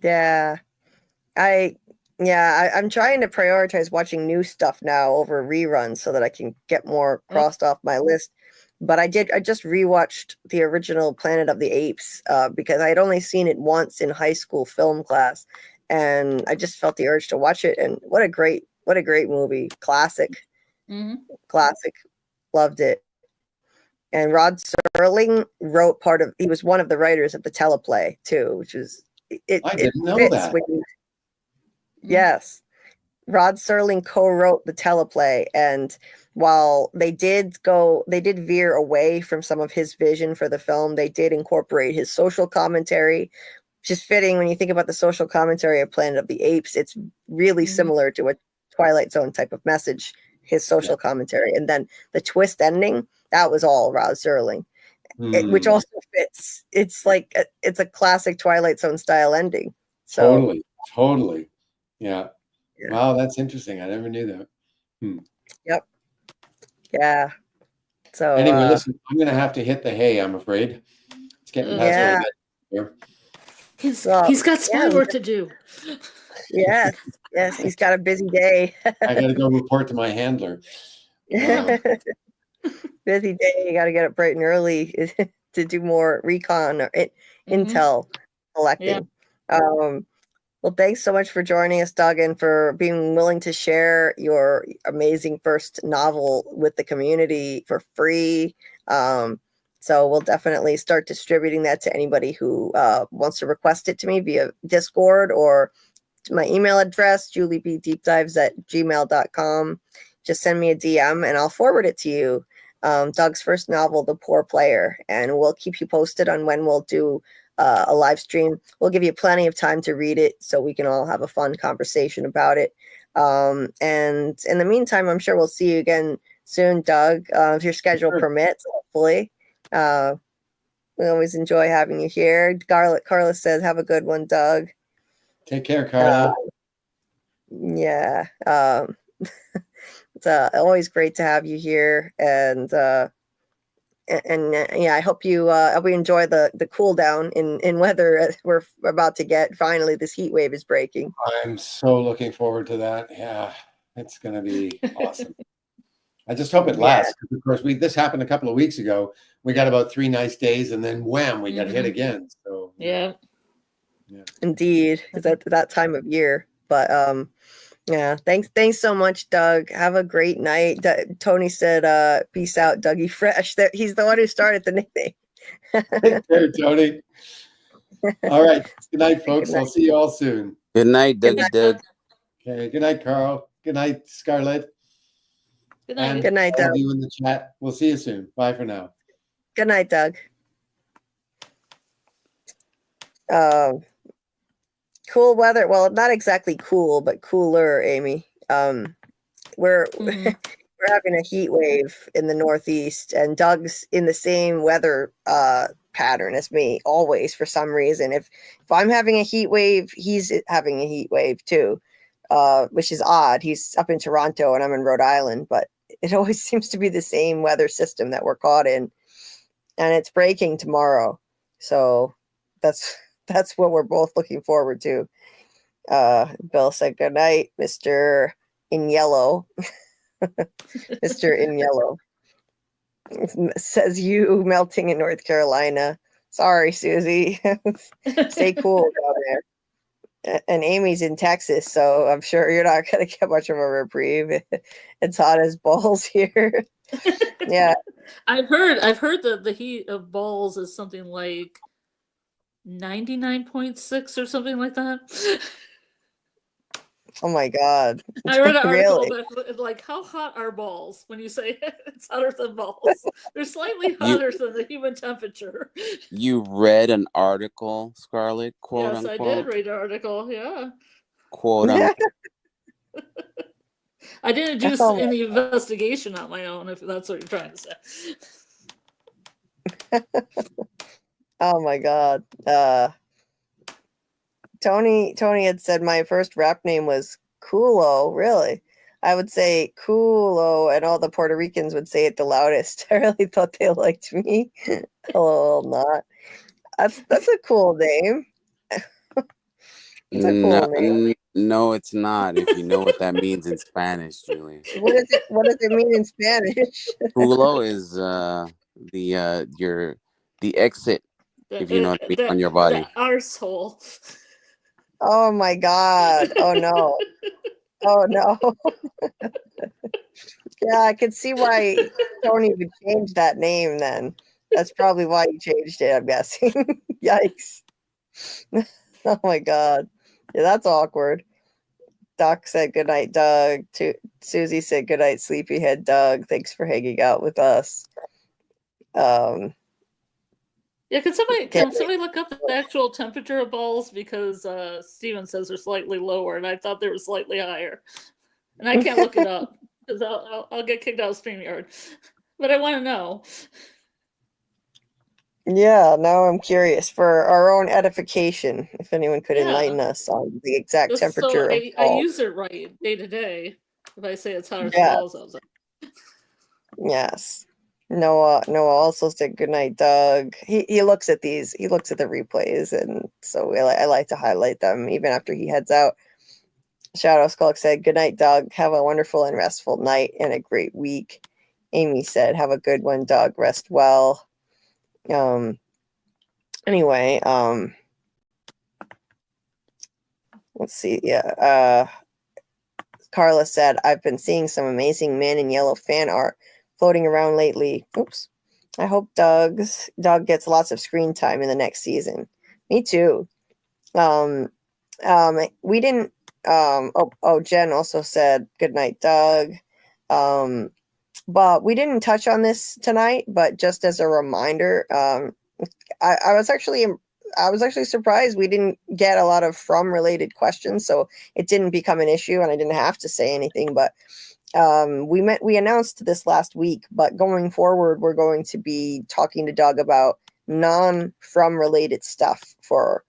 Yeah. I'm trying to prioritize watching new stuff now over reruns so that I can get more crossed off my list. But I just rewatched the original Planet of the Apes because I had only seen it once in high school film class, and I just felt the urge to watch it. And what a great movie. Classic. Mm-hmm. Classic. Loved it. And Rod Serling wrote he was one of the writers of the teleplay too, which was I didn't know that. Yes. Rod Serling co-wrote the teleplay, and while they did veer away from some of his vision for the film, they did incorporate his social commentary, which is fitting when you think about the social commentary of Planet of the Apes. It's really similar to a Twilight Zone type of message, his social commentary. And then the twist ending, that was all Rod Serling, which also fits. It's like it's a classic Twilight Zone style ending. So Totally. Yeah. Wow, that's interesting. I never knew that. Yep. Yeah. So anyway, listen, I'm gonna have to hit the hay, I'm afraid. It's getting past my bed here. He's got spy work to do. Yes, he's got a busy day. I gotta go report to my handler. Busy day. You gotta get up bright and early to do more recon or intel collecting. Yeah. Well, thanks so much for joining us, Doug, and for being willing to share your amazing first novel with the community for free. So we'll definitely start distributing that to anybody who wants to request it to me via Discord or to my email address, JulieBDeepDives@gmail.com. Just send me a DM and I'll forward it to you. Doug's first novel, The Poor Player, and we'll keep you posted on when we'll do a live stream. We'll give you plenty of time to read it so we can all have a fun conversation about it. And in the meantime, I'm sure we'll see you again soon, Doug, if your schedule permits, hopefully. We always enjoy having you here. Carla says, have a good one, Doug. Take care, Carla. Yeah. It's always great to have you here. And I hope you enjoy the cool down in weather we're about to get. Finally, this heat wave is breaking. I'm so looking forward to that. Yeah, it's going to be awesome. I just hope it lasts. Of course, this happened a couple of weeks ago. We got about 3 nice days, and then wham, we got hit again. So yeah. Indeed, it's at that time of year. But yeah, thanks so much, Doug. Have a great night. Tony said, peace out, Dougie Fresh. That he's the one who started the nickname. Take care, Tony. All right. Good night, folks. I'll see you all soon. Good night, Dougie Doug. Okay. Good night, Carl. Good night, Scarlet. Good night. And good night, Doug. all of you in the chat. We'll see you soon. Bye for now. Good night, Doug. Cool weather. Well, not exactly cool, but cooler, Amy. We're we're having a heat wave in the Northeast, and Doug's in the same weather pattern as me always for some reason. If I'm having a heat wave, he's having a heat wave too, which is odd. He's up in Toronto and I'm in Rhode Island, but it always seems to be the same weather system that we're caught in, and it's breaking tomorrow. So that's what we're both looking forward to. Bill said good night, Mr. in yellow. Mr. in yellow says you melting in North Carolina. Sorry, Susie. Stay cool down there. And Amy's in Texas, so I'm sure you're not going to get much of a reprieve. It's hot as balls here. Yeah. I've heard that the heat of balls is something like 99.6 or something like that. Oh my God. I read an article Really? about like how hot are balls when you say it's hotter than balls. They're slightly hotter than the human temperature. You read an article, Scarlet, quote Yes, unquote? I did read an article, yeah. Quote unquote. I didn't do any investigation on my own, if that's what you're trying to say. Oh my God. Tony had said my first rap name was Culo. Really? I would say Culo, and all the Puerto Ricans would say it the loudest. I really thought they liked me. Oh, not. That's a cool name. It's a cool name. No, it's not. If you know what that means in Spanish, Julie. What does it mean in Spanish? Culo is the exit, if you know what I mean, on your body. The arsehole. Oh my God. Oh no. Oh no. Yeah, I could see why Tony would change that name then. That's probably why he changed it, I'm guessing. Yikes. Oh my God. Yeah, that's awkward. Doc said good night, Doug. Susie said good night, sleepyhead Doug. Thanks for hanging out with us. Yeah, can somebody look up the actual temperature of balls, because Steven says they're slightly lower, and I thought they were slightly higher, and I can't look it up because I'll get kicked out of StreamYard. But I want to know. Yeah, now I'm curious for our own edification, if anyone could enlighten us on the exact temperature of I balls. use it right day to day. If I say it's hotter than balls, I was like, yes. Noah also said good night, Doug. He looks at these. He looks at the replays, and so I like to highlight them even after he heads out. Shadow Skulk said good night, Doug. Have a wonderful and restful night and a great week. Amy said have a good one, Doug. Rest well. Anyway, let's see. Yeah. Carla said, I've been seeing some amazing Man in Yellow fan art floating around lately. Oops. I hope Doug gets lots of screen time in the next season. Me too. We didn't Jen also said good night, Doug. But we didn't touch on this tonight, but just as a reminder, I was actually surprised we didn't get a lot of From related questions, so it didn't become an issue and I didn't have to say anything. But we announced this last week, but going forward, we're going to be talking to Doug about non-From related stuff for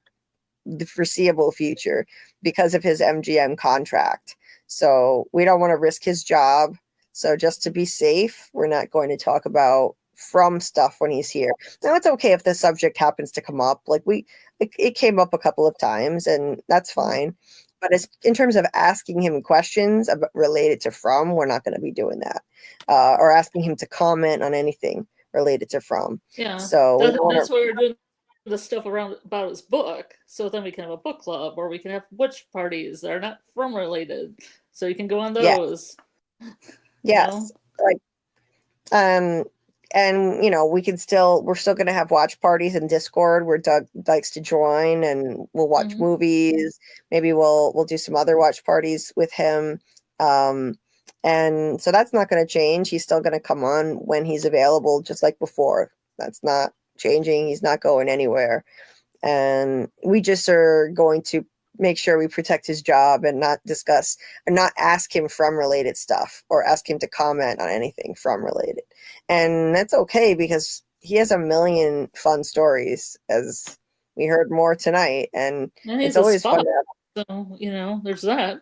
the foreseeable future because of his MGM contract. So we don't want to risk his job. So just to be safe, we're not going to talk about From stuff when he's here. Now it's okay if the subject happens to come up. Like it came up a couple of times, and that's fine. But in terms of asking him questions related to From, we're not going to be doing that, or asking him to comment on anything related to From. Yeah. So that's why we're doing the stuff around about his book. So then we can have a book club, or we can have watch parties that are not From related. So you can go on those. Yes. Like, and we're still going to have watch parties in Discord where Doug likes to join, and we'll watch movies. Maybe we'll do some other watch parties with him. And so that's not going to change. He's still going to come on when he's available, just like before. That's not changing. He's not going anywhere. And we just are going to make sure we protect his job and not discuss or not ask him from related stuff or ask him to comment on anything from related. And that's okay because he has a million fun stories, as we heard more tonight. And And it's he's a always spy, fun to have. so there's that.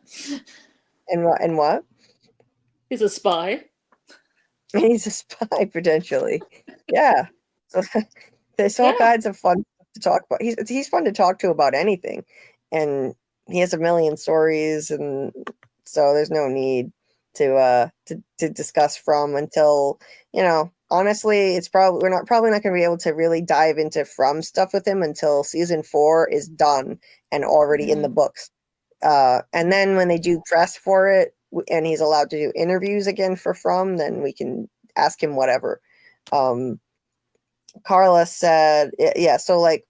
And what? He's a spy. He's a spy potentially. Yeah. So there's all kinds of fun to talk about. He's fun to talk to about anything, and he has a million stories, and so there's no need to discuss from until honestly we're not probably not going to be able to really dive into from stuff with him until season 4 is done and already in the books, and then when they do press for it and he's allowed to do interviews again for from, then we can ask him whatever. Carla said, yeah, so like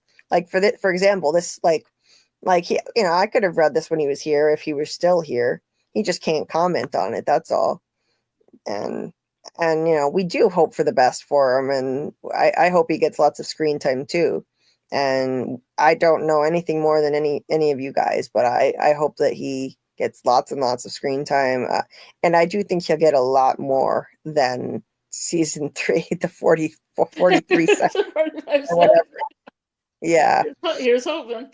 for example, this like he, I could have read this when he was here if he was still here. He just can't comment on it, that's all. And we do hope for the best for him, and I hope he gets lots of screen time too. And I don't know anything more than any of you guys, but I hope that he gets lots and lots of screen time, and I do think he'll get a lot more than season 3, the 43 seconds or whatever. Yeah, Here's hoping.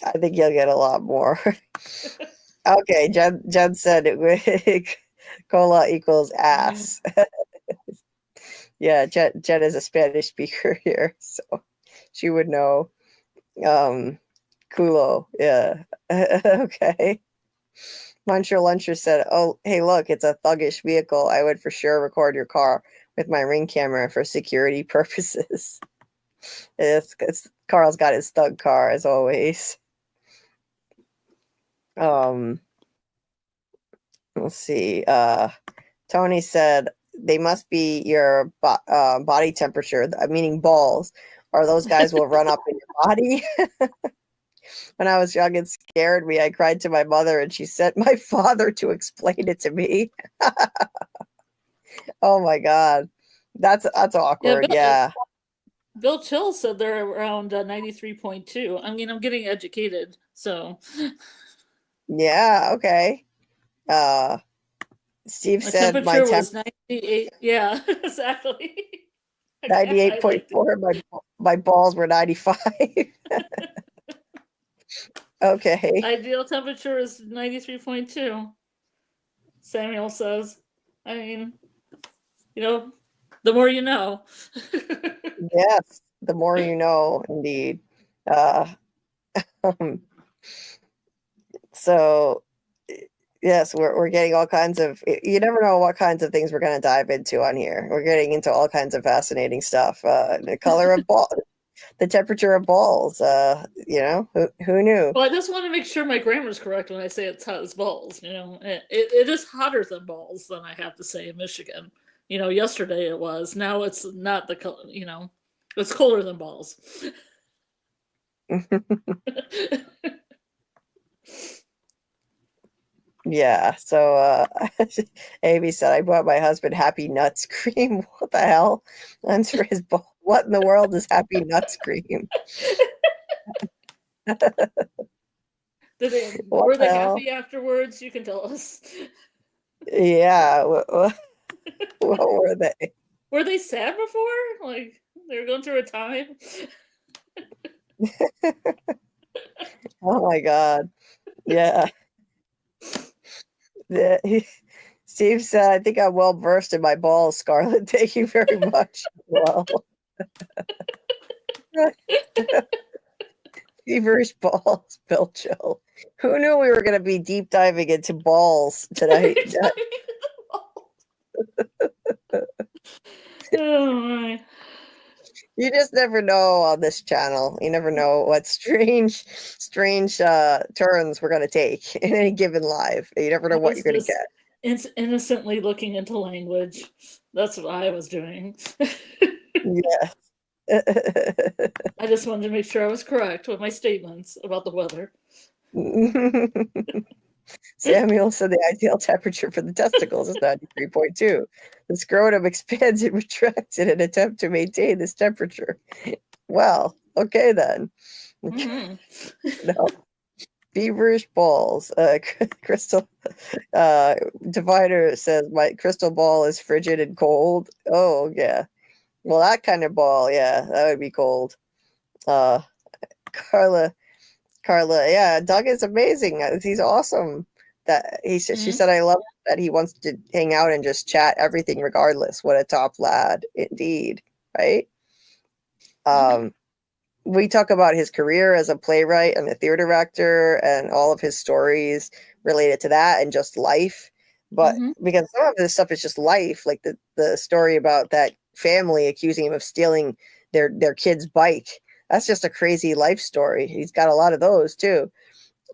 I think he'll get a lot more. Okay, Jen said cola equals ass. Yeah, Jen is a Spanish speaker here, so she would know. Culo, yeah. Okay. Muncher Luncher said, "Oh, hey, look, it's a thuggish vehicle. I would for sure record your car with my Ring camera for security purposes." It's Carl's got his thug car as always. Let's see. Tony said they must be your body temperature, meaning balls, or those guys will run up in your body. When I was young, it scared me. I cried to my mother, and she sent my father to explain it to me. Oh my God, that's awkward. Yeah. Bill Chill said they're around 93.2. I mean, I'm getting educated, so. Yeah. Okay. Steve said my temperature was 98. Yeah, exactly. 98.4. My balls were 95. Okay. Ideal temperature is 93.2. Samuel says. I mean, the more you know. Yes, the more you know, indeed. So yes, we're getting all kinds of, you never know what kinds of things we're going to dive into on here. We're getting into all kinds of fascinating stuff. The color of ball, the temperature of balls, who knew? Well, I just want to make sure my grammar is correct when I say it's hot as balls. It is hotter than balls, than I have to say in Michigan. Yesterday it was. Now it's not the color. It's colder than balls. Yeah. So Amy said, I bought my husband Happy Nuts cream. What the hell? That's for his ball. What in the world is Happy Nuts cream? Were they happy afterwards? You can tell us. Yeah. What were they? Were they sad before? Like they were going through a time? Oh my God. Yeah. Steve said, I think I'm well versed in my balls, Scarlet. Thank you very much. Well. Feverish balls, Bill Chill. Who knew we were going to be deep diving into balls tonight? Oh my. You just never know on this channel. You never know what strange turns we're going to take in any given live. You never know what you're going to get. It's innocently looking into language. That's what I was doing. Yeah. I just wanted to make sure I was correct with my statements about the weather. Samuel said the ideal temperature for the testicles is 93.2. The scrotum expands and retracts in an attempt to maintain this temperature. Well, okay then. Mm-hmm. No, Feverish balls. Crystal Divider says my crystal ball is frigid and cold. Oh yeah. Well, that kind of ball, yeah, that would be cold. Carla, yeah, Doug is amazing. He's awesome. That she said, I love that he wants to hang out and just chat everything regardless. What a top lad, indeed, right? We talk about his career as a playwright and a theater actor and all of his stories related to that and just life. But because some of this stuff is just life, like the story about that family accusing him of stealing their kid's bike. That's just a crazy life story. He's got a lot of those too.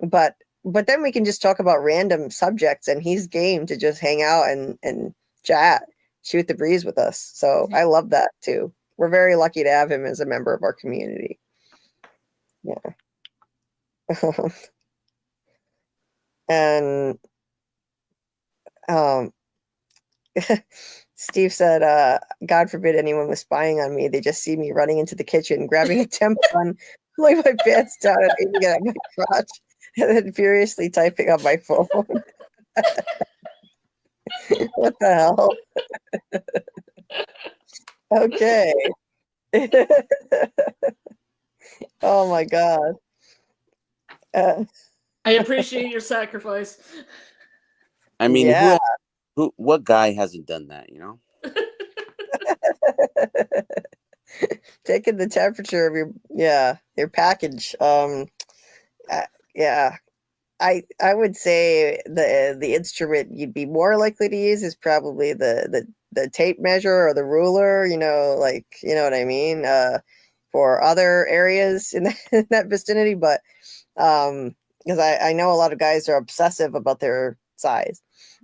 But then we can just talk about random subjects and he's game to just hang out and chat, shoot the breeze with us. So I love that too. We're very lucky to have him as a member of our community. Yeah. And Steve said, God forbid anyone was spying on me. They just see me running into the kitchen, grabbing a tampon, pulling my pants down and aiming it at my crotch, and then furiously typing on my phone. What the hell? Okay. Oh my God. I appreciate your sacrifice. I mean, yeah. what guy hasn't done that, you know? Taking the temperature of your package. Yeah. I would say the instrument you'd be more likely to use is probably the tape measure or the ruler, you know what I mean, for other areas in that vicinity. But because I know a lot of guys are obsessive about their size,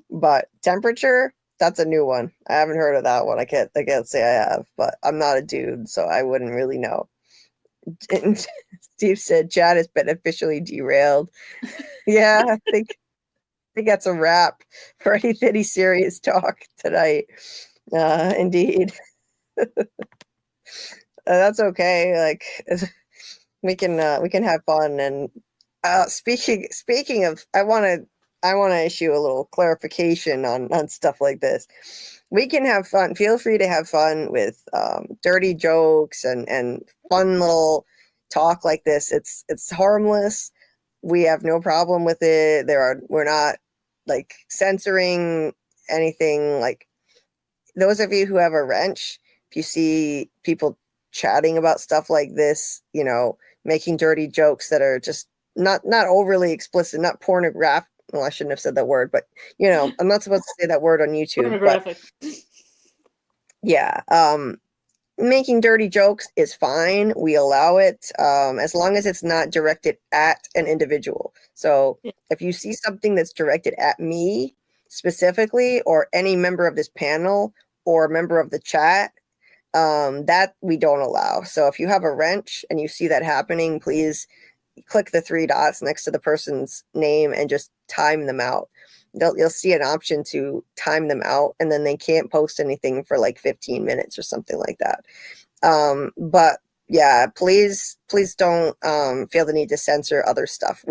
but temperature, that's a new one. I haven't heard of that one. I can't say I have, but I'm not a dude, so I wouldn't really know. And Steve said Chad has been officially derailed. Yeah, I think that's a wrap for any serious talk tonight. Indeed. That's okay. Like we can have fun. And speaking of, I want to issue a little clarification on stuff like this. We can have fun. Feel free to have fun with dirty jokes and fun little talk like this. It's harmless. We have no problem with it. We're not like censoring anything. Like those of you who have a wrench, if you see people chatting about stuff like this, you know, making dirty jokes that are just not overly explicit, not pornographic. Well, I shouldn't have said that word, but you know, I'm not supposed to say that word on YouTube. Pornographic. But yeah, making dirty jokes is fine. We allow it as long as it's not directed at an individual. So if you see something that's directed at me specifically, or any member of this panel or a member of the chat, that we don't allow. So if you have a wrench and you see that happening, please click the 3 dots next to the person's name and just time them out. You'll see an option to time them out, and then they can't post anything for like 15 minutes or something like that. But yeah, please don't feel the need to censor other stuff.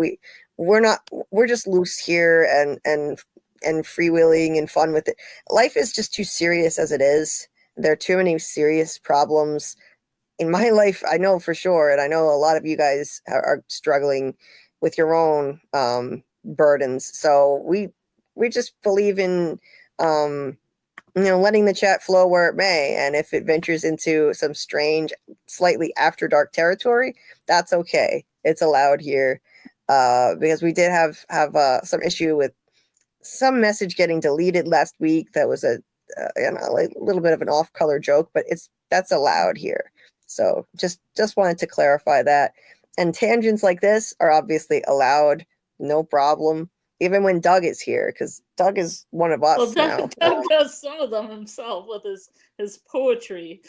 We're just loose here and freewheeling and fun with it. Life is just too serious as it is. There are too many serious problems in my life, I know for sure, and I know a lot of you guys are struggling with your own burdens. So we just believe in letting the chat flow where it may, and if it ventures into some strange, slightly after dark territory, that's okay. It's allowed here, because we did have some issue with some message getting deleted last week. That was a little bit of an off-color joke, but that's allowed here. So just wanted to clarify that. And tangents like this are obviously allowed, no problem, even when Doug is here, because Doug is one of us now. Doug does some of them himself with his poetry.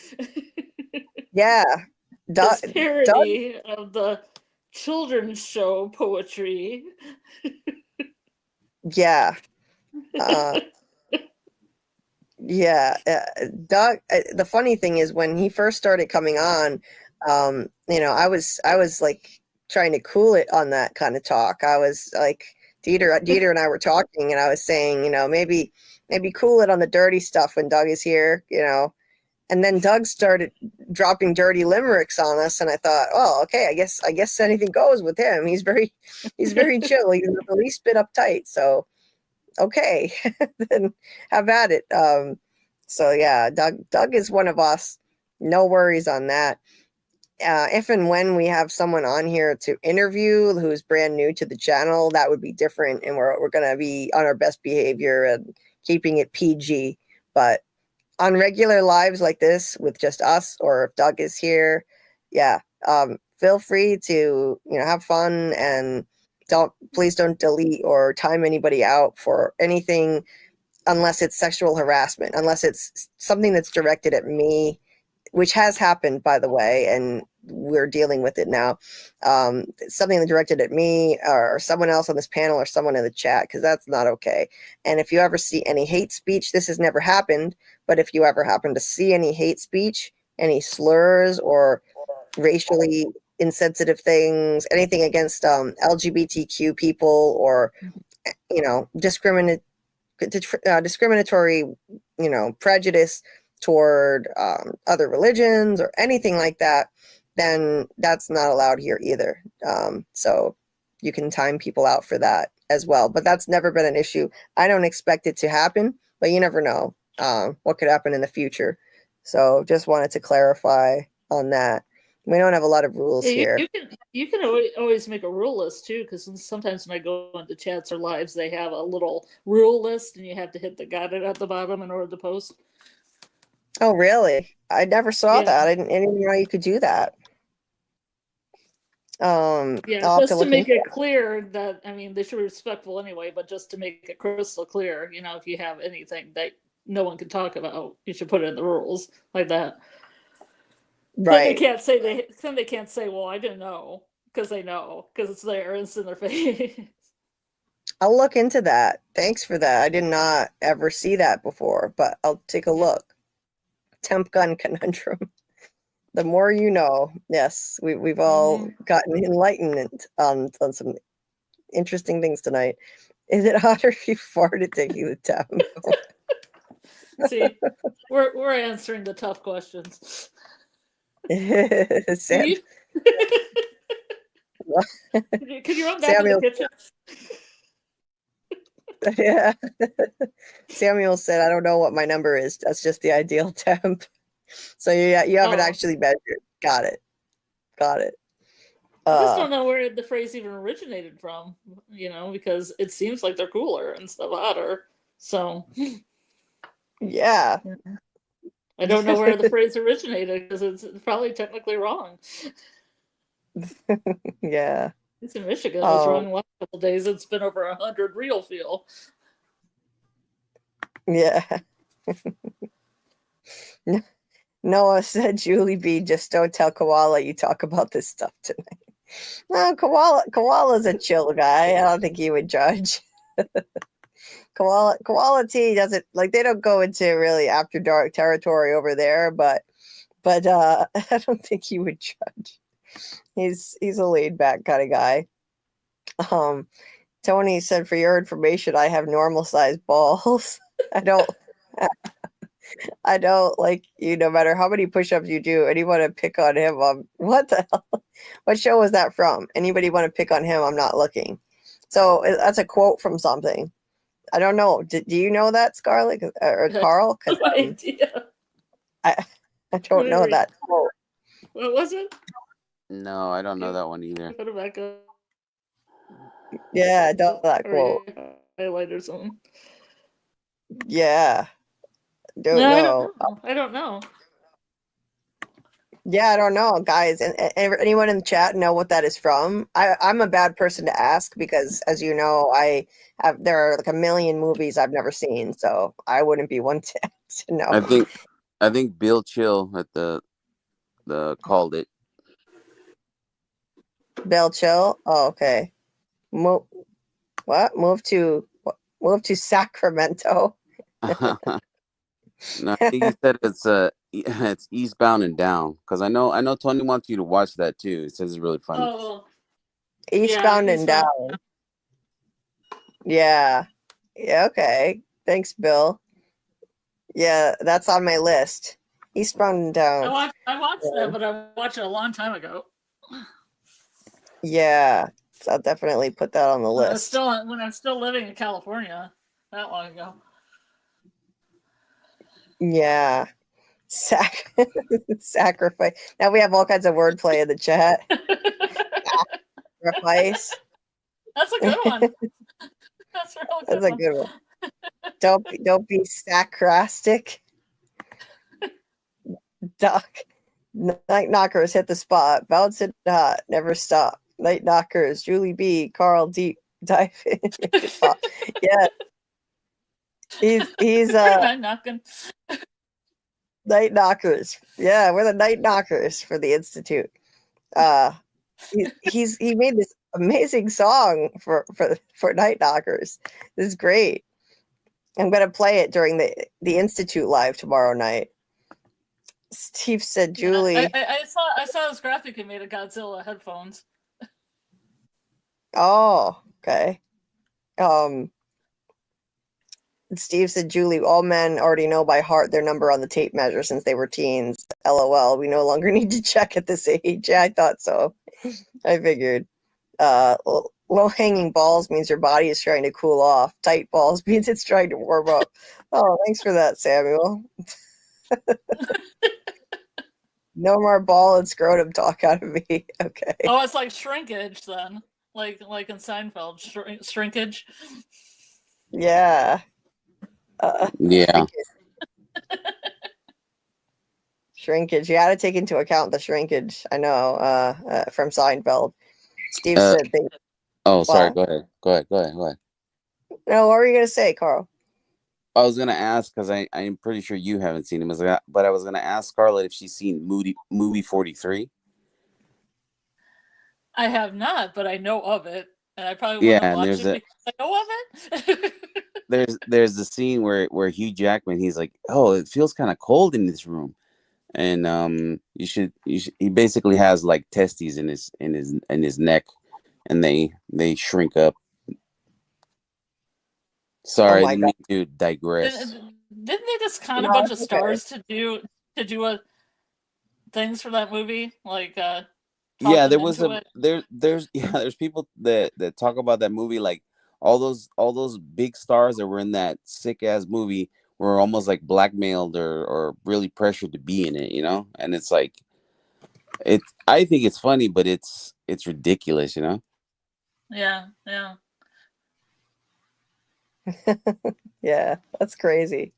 Yeah. His parody of the children's show poetry. Yeah. Yeah, Doug. The funny thing is, when he first started coming on, I was like trying to cool it on that kind of talk. I was like, Dieter and I were talking, and I was saying, maybe cool it on the dirty stuff when Doug is here, And then Doug started dropping dirty limericks on us, and I thought, oh, okay, I guess anything goes with him. He's very chill. He's the least bit uptight. So, okay, then have at it. So yeah, Doug is one of us. No worries on that. If and when we have someone on here to interview who's brand new to the channel, that would be different, and we're gonna be on our best behavior and keeping it PG. But on regular lives like this with just us, or if Doug is here, yeah, feel free to have fun, and please don't delete or time anybody out for anything unless it's sexual harassment, unless it's something that's directed at me, which has happened, by the way, and we're dealing with it now. Something that directed at me or someone else on this panel or someone in the chat, because that's not okay. And if you ever see any hate speech, this has never happened, but if you ever happen to see any hate speech, any slurs or racially insensitive things, anything against LGBTQ people, or discriminatory prejudice toward other religions or anything like that, then that's not allowed here either. So you can time people out for that as well, but that's never been an issue. I don't expect it to happen, but you never know what could happen in the future. So just wanted to clarify on that. We don't have a lot of rules here. You can always make a rule list too, because sometimes when I go into chats or lives, they have a little rule list, and you have to hit the got it at the bottom in order to post. Oh, really? I never saw that. I didn't even know you could do that. Just to make it clear that, they should be respectful anyway, but just to make it crystal clear, if you have anything that no one can talk about, you should put it in the rules like that. Right. Then they can't say, well, I didn't know, because they know, because it's there, it's in their face. I'll look into that. Thanks for that. I did not ever see that before, but I'll take a look. Temp gun conundrum. The more you know. Yes, we've all gotten enlightenment on some interesting things tonight. Is it hotter if you farted taking the temp? See, we're answering the tough questions. Sam, can you run back to the kitchen? Yeah. Samuel said, I don't know what my number is. That's just the ideal temp. So you haven't actually measured. Got it. I just don't know where the phrase even originated from, because it seems like they're cooler and stuff hotter. So yeah. I don't know where the phrase originated, because it's probably technically wrong. Yeah. It's in Michigan. I was wrong the last couple days. It's been over 100 real feel. Yeah. Noah said, Julie B, just don't tell Koala you talk about this stuff tonight. No, Koala's a chill guy. I don't think he would judge. Koala T doesn't, they don't go into really after dark territory over there, but I don't think he would judge. He's a laid back kind of guy. Tony said, for your information, I have normal sized balls. I don't like you, no matter how many push-ups you do. Anyone to pick on him? What the hell? What show was that from? Anybody want to pick on him? I'm not looking. So that's a quote from something. I don't know. Do you know that, Scarlet or Carl? No idea. I don't know that quote. What was it? No, I don't know that one either. Put it back up. Yeah, I don't know that quote. Highlight or something. Yeah. Don't know. I don't know. Yeah, I don't know, guys. And anyone in the chat know what that is from? I'm a bad person to ask because, as you know, there are a million movies I've never seen, so I wouldn't be one to know. I think Bill Chill at the called it. Bill Chill. Oh, okay. Move to Sacramento. No, I think he said it's Eastbound and Down, because I know Tony wants you to watch that too. It says it's really funny. Oh, Eastbound and Eastbound. Down. Yeah. Yeah, okay. Thanks, Bill. Yeah, that's on my list. Eastbound and Down. I watched that, but I watched it a long time ago. Yeah. So I'll definitely put that on the When list. when I'm still living in California, that long ago. Yeah. Sacrifice. Now we have all kinds of wordplay in the chat. Sacrifice. That's a good one. That's a real good That's a one. good one. Don't be sarcastic. Doc. Night knockers hit the spot. Bounce it hot. Never stop. Night knockers. Julie B. Carl deep dive in. Yeah. He's Night knocking. Night knockers. Yeah, we're the night knockers for the Institute. He made this amazing song for night knockers. This is great. I'm gonna play it during the Institute live tomorrow night. Steve said, Julie. Yeah, I saw this graphic he made of Godzilla headphones. Oh, okay. Steve said, Julie, all men already know by heart their number on the tape measure since they were teens. LOL. We no longer need to check at this age. Yeah, I thought so. I figured. Low-hanging balls means your body is trying to cool off. Tight balls means it's trying to warm up. Oh, thanks for that, Samuel. No more ball and scrotum talk out of me. Okay. Oh, it's like shrinkage then. Like in Seinfeld, shrinkage. Yeah. Yeah. Shrinkage. You got to take into account the shrinkage. I know. From Seinfeld. Steve said they. Oh, sorry. Go ahead. No, what were you gonna say, Carl? I was gonna ask because I'm pretty sure you haven't seen him, but I was gonna ask Scarlet if she's seen movie 43. I have not, but I know of it, and I probably wouldn't watch it because I know of it. there's the scene where Hugh Jackman, he's like, oh, it feels kind of cold in this room, and you should he basically has like testes in his neck, and they shrink up. Sorry, I didn't mean to digress. Didn't they just con a bunch of stars to do things for that movie? Like yeah, there's people that talk about that movie, like all those big stars that were in that sick ass movie were almost like blackmailed or really pressured to be in it, you know? And it's like I think it's funny, but it's ridiculous, you know? Yeah. Yeah, that's crazy.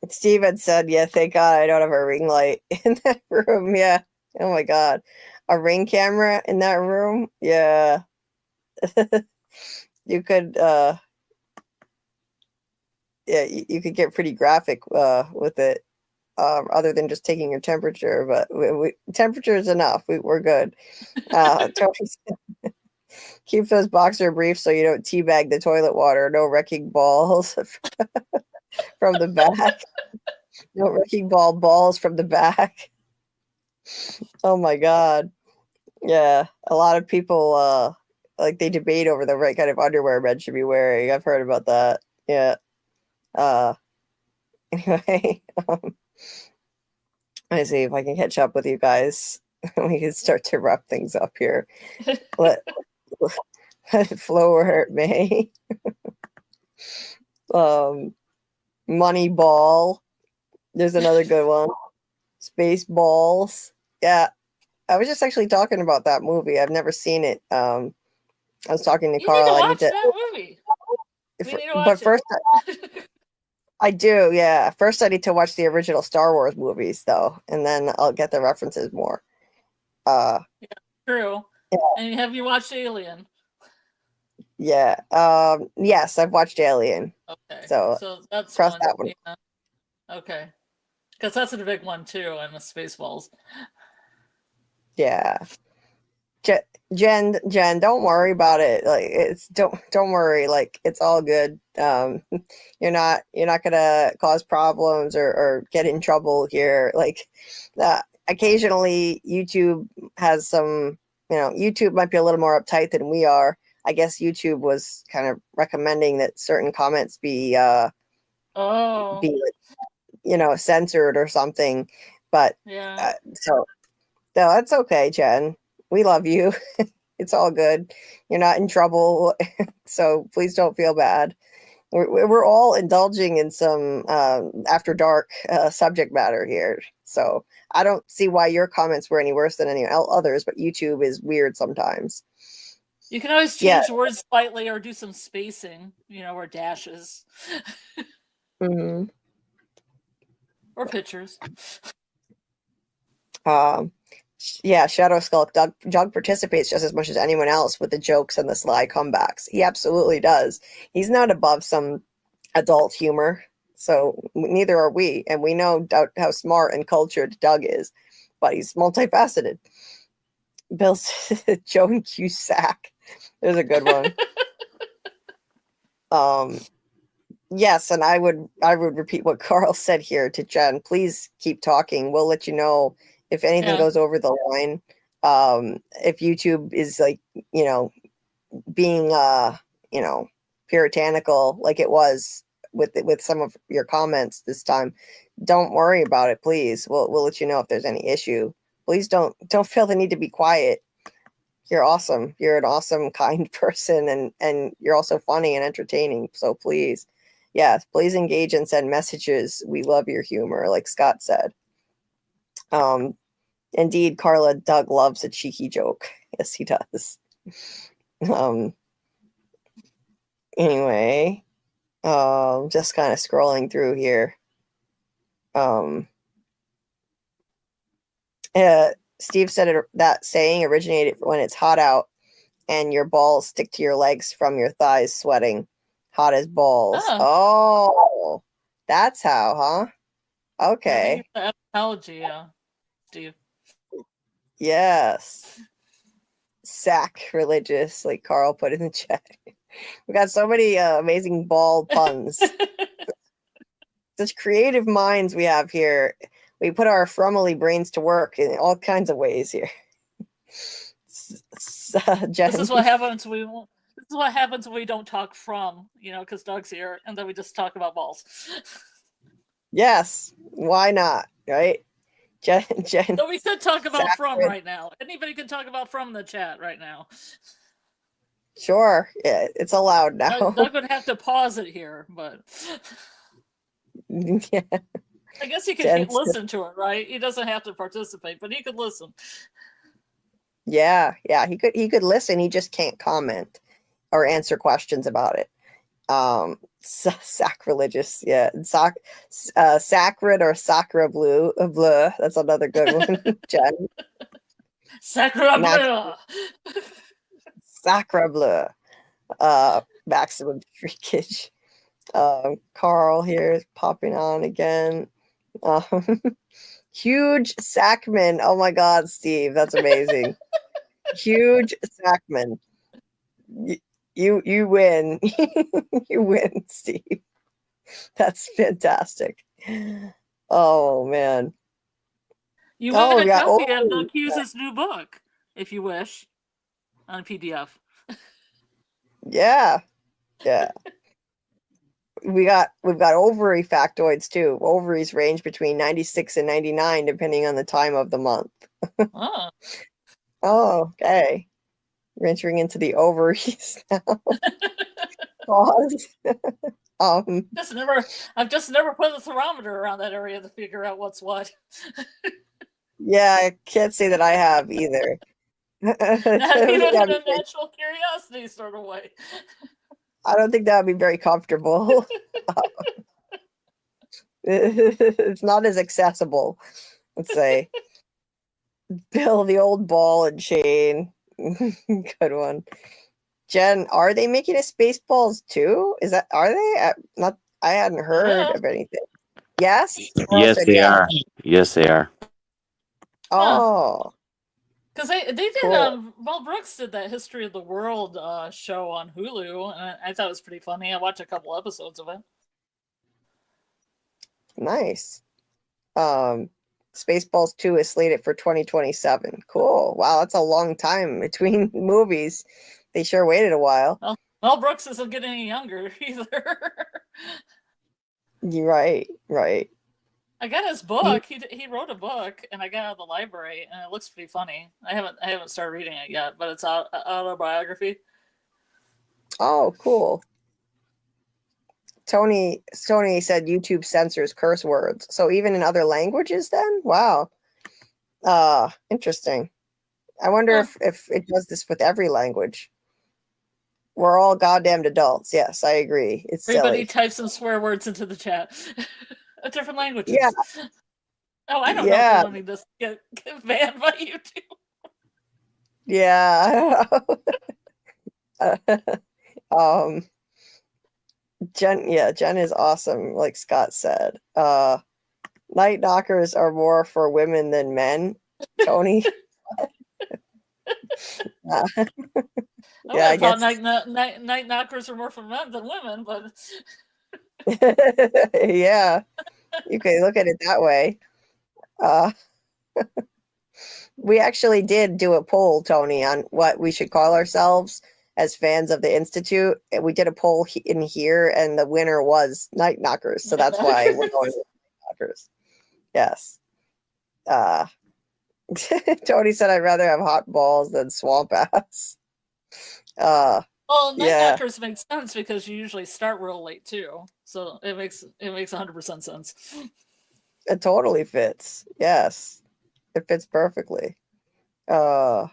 Steven said, yeah, thank God I don't have a ring light in that room. Yeah. Oh my God. A ring camera in that room? Yeah. You could you could get pretty graphic with it. Other than just taking your temperature, but temperature is enough. We're good. Keep those boxer briefs so you don't teabag the toilet water. No wrecking balls from the back. No wrecking balls from the back. Oh my God. Yeah. A lot of people like they debate over the right kind of underwear men should be wearing. I've heard about that. Yeah. Anyway, let me see if I can catch up with you guys. We can start to wrap things up here. Let it flow where it may. Moneyball. There's another good one. Spaceballs. Yeah. I was just actually talking about that movie. I've never seen it. I was talking to Carl. I need to watch that movie. We need to watch but first, I do. Yeah. First, I need to watch the original Star Wars movies, though, and then I'll get the references more. Yeah, true. Yeah. And have you watched Alien? Yeah. Yes, I've watched Alien. Okay. So that's cross one. that one. Yeah. Okay. Because that's a big one too, and the Spaceballs. Yeah. Jen, don't worry about it. Like don't worry. Like it's all good. You're not gonna cause problems or get in trouble here. Like that. occasionally YouTube has some, YouTube might be a little more uptight than we are. I guess YouTube was kind of recommending that certain comments be censored or something. But yeah. So that's okay, Jen. We love you. It's all good. You're not in trouble, so please don't feel bad. We're all indulging in some after dark subject matter here. So I don't see why your comments were any worse than any others, but YouTube is weird sometimes. You can always change the words slightly or do some spacing, or dashes. Mm-hmm. Or pictures. Shadow Skull. Doug participates just as much as anyone else with the jokes and the sly comebacks. He absolutely does. He's not above some adult humor, so neither are we. And we know how smart and cultured Doug is, but he's multifaceted. Bill's Joan Cusack. There's a good one. Yes, and I would repeat what Carl said here to Jen. Please keep talking. We'll let you know if anything goes over the line. If YouTube is being puritanical like it was with some of your comments this time, don't worry about it, please. We'll let you know if there's any issue. Please don't feel the need to be quiet. You're awesome. You're an awesome, kind person, and you're also funny and entertaining. So please, yes, please engage and send messages. We love your humor, like Scott said. Indeed, Carla, Doug loves a cheeky joke. Yes, he does. Anyway, just kind of scrolling through here. Steve said that saying originated when it's hot out and your balls stick to your legs from your thighs sweating. Hot as balls. Oh, that's how, huh? Okay. The etymology, Steve. Yes. Sacrilegious, like Carl put in the chat. We got so many amazing ball puns. Such creative minds we have here. We put our frumily brains to work in all kinds of ways here. This is what happens when we don't talk from, because Doug's here, and then we just talk about balls. Yes, why not, right? Jen, so we could talk about from right now. Anybody can talk about from in the chat right now. Sure, yeah, it's allowed now. Doug would have to pause it here, but yeah. I guess he could listen to it, right? He doesn't have to participate, but he could listen. Yeah, he could listen. He just can't comment or answer questions about it. Sacrilegious, yeah. Sacred or sacre bleu. That's another good one, Jen. Sacre bleu. Sacre bleu. Maximum freakage. Carl here is popping on again. Huge Sackman. Oh my God, Steve, that's amazing. Huge Sackman. You win. You win, Steve. That's fantastic. Oh man. You win a copy of Doug Hughes' new book, if you wish, on PDF. Yeah. We've got ovary factoids too. Ovaries range between 96 and 99 depending on the time of the month. Oh, okay. We're entering into the ovaries now. Pause. I've just never put a thermometer around that area to figure out what's what. Yeah, I can't say that I have either. Not even in a natural curiosity sort of way. I don't think that would be very comfortable. It's not as accessible, let's say. Bill, the old ball and chain. Good one. Jen, are they making a Spaceballs too? Are they? I hadn't heard of anything. Yes? Yes, they are. Yes, they are. Oh. Because they did, cool. Mel Brooks did that History of the World show on Hulu, and I thought it was pretty funny. I watched a couple episodes of it. Nice. Spaceballs 2 is slated for 2027. Cool. Wow, that's a long time between movies. They sure waited a while. Well, Mel Brooks isn't getting any younger either. Right. I got his book. He wrote a book, and I got it out of the library, and it looks pretty funny. I haven't started reading it yet, but it's autobiography. Oh, cool. Tony said YouTube censors curse words. So even in other languages then? Wow. Interesting. I wonder if it does this with every language. We're all goddamned adults. Yes, I agree. It's Everybody silly. type some swear words into the chat. Different languages. Yeah. Oh, I don't know if I'm wanting this get banned by YouTube. Yeah. Jen is awesome, like Scott said. Night knockers are more for women than men. Tony. I thought night knockers are more for men than women, but yeah, you can look at it that way. We actually did do a poll, Tony, on what we should call ourselves as fans of the Institute. And we did a poll in here, and the winner was Night Knockers. So that's why we're going with Night Knockers. Yes. Tony said, I'd rather have hot balls than swamp ass. Well, Night Knockers makes sense because you usually start real late too. So it makes 100% sense. It totally fits. Yes. It fits perfectly. No,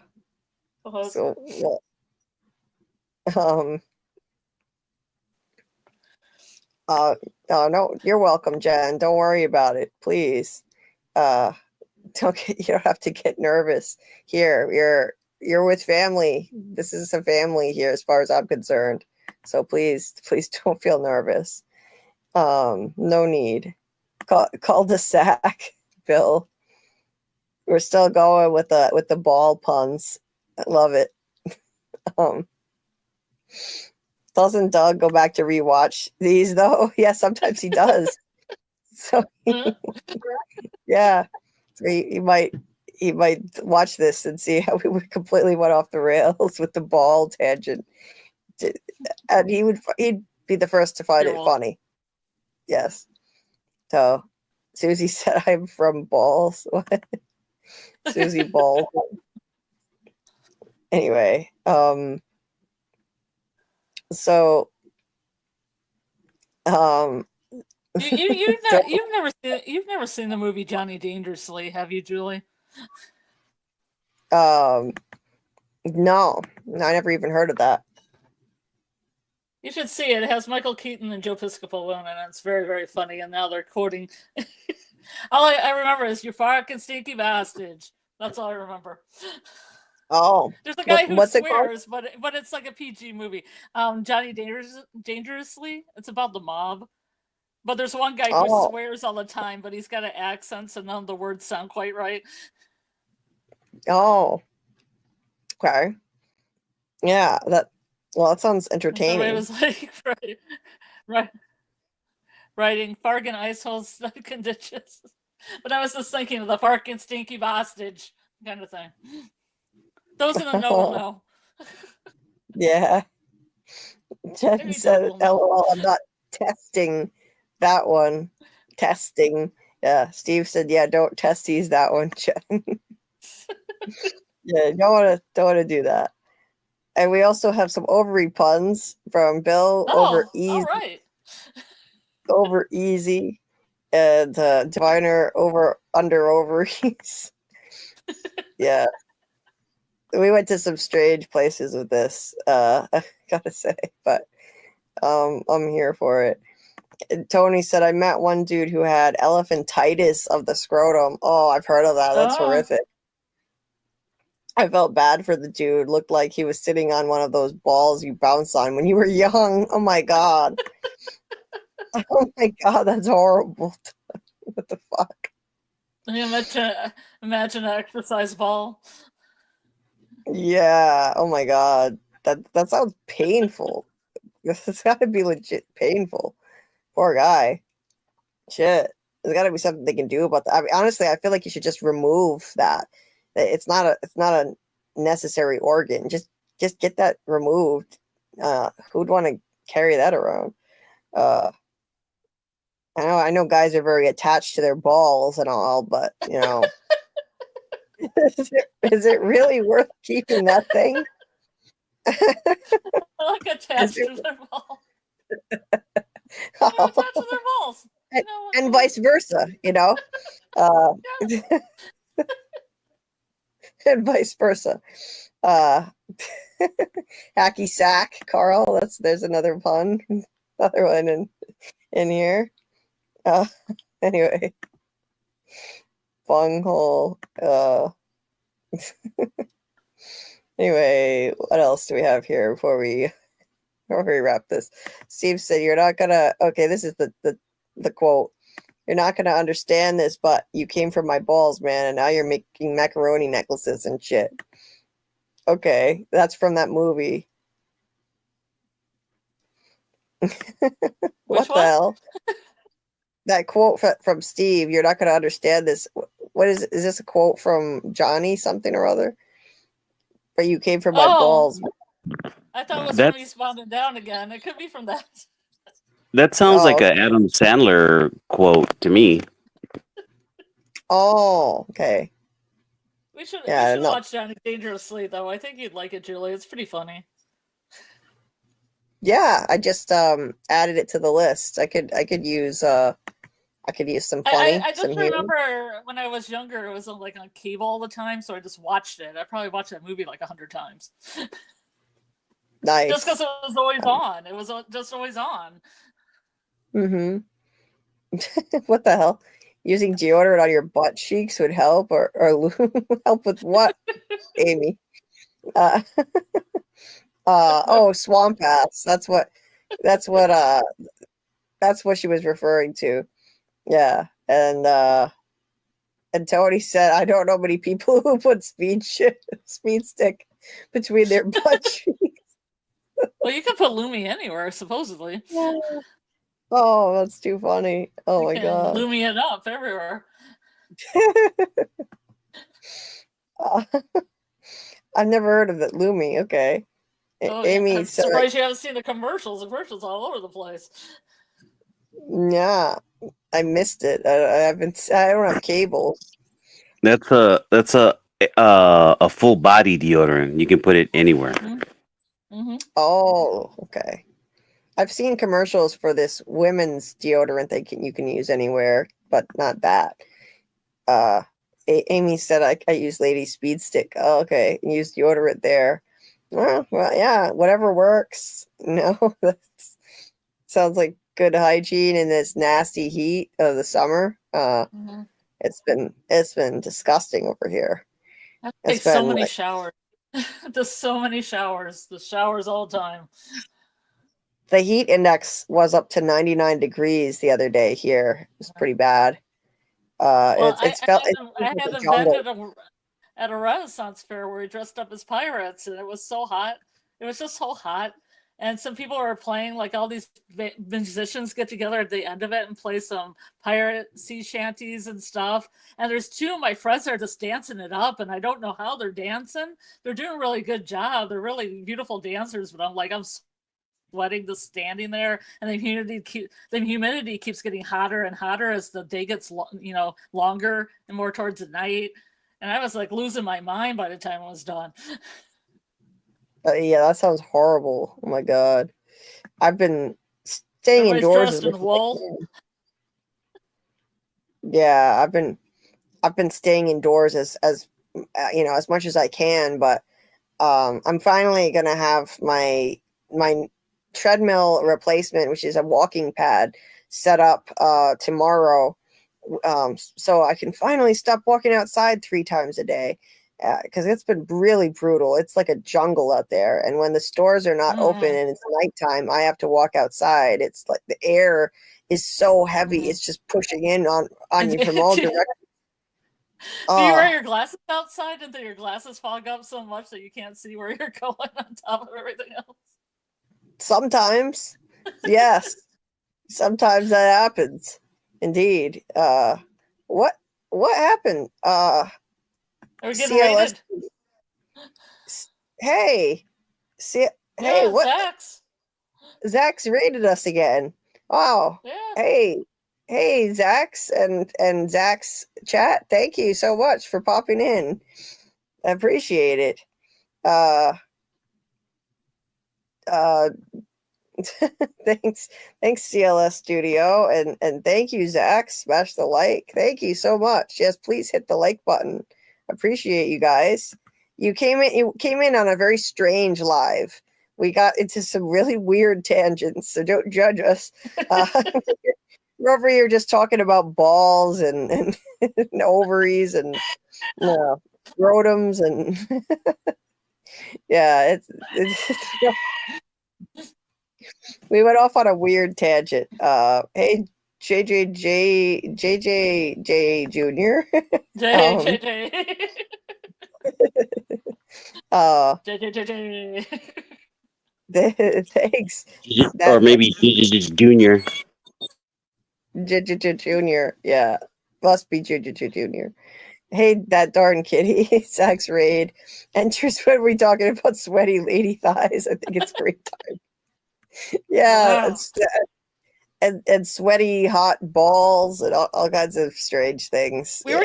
you're welcome, Jen. Don't worry about it, please. You don't have to get nervous here. You're with family. This is a family here as far as I'm concerned. So please don't feel nervous. No need. Cul-de-sac, Bill. We're still going with the ball puns. I love it. Doesn't Doug go back to rewatch these though? Yeah, sometimes he does. So yeah, so he might watch this and see how we completely went off the rails with the ball tangent, and he'd be the first to find it funny. Yes. So Susie said, "I'm from Balls." What? Susie Ball. Anyway, so you've never seen the movie Johnny Dangerously, have you, Julie? No, I never even heard of that. You should see it. It has Michael Keaton and Joe Piscopo in it, and it's very, very funny. And now they're quoting. All I remember is "You fucking stinky bastard." That's all I remember. Oh, there's a guy who swears, but it's like a PG movie. Johnny Dangerously. It's about the mob, but there's one guy who swears all the time, but he's got an accent, so none of the words sound quite right. Oh, okay, yeah. That sounds entertaining. So it was like right. Writing "Fargan ice holes stuck in ditches," but I was just thinking of the "Farkin stinky bastard" kind of thing. Those in the know will know. Yeah. Jen said, "LOL, I'm not testing that one." Testing. Yeah. Steve said, "Yeah, don't testies that one, Jen." Yeah, don't want to do that. And we also have some ovary puns from Bill over easy. All right. Over easy, and Diviner over under ovaries. Yeah, we went to some strange places with this. I gotta say, but I'm here for it. And Tony said, "I met one dude who had elephantitis of the scrotum." Oh, I've heard of that. That's horrific. I felt bad for the dude. Looked like he was sitting on one of those balls you bounce on when you were young. Oh my god. Oh my god, that's horrible. What the fuck? Imagine an exercise ball. Yeah. Oh my god. That sounds painful. This has got to be legit painful. Poor guy. Shit. There's got to be something they can do about that. I mean, honestly, I feel like you should just remove that. It's not a necessary organ. Just get that removed. Who'd want to carry that around? I know guys are very attached to their balls and all, but you know, is it really worth keeping that thing? Like attached to their balls. Attached to their balls. And vice versa, you know. And vice versa. Hacky sack, Carl. There's another pun. Another one in here. Anyway. Bunghole. Anyway, what else do we have here before we wrap this? Steve said, "You're not gonna." Okay, this is the quote. "You're not gonna understand this, but you came from my balls, man, and now you're making macaroni necklaces and shit." Okay, that's from that movie. What the hell? That quote from Steve, "You're not gonna understand this." What is this a quote from Johnny something or other? But you came from my balls. I thought it was from Eastbound Down again. It could be from that. That sounds like an Adam Sandler quote to me. Oh, okay. We should watch Johnny Dangerously though. I think you'd like it, Julie. It's pretty funny. Yeah, I just added it to the list. I could use some funny. I just remember when I was younger, it was like on cable all the time, so I just watched it. I probably watched that movie like 100 times. Nice. Just because it was always on. It was just always on. Mm-hmm. What the hell? Using deodorant on your butt cheeks would help, or help with what, Amy? Swamp ass. That's what she was referring to. Yeah, and Tony said, "I don't know many people who put speed stick between their butt cheeks." Well, you can put Lumi anywhere, supposedly. Oh, that's too funny. Oh my god. Lumi it up everywhere. I've never heard of it. Lumi, okay. Amy, I'm surprised you haven't seen the commercials. The commercials all over the place. Yeah, I missed it. I don't have cable. That's a full body deodorant. You can put it anywhere. Mm-hmm. Oh, okay. I've seen commercials for this women's deodorant you can use anywhere, but not that. Amy said I use Lady Speed Stick. Oh, okay, use deodorant there. Well, yeah, whatever works. No, that sounds like good hygiene in this nasty heat of the summer. It's been disgusting over here. I take so many showers. Just so many showers. The showers all the time. The heat index was up to 99 degrees the other day here. It's pretty bad. I had an event at a Renaissance fair where we dressed up as pirates, and it was so hot. It was just so hot. And some people were playing, like all these musicians get together at the end of it and play some pirate sea shanties and stuff. And there's two of my friends that are just dancing it up, and I don't know how they're dancing. They're doing a really good job. They're really beautiful dancers, but I'm sweating just standing there, and the humidity keeps getting hotter and hotter as the day gets longer and more towards the night. And I was like losing my mind by the time it was done. Yeah, that sounds horrible. Oh my god, I've been staying indoors. In wool. Yeah, I've been staying indoors as as much as I can, but I'm finally gonna have my treadmill replacement, which is a walking pad, set up tomorrow, so I can finally stop walking outside 3 times a day, because it's been really brutal. It's like a jungle out there, and when the stores are not open and it's nighttime, I have to walk outside. It's like the air is so heavy; it's just pushing in on you from all directions. Do you wear your glasses outside, and do your glasses fog up so much that you can't see where you're going on top of everything else? Sometimes, yes. Sometimes that happens. Indeed. What happened? Are we getting CLS. rated? Hey, hey, Yeah, what? Zach's rated us again. Wow. Yeah. Hey, Zach's and Zach's chat. Thank you so much for popping in. I appreciate it. Thanks CLS Studio, and thank you, Zach. Smash the like. Thank you so much. Yes, please hit the like button. Appreciate you guys. You came in on a very strange live. We got into some really weird tangents, so don't judge us. We're over here just talking about balls and ovaries and scrotums and yeah, we went off on a weird tangent. Hey, JJ Jr. Thanks. Or maybe Junior. Junior. Yeah, must be Junior. Hey, that darn kitty. Zach's raid enters when we're talking about sweaty lady thighs. I think it's great time. Yeah, Wow. it's and sweaty hot balls and all kinds of strange things. We were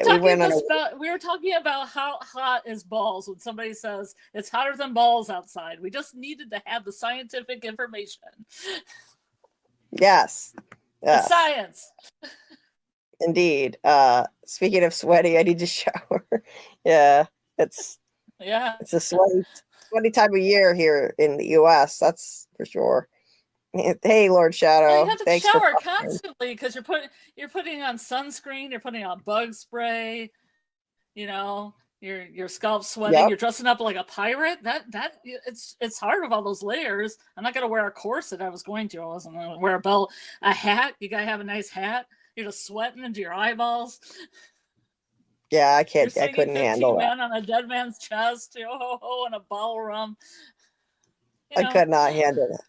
talking about how hot is balls when somebody says it's hotter than balls outside. We just needed to have the scientific information. Yes. The science. Indeed. Speaking of sweaty, I need to shower. Yeah, it's a sweaty time of year here in the US, that's for sure. Hey, Lord Shadow. You have to shower constantly because you're putting on sunscreen, you're putting on bug spray, your scalp sweating, You're dressing up like a pirate. It's hard with all those layers. I'm not gonna wear a corset. I wasn't gonna wear a belt, a hat. You gotta have a nice hat. You're just sweating into your eyeballs. Yeah, I couldn't handle that. Man on a dead man's chest, in a ballroom. I could not handle that.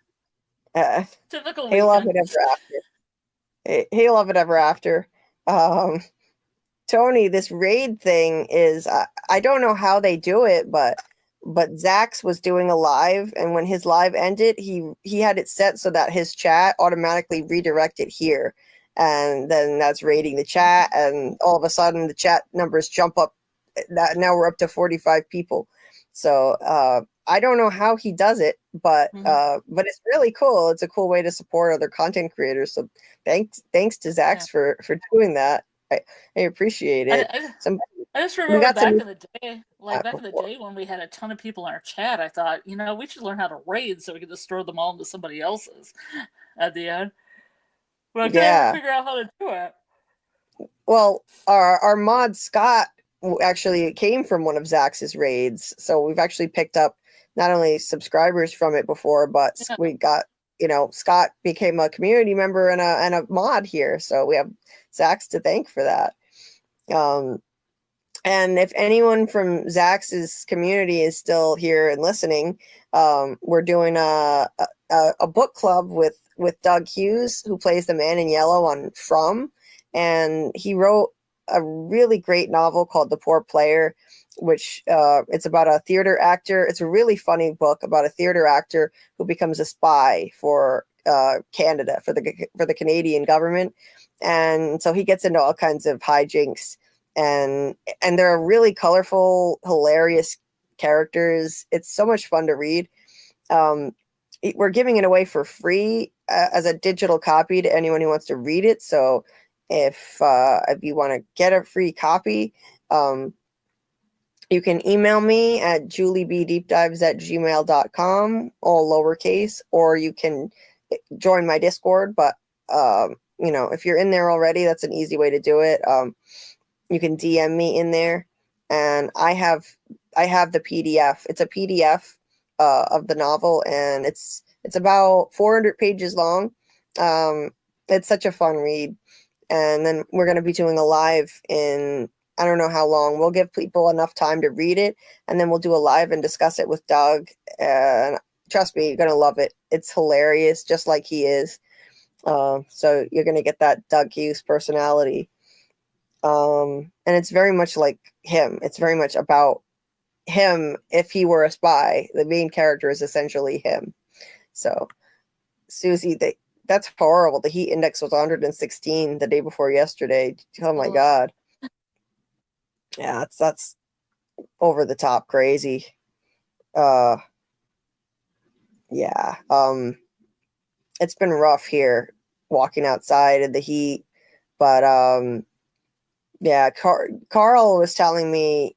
Typical Hey, love it ever after. Hey, love it ever after. Tony, this raid thing is I don't know how they do it, but Zach's was doing a live, and when his live ended, he had it set so that his chat automatically redirected here, and then that's raiding the chat, and all of a sudden the chat numbers jump up. That now we're up to 45 people. So I don't know how he does it, but it's really cool. It's a cool way to support other content creators. So thanks to Zach's for doing that. I appreciate it. I just remember back in the day, when we had a ton of people in our chat, I thought, we should learn how to raid so we could just throw them all into somebody else's at the end. But I couldn't figure out how to do it. Well, our mod Scott actually came from one of Zach's raids, so we've actually picked up not only subscribers from it before, but we got Scott became a community member and a mod here, so we have Zach's to thank for that. And if anyone from Zach's community is still here and listening, we're doing a book club with Doug Hughes, who plays the man in yellow on From, and he wrote a really great novel called The Poor Player, which it's about a theater actor. It's a really funny book about a theater actor who becomes a spy for Canada, for the Canadian government, and so he gets into all kinds of hijinks, and they're really colorful, hilarious characters. It's so much fun to read. We're giving it away for free as a digital copy to anyone who wants to read it. So if you want to get a free copy, you can email me at JulieBDeepDives@gmail.com, all lowercase, or you can join my Discord. But if you're in there already, that's an easy way to do it. You can DM me in there, and I have the PDF. It's a PDF of the novel, and it's about 400 pages long. It's such a fun read. And then we're going to be doing a live in, I don't know how long. We'll give people enough time to read it, and then we'll do a live and discuss it with Doug. And trust me, you're going to love it. It's hilarious, just like he is. So you're going to get that Doug Hughes personality. And it's very much like him. It's very much about him. If he were a spy, the main character is essentially him. So Susie, that's horrible. The heat index was 116 the day before yesterday. Oh my God. Yeah, that's over the top crazy. Yeah. It's been rough here walking outside in the heat, but yeah, Carl was telling me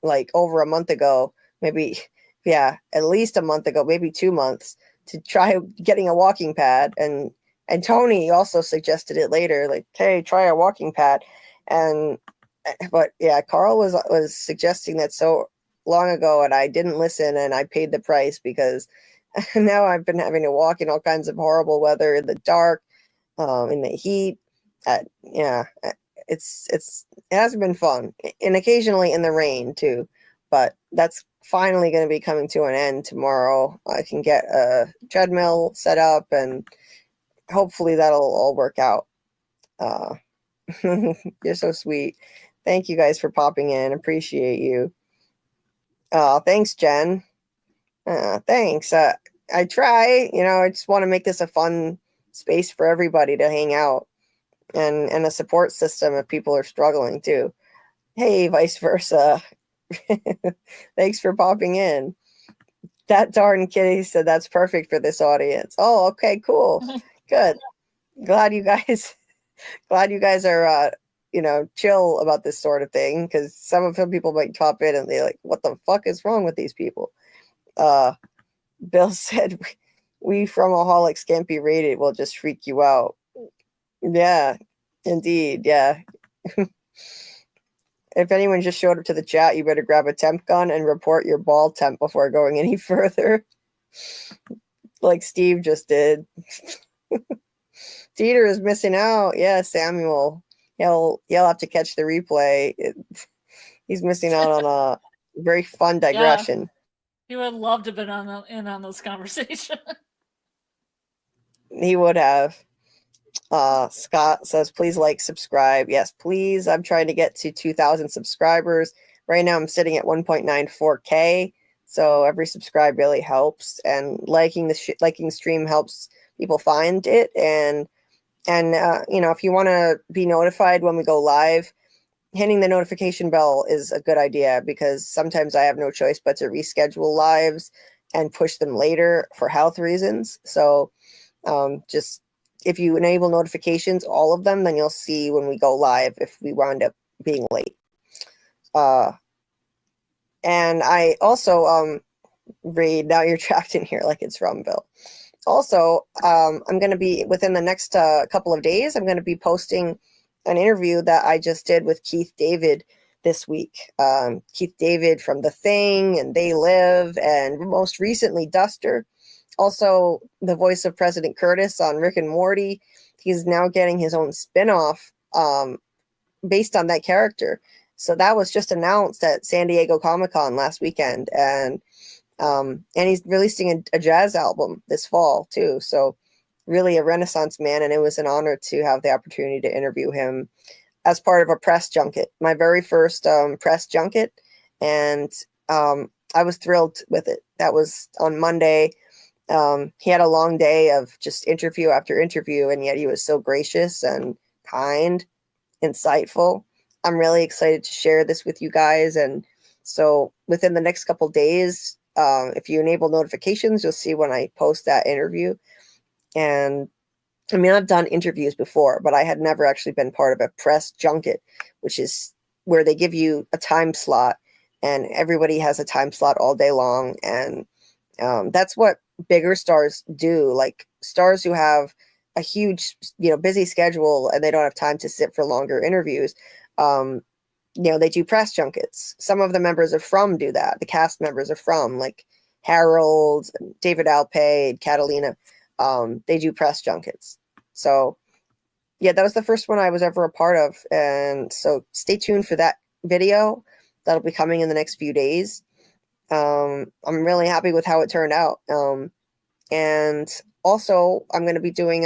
like over a month ago, maybe, yeah, at least a month ago, maybe 2 months, to try getting a walking pad. And Tony also suggested it later, like, hey, try a walking pad. But yeah, Carl was suggesting that so long ago, and I didn't listen, and I paid the price because now I've been having to walk in all kinds of horrible weather, in the dark, in the heat. Yeah, it hasn't been fun, and occasionally in the rain too. But that's finally going to be coming to an end tomorrow. I can get a treadmill set up, and hopefully that'll all work out. You're so sweet. Thank you guys for popping in. Appreciate you. Thanks, Jen. Thanks. I try, I just want to make this a fun space for everybody to hang out, and a support system if people are struggling too. Hey, vice versa. Thanks for popping in. That darn kitty said that's perfect for this audience. Oh, okay, cool. Good. Glad you guys are chill about this sort of thing, because some people might pop in and they're like, what the fuck is wrong with these people? Bill said, we fromaholics can't be rated. We'll just freak you out. Yeah, indeed. Yeah. If anyone just showed up to the chat, you better grab a temp gun and report your ball temp before going any further. Like Steve just did. Dieter is missing out. Yeah, Samuel. He'll have to catch the replay. He's missing out on a very fun digression. Yeah. He would love to have been in on this conversation. He would have. Scott says, please like, subscribe. Yes, please. I'm trying to get to 2,000 subscribers. Right now I'm sitting at 1.94K. So every subscribe really helps. And liking liking stream helps people find it. And if you want to be notified when we go live, hitting the notification bell is a good idea, because sometimes I have no choice but to reschedule lives and push them later for health reasons. So just if you enable notifications, all of them, then you'll see when we go live if we wound up being late. And I also read, now you're trapped in here like it's from Bill. Also, I'm going to be, within the next couple of days, I'm going to be posting an interview that I just did with Keith David this week. Keith David from The Thing and They Live, and most recently Duster. Also, the voice of President Curtis on Rick and Morty. He's now getting his own spinoff based on that character. So that was just announced at San Diego Comic-Con last weekend. And he's releasing a jazz album this fall too. So really a Renaissance man, and it was an honor to have the opportunity to interview him as part of a press junket, my very first press junket. And I was thrilled with it. That was on Monday. He had a long day of just interview after interview, and yet he was so gracious and kind, insightful. I'm really excited to share this with you guys. And so within the next couple days, if you enable notifications, you'll see when I post that interview. And I mean, I've done interviews before, but I had never actually been part of a press junket, which is where they give you a time slot, and everybody has a time slot all day long. And that's what bigger stars do, like stars who have a huge, busy schedule and they don't have time to sit for longer interviews. They do press junkets. Some of the members of From do that. The cast members of From, like Harold, David Alpay, and Catalina, they do press junkets. So yeah, that was the first one I was ever a part of. And so stay tuned for that video. That'll be coming in the next few days. I'm really happy with how it turned out. And also, I'm going to be doing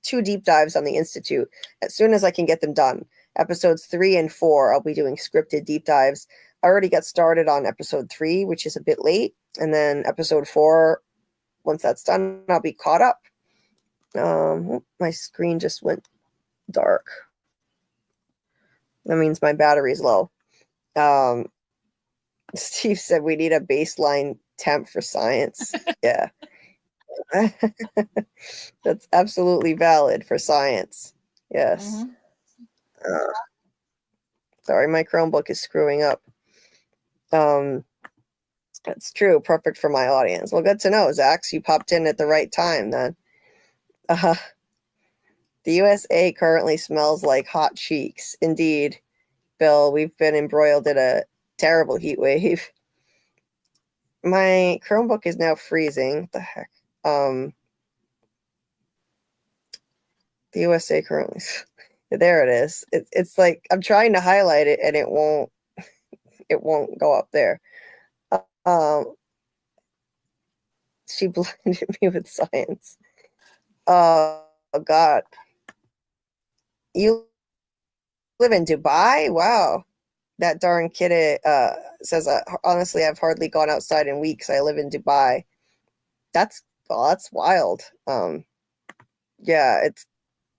2 deep dives on the Institute as soon as I can get them done. Episodes 3 and 4, I'll be doing scripted deep dives. I already got started on episode 3, which is a bit late. And then episode 4, once that's done, I'll be caught up. My screen just went dark. That means my battery's low. Steve said we need a baseline temp for science. Yeah. That's absolutely valid for science. Yes. Sorry, my Chromebook is screwing up. That's true. Perfect for my audience. Well, good to know, Zax. You popped in at the right time then. The USA currently smells like hot cheeks. Indeed, Bill, we've been embroiled in a terrible heat wave. My Chromebook is now freezing. What the heck? The USA currently. There it is. It's like I'm trying to highlight it and it won't go up there. She blinded me with science. Oh God. You live in Dubai? Wow. That darn kid says, honestly, I've hardly gone outside in weeks. I live in Dubai. That's wild. Yeah,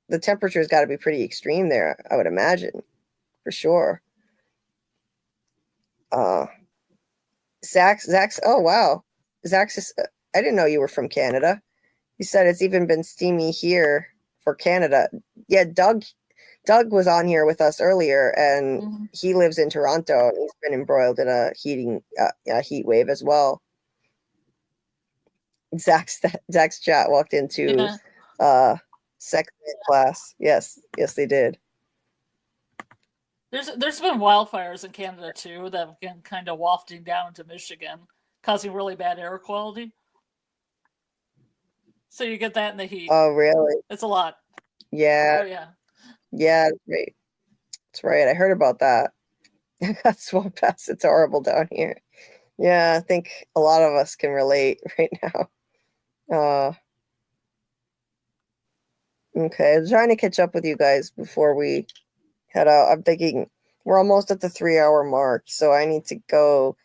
the temperature's got to be pretty extreme there, I would imagine, for sure. Zax, oh wow. Zax is, I didn't know you were from Canada. You said it's even been steamy here for Canada. Yeah, Doug was on here with us earlier, and he lives in Toronto, and he's been embroiled in a heat wave as well. Zach's chat walked into second class. Yes, they did. There's been wildfires in Canada too that have been kind of wafting down to Michigan, causing really bad air quality. So you get that in the heat. Oh, really? It's a lot. Yeah. Oh, yeah. Yeah, right. That's right. I heard about that. I got swamped past. It's horrible down here. Yeah, I think a lot of us can relate right now. Okay, I'm trying to catch up with you guys before we head out. I'm thinking we're almost at the 3-hour mark, so I need to go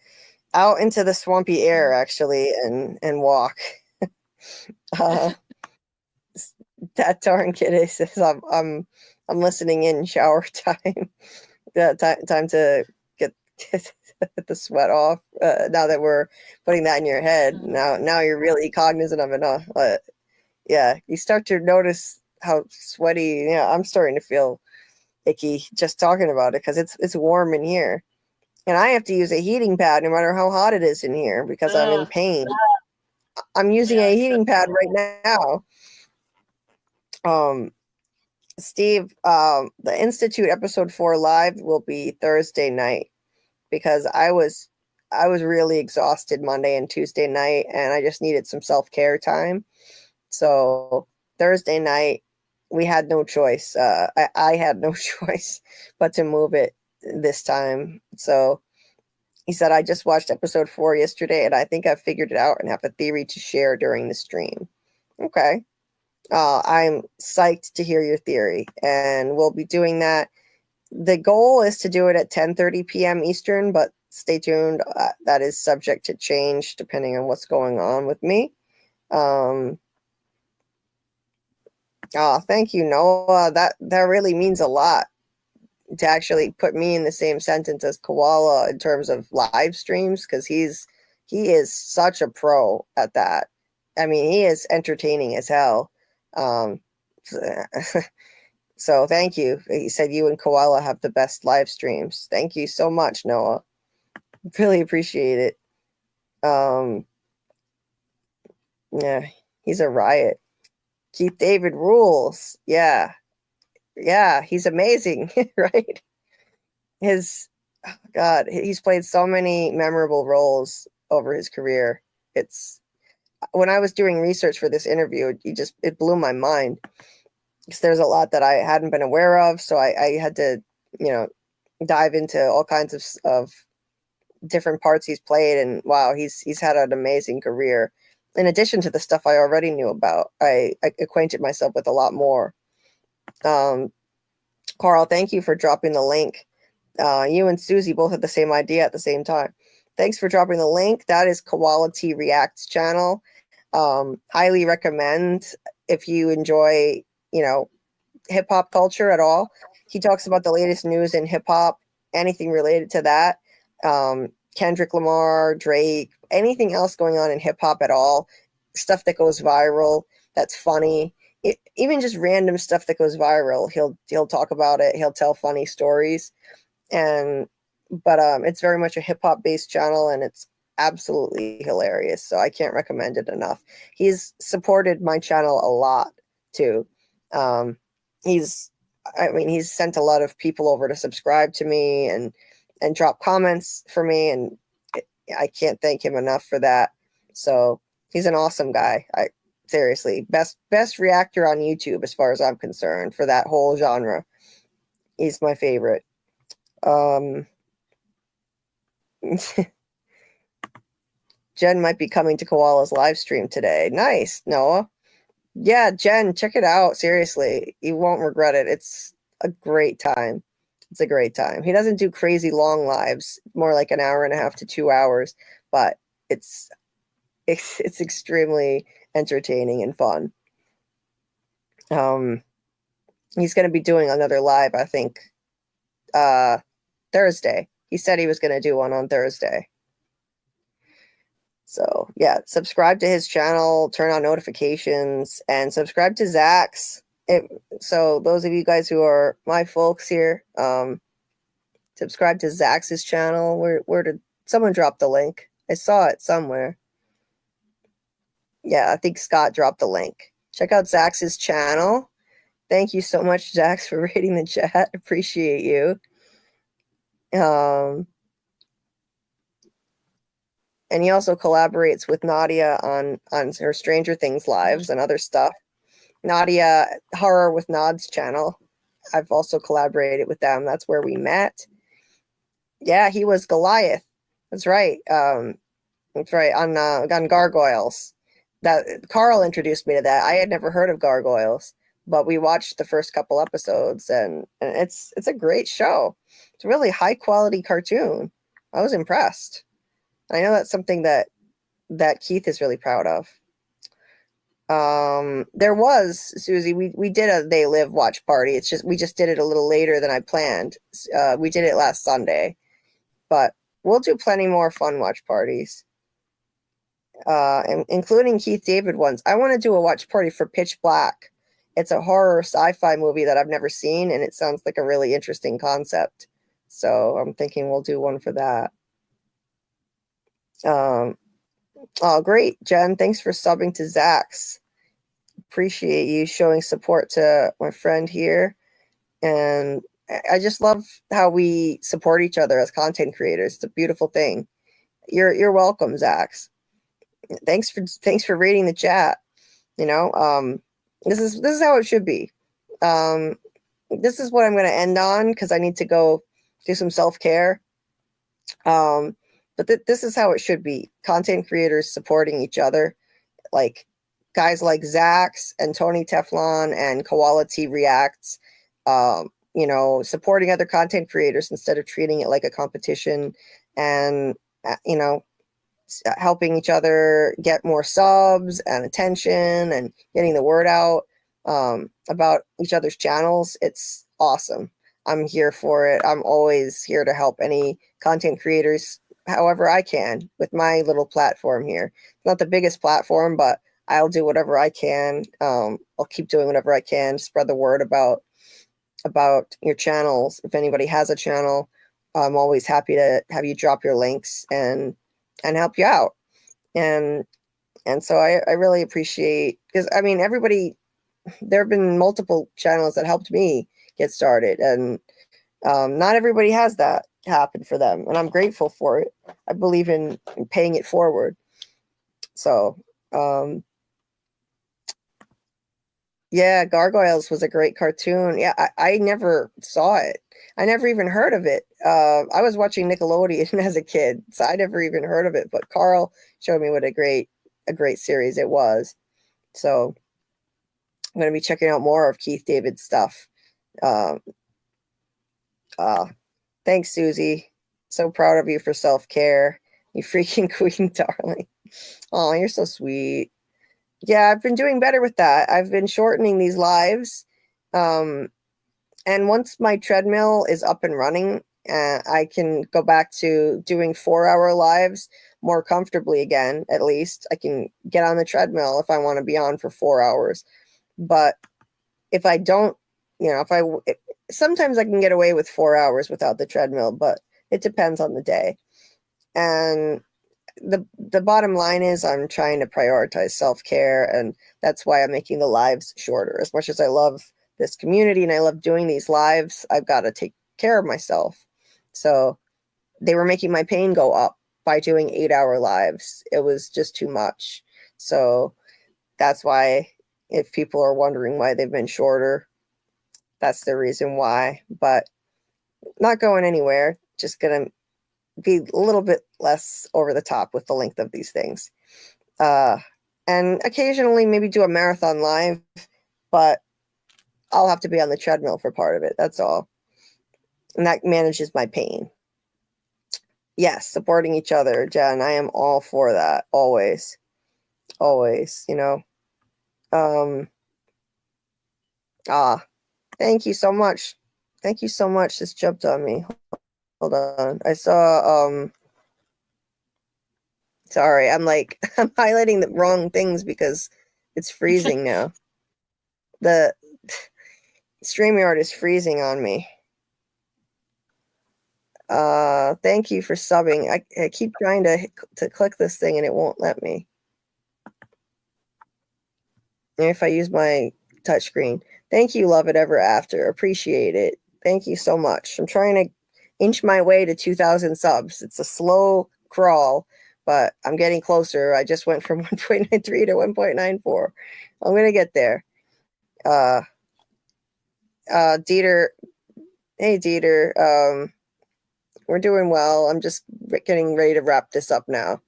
out into the swampy air actually and walk. That darn kid says I'm listening in shower time. Yeah, time to get the sweat off. Now that we're putting that in your head, now you're really cognizant of it. Yeah, you start to notice how sweaty. Yeah, I'm starting to feel icky just talking about it because it's warm in here, and I have to use a heating pad no matter how hot it is in here because I'm in pain. I'm using a heating pad right now. Steve, the Institute episode 4 live will be Thursday night because I was really exhausted Monday and Tuesday night, and I just needed some self-care time. So Thursday night, we had no choice. I had no choice but to move it this time. So he said, I just watched episode 4 yesterday, and I think I've figured it out and have a theory to share during the stream. Okay. I'm psyched to hear your theory, and we'll be doing that. The goal is to do it at 10:30 p.m. Eastern, but stay tuned. That is subject to change depending on what's going on with me. Thank you, Noah. That really means a lot to actually put me in the same sentence as Koala in terms of live streams, because he is such a pro at that. I mean, he is entertaining as hell. So thank you. He said you and Koala have the best live streams. Thank you so much, Noah. Really appreciate it. Yeah, he's a riot. Keith David rules. Yeah, he's amazing, right? He's played so many memorable roles over his career. When I was doing research for this interview, it blew my mind because there's a lot that I hadn't been aware of. So I had to, dive into all kinds of different parts he's played, and wow, he's had an amazing career. in addition to the stuff I already knew about, I acquainted myself with a lot more. Carl, thank you for dropping the link. You and Susie both had the same idea at the same time. Thanks for dropping the link. That is Quality React's channel. Highly recommend if you enjoy, hip hop culture at all. He talks about the latest news in hip hop, anything related to that. Kendrick Lamar, Drake, anything else going on in hip hop at all. Stuff that goes viral, that's funny. Even just random stuff that goes viral, he'll talk about it. He'll tell funny stories, but it's very much a hip hop based channel, and it's absolutely hilarious. So I can't recommend it enough. He's supported my channel a lot too. He's sent a lot of people over to subscribe to me and drop comments for me, and I can't thank him enough for that. So he's an awesome guy. Seriously, best reactor on YouTube as far as I'm concerned for that whole genre. He's my favorite. Jen might be coming to Koala's live stream today. Nice, Noah. Yeah, Jen, check it out. Seriously, you won't regret it. It's a great time. It's a great time. He doesn't do crazy long lives, more like an hour and a half to 2 hours, but it's extremely entertaining and fun. He's going to be doing another live, I think, Thursday. He said he was going to do one on Thursday. So yeah, subscribe to his channel, turn on notifications, and subscribe to Zach's. So those of you guys who are my folks here, subscribe to Zach's channel. Where did someone drop the link? I saw it somewhere. Yeah, I think Scott dropped the link. Check out Zach's channel. Thank you so much, Zach, for reading the chat. Appreciate you. And he also collaborates with Nadia on her Stranger Things lives and other stuff. Nadia Horror with Nod's channel. I've also collaborated with them. That's where we met. Yeah, he was Goliath. That's right. That's right, on Gargoyles. That Carl introduced me to that. I had never heard of Gargoyles, but we watched the first couple episodes, and it's a great show. It's a really high quality cartoon. I was impressed. I know that's something that Keith is really proud of. There was, Susie, we did a They Live watch party. It's just we just did it a little later than I planned. We did it last Sunday, but we'll do plenty more fun watch parties. Including Keith David ones. I want to do a watch party for Pitch Black. It's a horror sci-fi movie that I've never seen, and it sounds like a really interesting concept. So I'm thinking we'll do one for that. Oh, great, Jen. Thanks for subbing to Zach's. Appreciate you showing support to my friend here. And I just love how we support each other as content creators. It's a beautiful thing. You're welcome, Zach's. Thanks for reading the chat. This is how it should be. This is what I'm going to end on because I need to go do some self-care. But this is how it should be. Content creators supporting each other, like guys like Zach's and Tony Teflon and Quality Reacts, supporting other content creators instead of treating it like a competition, and, helping each other get more subs and attention and getting the word out about each other's channels. It's awesome. I'm here for it. I'm always here to help any content creators however I can with my little platform here. Not the biggest platform, but I'll do whatever I can. I'll keep doing whatever I can to spread the word about your channels. If anybody has a channel, I'm always happy to have you drop your links and help you out. And so I really appreciate, because everybody, there have been multiple channels that helped me get started, and not everybody has that happen for them, and I'm grateful for it. I believe in paying it forward. So yeah, Gargoyles was a great cartoon. Yeah, I never saw it. I never even heard of it. I was watching Nickelodeon as a kid, so I never even heard of it. But Carl showed me what a great a great series it was. So I'm going to be checking out more of Keith David's stuff. Thanks, Susie. So proud of you for self-care. You freaking queen, darling. Oh, you're so sweet. Yeah, I've been doing better with that. I've been shortening these lives. And once my treadmill is up and running, I can go back to doing 4-hour lives more comfortably again. At least I can get on the treadmill if I want to be on for 4 hours. But if I don't, sometimes I can get away with 4 hours without the treadmill, but it depends on the day. And the bottom line is I'm trying to prioritize self-care, and that's why I'm making the lives shorter. As much as I love this community and I love doing these lives, I've got to take care of myself. So they were making my pain go up by doing 8-hour lives. It was just too much. So that's why, if people are wondering why they've been shorter, that's the reason why. But not going anywhere, just gonna be a little bit less over the top with the length of these things. And occasionally maybe do a marathon live, but I'll have to be on the treadmill for part of it. That's all. And that manages my pain. Yes, supporting each other, Jen. I am all for that. Always. Always, thank you so much. Thank you so much. This jumped on me. Hold on. I saw, sorry, I'm highlighting the wrong things because it's freezing now. The StreamYard is freezing on me. Thank you for subbing. I keep trying to click this thing and it won't let me. And if I use my touchscreen. Thank you, Love It Ever After. Appreciate it. Thank you so much. I'm trying to inch my way to 2,000 subs. It's a slow crawl, but I'm getting closer. I just went from 1.93 to 1.94. I'm going to get there. Dieter. Hey, Dieter. We're doing well. I'm just getting ready to wrap this up now.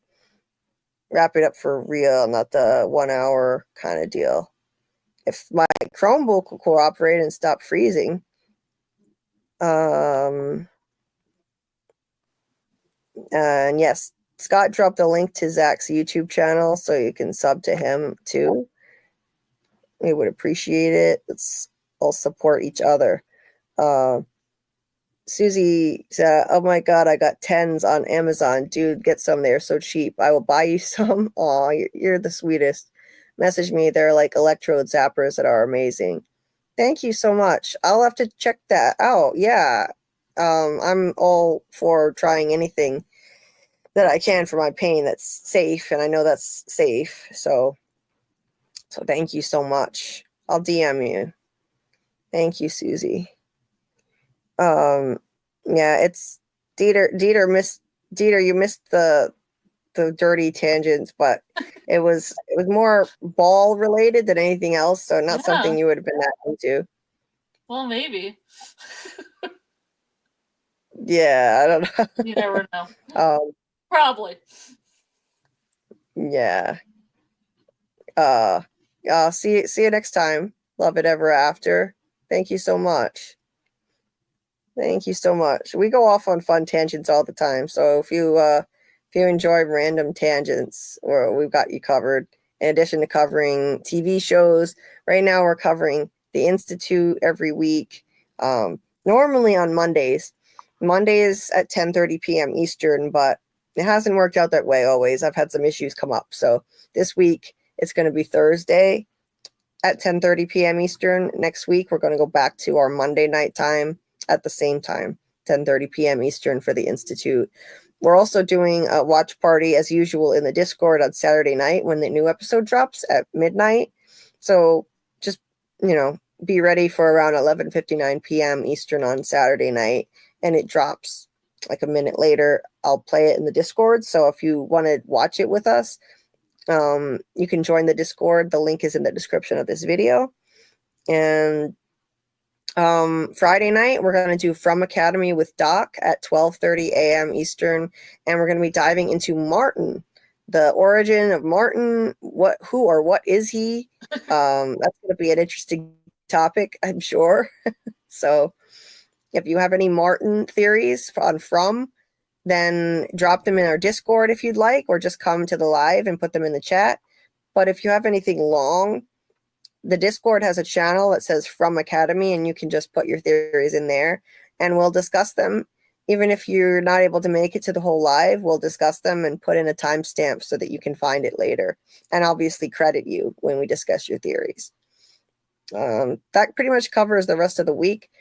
Wrap it up for real, not the 1 hour kind of deal. If my Chromebook will cooperate and stop freezing. And yes, Scott dropped a link to Zach's YouTube channel so you can sub to him too. We would appreciate it. Let's all support each other. Susie said, oh my God, I got 10s on Amazon. Dude, get some. They're so cheap. I will buy you some. Aw, you're the sweetest. Message me. They're like electrode zappers that are amazing. Thank you so much. I'll have to check that out. Yeah. I'm all for trying anything that I can for my pain that's safe, and I know that's safe. So thank you so much. I'll DM you. Thank you, Susie. Yeah, it's Dieter. Dieter, you missed the dirty tangents, but it was more ball related than anything else, so not something you would have been that into. Well, maybe. Yeah, I don't know. You never know. Probably. Yeah. See you next time. Love It Ever After. Thank you so much. Thank you so much. We go off on fun tangents all the time, so if you enjoy random tangents, we've got you covered. In addition to covering TV shows, right now we're covering The Institute every week. Normally on Mondays at 10:30 p.m. Eastern, but it hasn't worked out that way always. I've had some issues come up, so this week it's going to be Thursday at 10:30 p.m. Eastern. Next week we're going to go back to our Monday night time at the same time, 10:30 p.m. Eastern for The Institute. We're also doing a watch party as usual in the Discord on Saturday night when the new episode drops at midnight. So just, be ready for around 11:59 p.m. Eastern on Saturday night, and it drops like a minute later. I'll play it in the Discord. So if you want to watch it with us, you can join the Discord. The link is in the description of this video. And Friday night, we're going to do FROMACADEMY with Doc at 12:30 a.m. Eastern, and we're going to be diving into Martin, the origin of Martin, who or what is he? That's going to be an interesting topic, I'm sure. So if you have any Martin theories on From, then drop them in our Discord if you'd like, or just come to the live and put them in the chat. But if you have anything long, the Discord has a channel that says FROMACADEMY, and you can just put your theories in there and we'll discuss them. Even if you're not able to make it to the whole live, we'll discuss them and put in a timestamp so that you can find it later. And obviously credit you when we discuss your theories. That pretty much covers the rest of the week.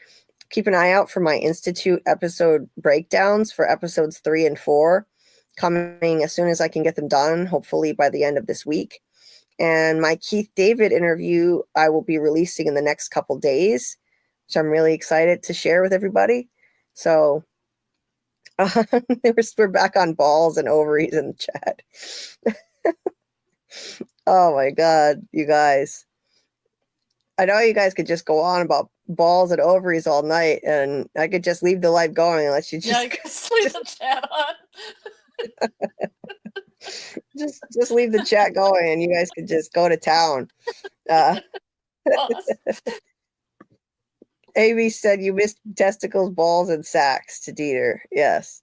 Keep an eye out for my Institute episode breakdowns for episodes 3 and 4, coming as soon as I can get them done, hopefully by the end of this week. And my Keith David interview I will be releasing in the next couple days, which I'm really excited to share with everybody. So we're back on balls and ovaries in the chat. Oh my God, you guys. I know you guys could just go on about balls and ovaries all night, and I could just leave the live going unless you just... Yeah, you can leave the chat on. just leave the chat going and you guys could just go to town. Amy said you missed testicles, balls, and sacks to Dieter. Yes.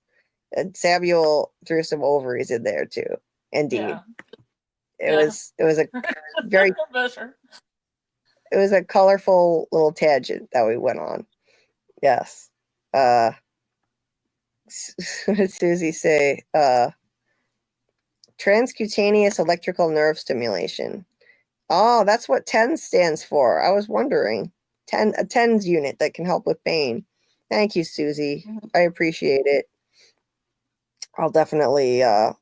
And Samuel threw some ovaries in there too. Indeed. Yeah. It was a very it was a colorful little tangent that we went on. Yes. What did Susie say? Transcutaneous electrical nerve stimulation. Oh, that's what TENS stands for. I was wondering. A TENS unit that can help with pain. Thank you, Susie. I appreciate it. I'll definitely have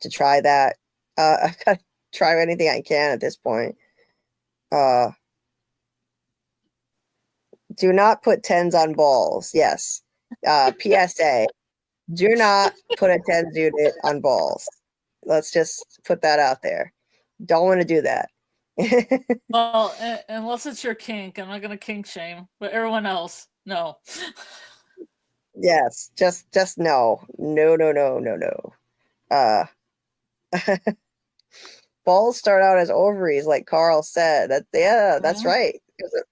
to try that. I've got to try anything I can at this point. Do not put TENS on balls. Yes. PSA. Do not put a TENS unit on balls. Let's just put that out there. Don't want to do that. Well, unless it's your kink. I'm not going to kink shame, but everyone else, no. Yes, just no. No. Balls start out as ovaries, like Carl said. That's right.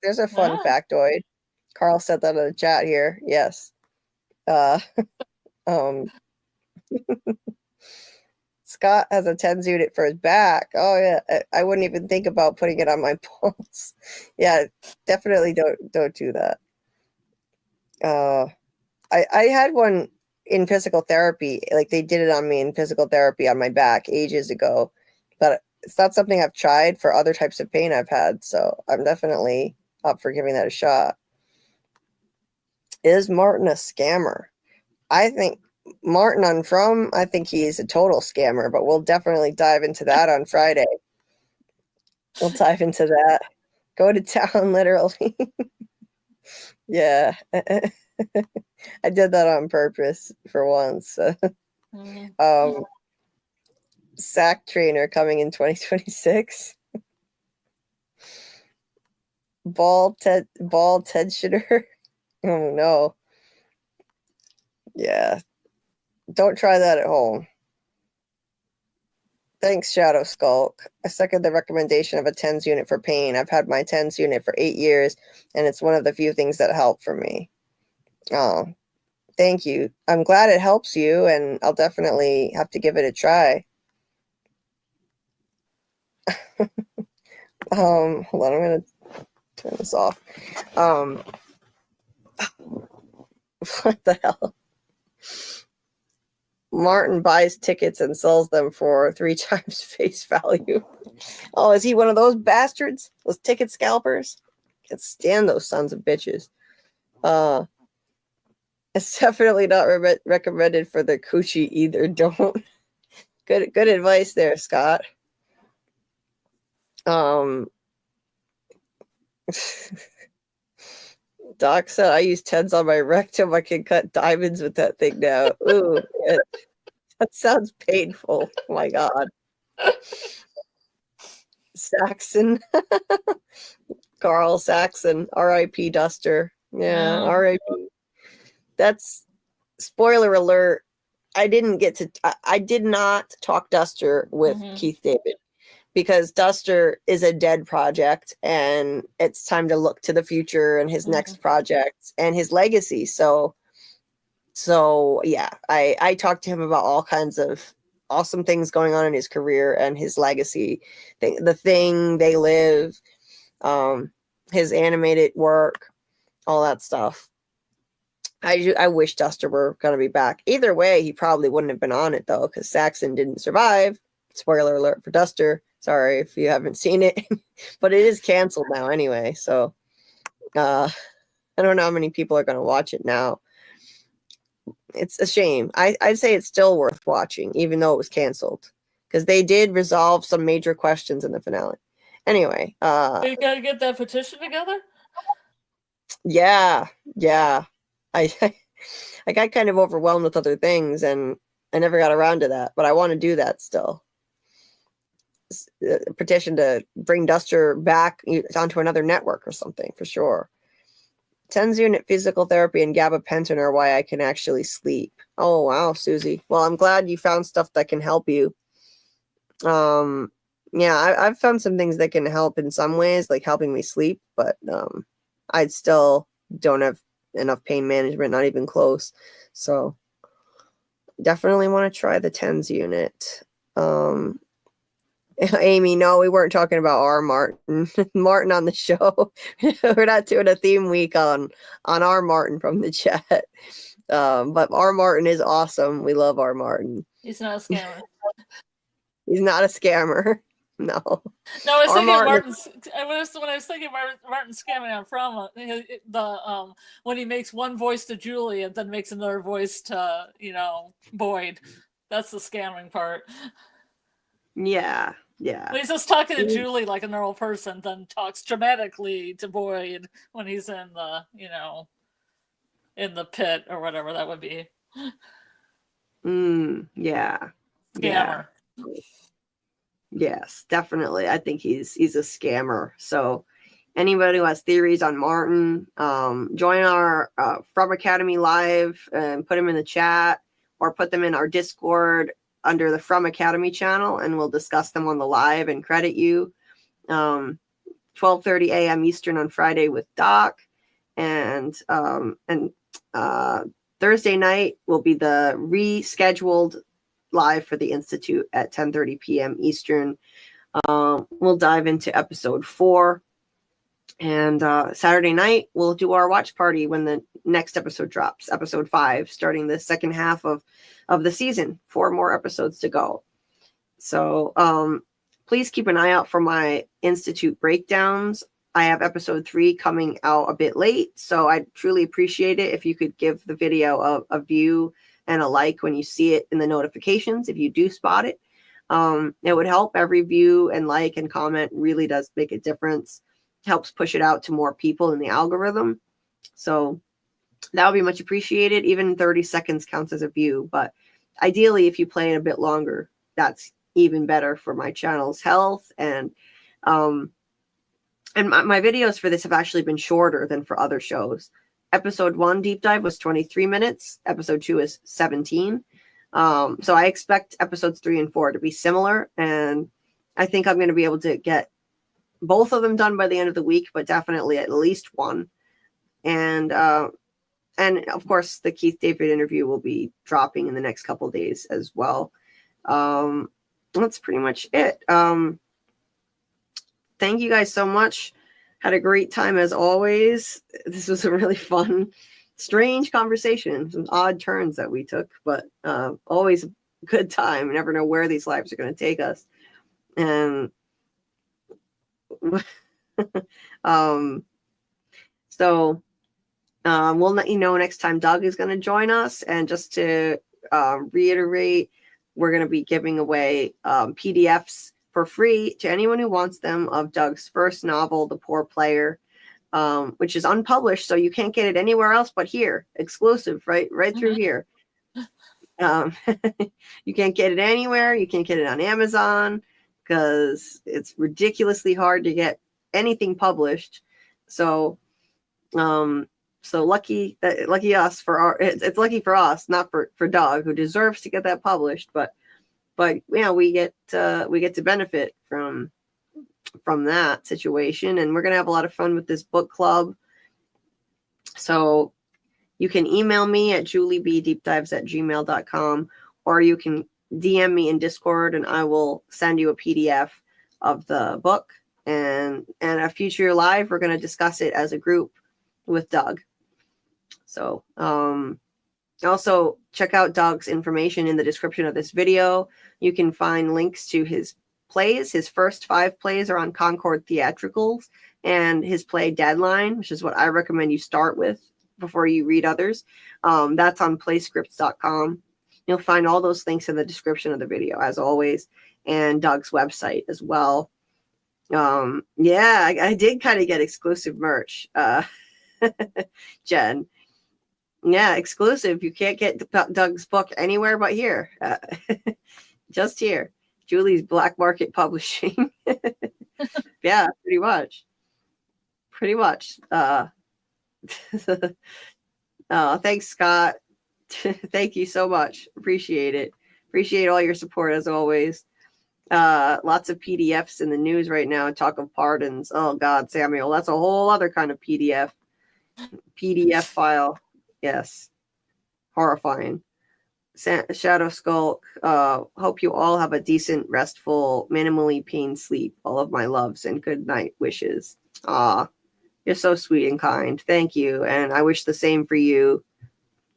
There's a fun factoid. Carl said that in the chat here. Yes. Scott has a TENS unit for his back. Oh yeah, I wouldn't even think about putting it on my balls. Yeah, definitely don't do that. I had one in physical therapy. Like they did it on me in physical therapy on my back ages ago, but it's not something I've tried for other types of pain I've had. So I'm definitely up for giving that a shot. Is Martin a scammer? I think Martin on From, I think he's a total scammer, but we'll definitely dive into that on Friday. We'll dive into that. Go to town, literally. Yeah. I did that on purpose for once. Sack trainer coming in 2026. Ball tensioner. Oh no. Yeah. Don't try that at home. Thanks, Shadow Skulk. I second the recommendation of a TENS unit for pain. I've had my TENS unit for 8 years, and it's one of the few things that help for me. Oh, thank you. I'm glad it helps you, and I'll definitely have to give it a try. Hold on, I'm going to turn this off. What the hell? Martin buys tickets and sells them for 3 times face value. Oh, is he one of those bastards? Those ticket scalpers? Can't stand those sons of bitches. It's definitely not recommended for the coochie either. Don't. Good advice there, Scott. Doc said I use TENS on my rectum. I can cut diamonds with that thing now. Ooh, that sounds painful. Oh my God. Saxon. Carl Saxon. R.I.P. Duster. Yeah, R.I.P. That's spoiler alert. I did not talk Duster with Mhm. Keith David because Duster is a dead project and it's time to look to the future and his next project and his legacy. So yeah, I talked to him about all kinds of awesome things going on in his career and his legacy, the thing they live, his animated work, all that stuff. I wish Duster were going to be back. Either way, he probably wouldn't have been on it, though, because Saxon didn't survive. Spoiler alert for Duster. Sorry if you haven't seen it. But it is canceled now anyway. So I don't know how many people are going to watch it now. It's a shame. I'd say it's still worth watching, even though it was canceled. Because they did resolve some major questions in the finale. Anyway. You got to get that petition together? Yeah. I got kind of overwhelmed with other things and I never got around to that, but I want to do that still. A petition to bring Duster back onto another network or something for sure. TENS unit physical therapy and gabapentin are why I can actually sleep. Oh wow, Susie. Well, I'm glad you found stuff that can help you. Yeah, I've found some things that can help in some ways, like helping me sleep, but I still don't have enough pain management, not even close. So definitely want to try the TENS unit. Amy, no, we weren't talking about R. Martin. Martin on the show. We're not doing a theme week on R. Martin from the chat. But R. Martin is awesome. We love R. Martin. He's not a scammer. He's not a scammer. No. No, I was thinking Martin. when I was thinking Martin scamming on Froma, the when he makes one voice to Julie and then makes another voice to Boyd. That's the scamming part. Yeah. When he's just talking to Julie like a normal person, then talks dramatically to Boyd when he's in the in the pit or whatever that would be. Yeah. Scammer. Yeah. Yes, definitely. I think he's a scammer. So anybody who has theories on Martin, join our FROMACADEMY live and put them in the chat or put them in our Discord under the FROMACADEMY channel and we'll discuss them on the live and credit you. 12:30 a.m. Eastern on Friday with Doc. And Thursday night will be the rescheduled live for the Institute at 10:30 p.m. Eastern. We'll dive into episode 4. And Saturday night, we'll do our watch party when the next episode drops, episode 5, starting the second half of the season. 4 more episodes to go. So please keep an eye out for my Institute breakdowns. I have episode 3 coming out a bit late, so I'd truly appreciate it if you could give the video a view and a like when you see it in the notifications, if you do spot it. It would help. Every view and like and comment really does make a difference. Helps push it out to more people in the algorithm. So that would be much appreciated. Even 30 seconds counts as a view, but ideally, if you play it a bit longer, that's even better for my channel's health. And my videos for this have actually been shorter than for other shows. Episode 1 deep dive was 23 minutes. Episode 2 is 17. So I expect episodes 3 and 4 to be similar. And I think I'm going to be able to get both of them done by the end of the week, but definitely at least one. And of course, the Keith David interview will be dropping in the next couple of days as well. That's pretty much it. Thank you guys so much. Had a great time as always. This was a really fun, strange conversation. Some odd turns that we took, but always a good time. You never know where these lives are going to take us. And so we'll let you know next time Doug is going to join us. And just to reiterate, we're going to be giving away PDFs for free to anyone who wants them of Doug's first novel, The Poor Player, which is unpublished, so you can't get it anywhere else but here, exclusive, right through here. You can't get it anywhere. You can't get it on Amazon because it's ridiculously hard to get anything published. So So lucky us for our, it's lucky for us, not for Doug, who deserves to get that published, but we get to benefit from that situation, and we're gonna have a lot of fun with this book club. So you can email me at JulieBDeepDives@gmail.com, or you can DM me in Discord, and I will send you a PDF of the book. And a future live, we're going to discuss it as a group with Doug. So also check out Doug's information in the description of this video. You can find links to his plays. His first 5 plays are on Concord Theatricals, and his play Deadline, which is what I recommend you start with before you read others. That's on playscripts.com. You'll find all those links in the description of the video, as always, and Doug's website as well. I did kind of get exclusive merch, Jen. Yeah, exclusive. You can't get Doug's book anywhere but here. Just here. Julie's Black Market Publishing. Yeah, pretty much. Thanks, Scott. Thank you so much. Appreciate it. Appreciate all your support as always. Lots of PDFs in the news right now. Talk of pardons. Oh God, Samuel, that's a whole other kind of PDF file. Yes, horrifying. Shadow Skulk. Hope you all have a decent, restful, minimally pain sleep. All of my loves and good night wishes. You're so sweet and kind. Thank you, and I wish the same for you.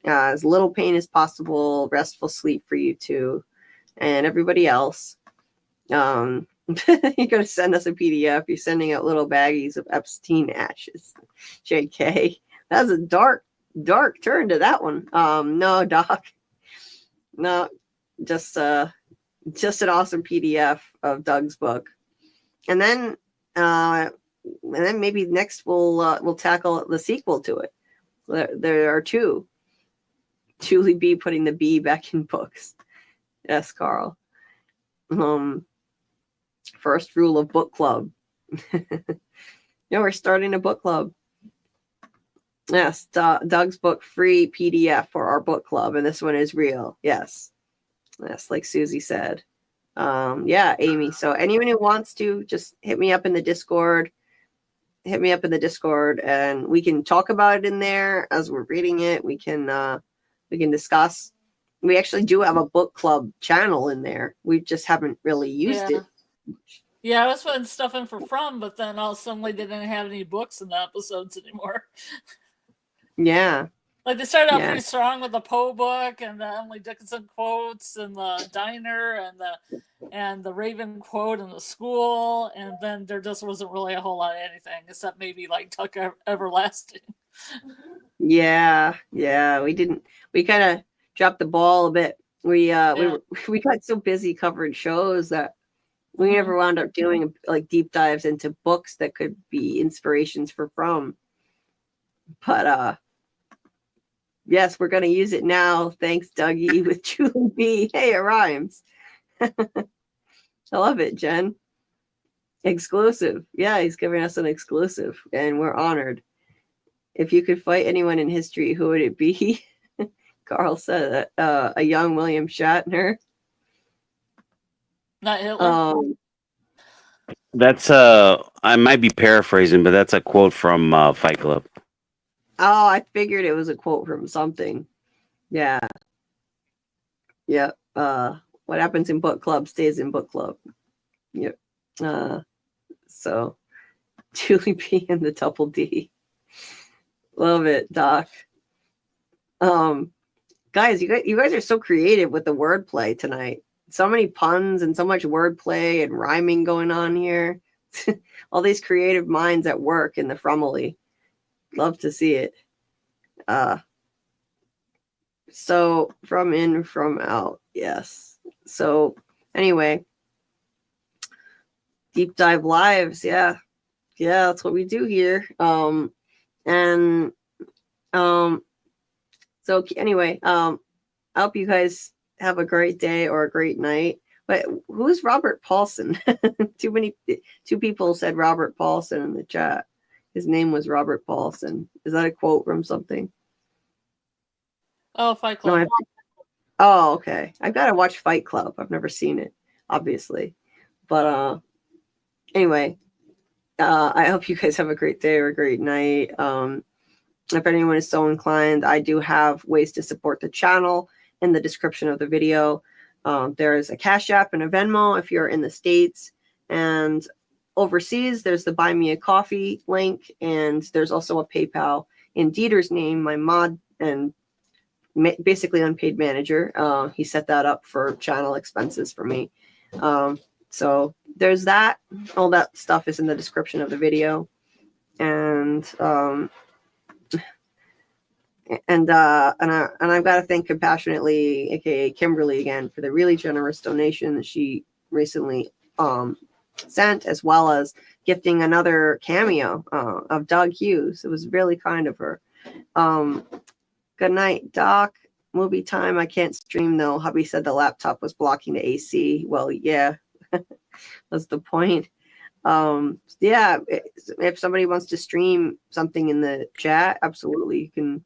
As little pain as possible, restful sleep for you too, and everybody else. You're gonna send us a PDF. You're sending out little baggies of Epstein ashes. JK. That's a dark turn to that one. No, Doc. No, just an awesome PDF of Doug's book. And then maybe next we'll tackle the sequel to it. There are 2. Julie B putting the B back in books. Yes, Carl. First rule of book club. We're starting a book club. Yes, Doug's book, free PDF for our book club, and this one is real. Yes, like Susie said. Yeah, Amy. So anyone who wants to, just hit me up in the Discord. And we can talk about it in there as we're reading it. We can discuss. We actually do have a book club channel in there. We just haven't really used it. Yeah, I was putting stuff in for From, but then all suddenly they didn't have any books in the episodes anymore. Yeah. Like they started out pretty strong with the Poe book and the Emily Dickinson quotes and the diner and the Raven quote in the school, and then there just wasn't really a whole lot of anything except maybe like Tuck Everlasting. Yeah. We kind of dropped the ball a bit. We got so busy covering shows that we never wound up doing like deep dives into books that could be inspirations for From. But yes, we're going to use it now. Thanks, Dougie, with Julie B. Hey, it rhymes. I love it, Jen. Exclusive. Yeah, he's giving us an exclusive, and we're honored. If you could fight anyone in history, who would it be? Carl said a young William Shatner. Not Hitler. That's I might be paraphrasing, but that's a quote from Fight Club. Oh, I figured it was a quote from something. Yeah. Yep. What happens in book club stays in book club. Yep. So Julie P and the double D. Love it, Doc. Guys, you guys are so creative with the wordplay tonight. So many puns and so much wordplay and rhyming going on here. All these creative minds at work in the Fromily. Love to see it. So from in, from out. Yes. So anyway, deep dive lives. Yeah, that's what we do here. So anyway, I hope you guys have a great day or a great night. But who's Robert Paulson? Two people said Robert Paulson in the chat. His name was Robert Paulson. Is that a quote from something? Oh, Fight No, Club. oh, okay. I've got to watch Fight Club. I've never seen it, obviously. But anyway, I hope you guys have a great day or a great night. If anyone is so inclined, I do have ways to support the channel in the description of the video. There is a Cash App and a Venmo if you're in the States. And overseas, there's the Buy Me a Coffee link. And there's also a PayPal in Dieter's name, my mod and basically unpaid manager. He set that up for channel expenses for me. So there's that. All that stuff is in the description of the video. And I've got to thank Compassionately, aka Kimberly, again for the really generous donation that she recently sent, as well as gifting another cameo of Doug Hughes. It was really kind of her. Good night, Doc. Movie time. I can't stream though. Hubby said the laptop was blocking the AC. Well, yeah, that's the point. Yeah, if somebody wants to stream something in the chat, absolutely, you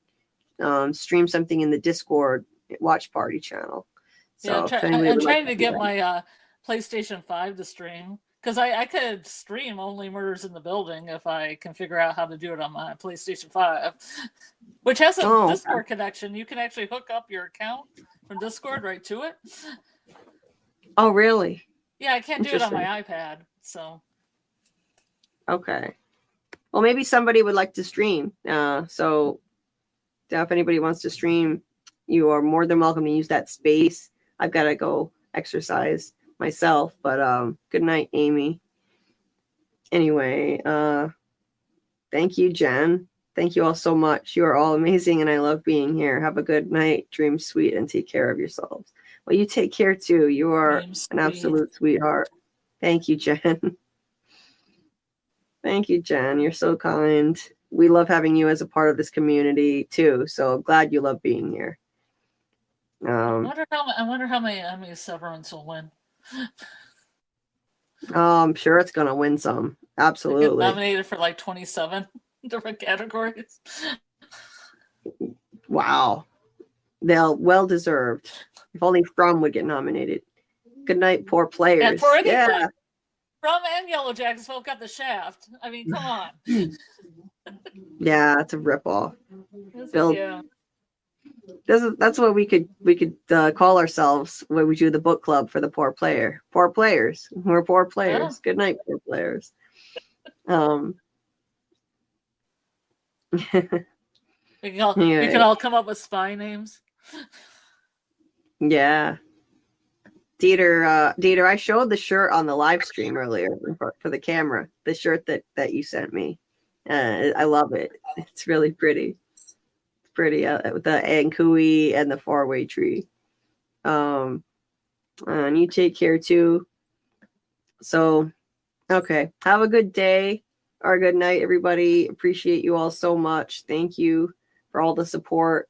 can stream something in the Discord watch party channel. So yeah, I'm trying to get my PlayStation 5 to stream, because I could stream only Murders in the Building if I can figure out how to do it on my PlayStation 5, which has a Discord connection. You can actually hook up your account from Discord right to it. Oh, really? Yeah, I can't do it on my iPad, so. Okay. Well, maybe somebody would like to stream. So if anybody wants to stream, you are more than welcome to use that space. I've got to go exercise myself, but good night, Amy. Anyway, thank you, Jen. Thank you all so much. You are all amazing, and I love being here. Have a good night. Dream sweet, and take care of yourselves. Well, you take care too. You are an absolute sweetheart. Thank you, Jen. Thank you, Jen. You're so kind. We love having you as a part of this community too. So glad you love being here. I wonder how many Emmys Severance will win. I'm sure it's gonna win some. Absolutely. Nominated for like 27 different categories. Wow. They'll well deserved. If only From would get nominated. Good night, poor players. And for anything, yeah. From and Yellow Jackets both got the shaft. I mean, come on. Yeah, it's a ripoff. Yeah. That's what we could call ourselves when we do the book club for the poor player. Poor players. We're poor players. Yeah. Good night, poor players. You can all come up with spy names. Yeah. Dieter, I showed the shirt on the live stream earlier for the camera. The shirt that you sent me. I love it. It's really pretty. Pretty with the ankhui and the faraway tree. And you take care too. So, okay. Have a good day or a good night, everybody. Appreciate you all so much. Thank you for all the support.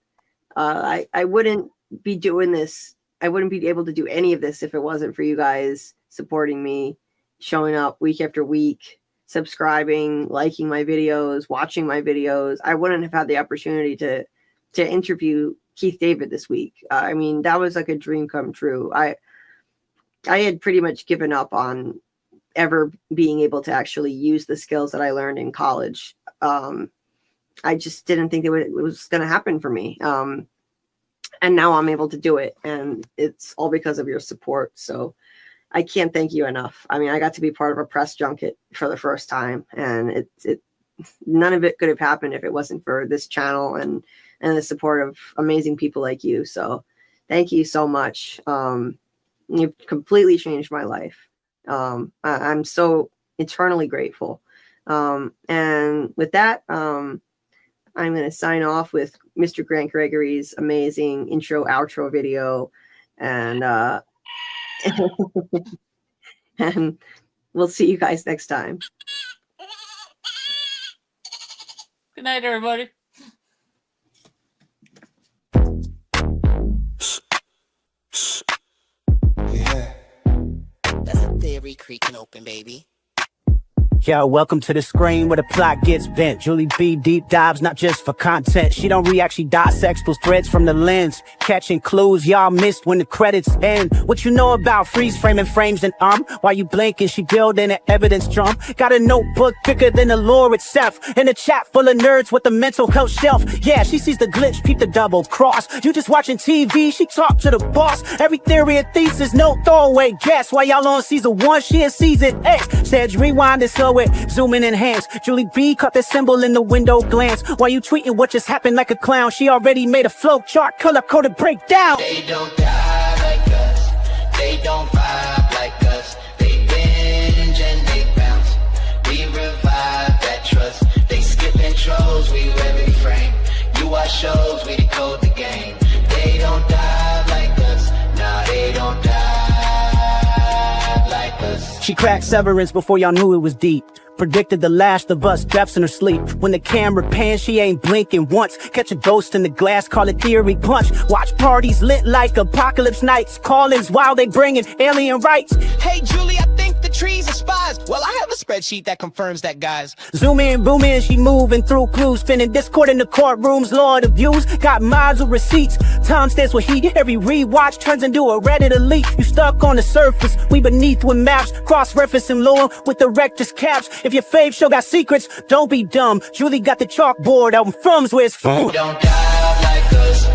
I wouldn't be doing this. I wouldn't be able to do any of this if it wasn't for you guys supporting me, showing up week after week, subscribing, liking my videos, watching my videos. I wouldn't have had the opportunity to interview Keith David this week. I mean, that was like a dream come true. I had pretty much given up on ever being able to actually use the skills that I learned in college. I just didn't think it was going to happen for me. And now I'm able to do it, and it's all because of your support. So I can't thank you enough. I mean, I got to be part of a press junket for the first time, and none of it could have happened if it wasn't for this channel and the support of amazing people like you. So thank you so much. You've completely changed my life. I'm so eternally grateful. And with that, I'm going to sign off with Mr. Grant Gregory's amazing intro outro video, and and we'll see you guys next time. Good night, everybody. Yeah. That's a theory creaking open, baby. Yeah, welcome to the screen where the plot gets bent. Julie B deep dives, not just for content. She don't react, she dissects those threads from the lens, catching clues y'all missed when the credits end. What you know about freeze framing frames and while you blinking, she building an evidence drum. Got a notebook bigger than the lore itself, and a chat full of nerds with a mental health shelf. Yeah, she sees the glitch, peep the double cross. You just watching TV, she talk to the boss. Every theory and thesis, no throwaway guess. While y'all on season 1, she in season X. Said rewind and slow it, zoom in, enhance. Julie B caught the symbol in the window glance. While you tweeting what just happened like a clown, she already made a flow chart, color-coded breakdown. They don't die like us, they don't vibe like us. They binge and they bounce, we revive that trust. They skip intros, we every frame. You watch shows, we decode the game. They don't die like us, nah, they don't die like us. She cracked Severance before y'all knew it was deep. Predicted the Last of Us deaths in her sleep. When the camera pans, she ain't blinking once. Catch a ghost in the glass, call it theory punch. Watch parties lit like apocalypse nights. Call-ins while they bringing alien rights. Hey Julie, I think the trees are spies. Well, I have a spreadsheet that confirms that, guys. Zoom in, boom in, she moving through clues. Spinning Discord in the courtrooms, Lord of views. Got mods with receipts. Time stands with heat. Every rewatch turns into a Reddit elite. You stuck on the surface, we beneath with maps. Cross-referencing lore with the rector's caps. If your fave show got secrets, don't be dumb. Julie got the chalkboard out from's where it's from. They don't dive like us,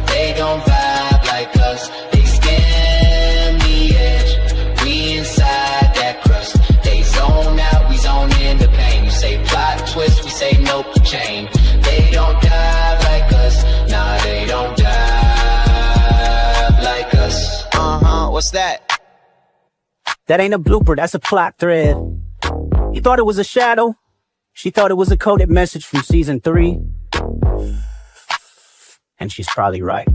they don't vibe like us. They skim the edge, we inside that crust. They zone out, we zone in the pain. You say plot twist, we say nope, chain. They don't dive like us, nah, they don't dive like us. What's that? That ain't a blooper, that's a plot thread. You thought it was a shadow? She thought it was a coded message from season 3. And she's probably right.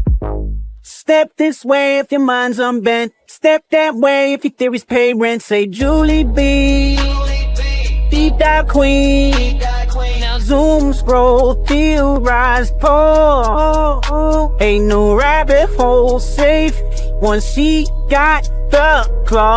Step this way if your mind's unbent. Step that way if your theories pay rent. Say Julie B, deep dive queen. Now zoom, scroll, theorize, pull. Ain't no rabbit hole safe once she got the claw.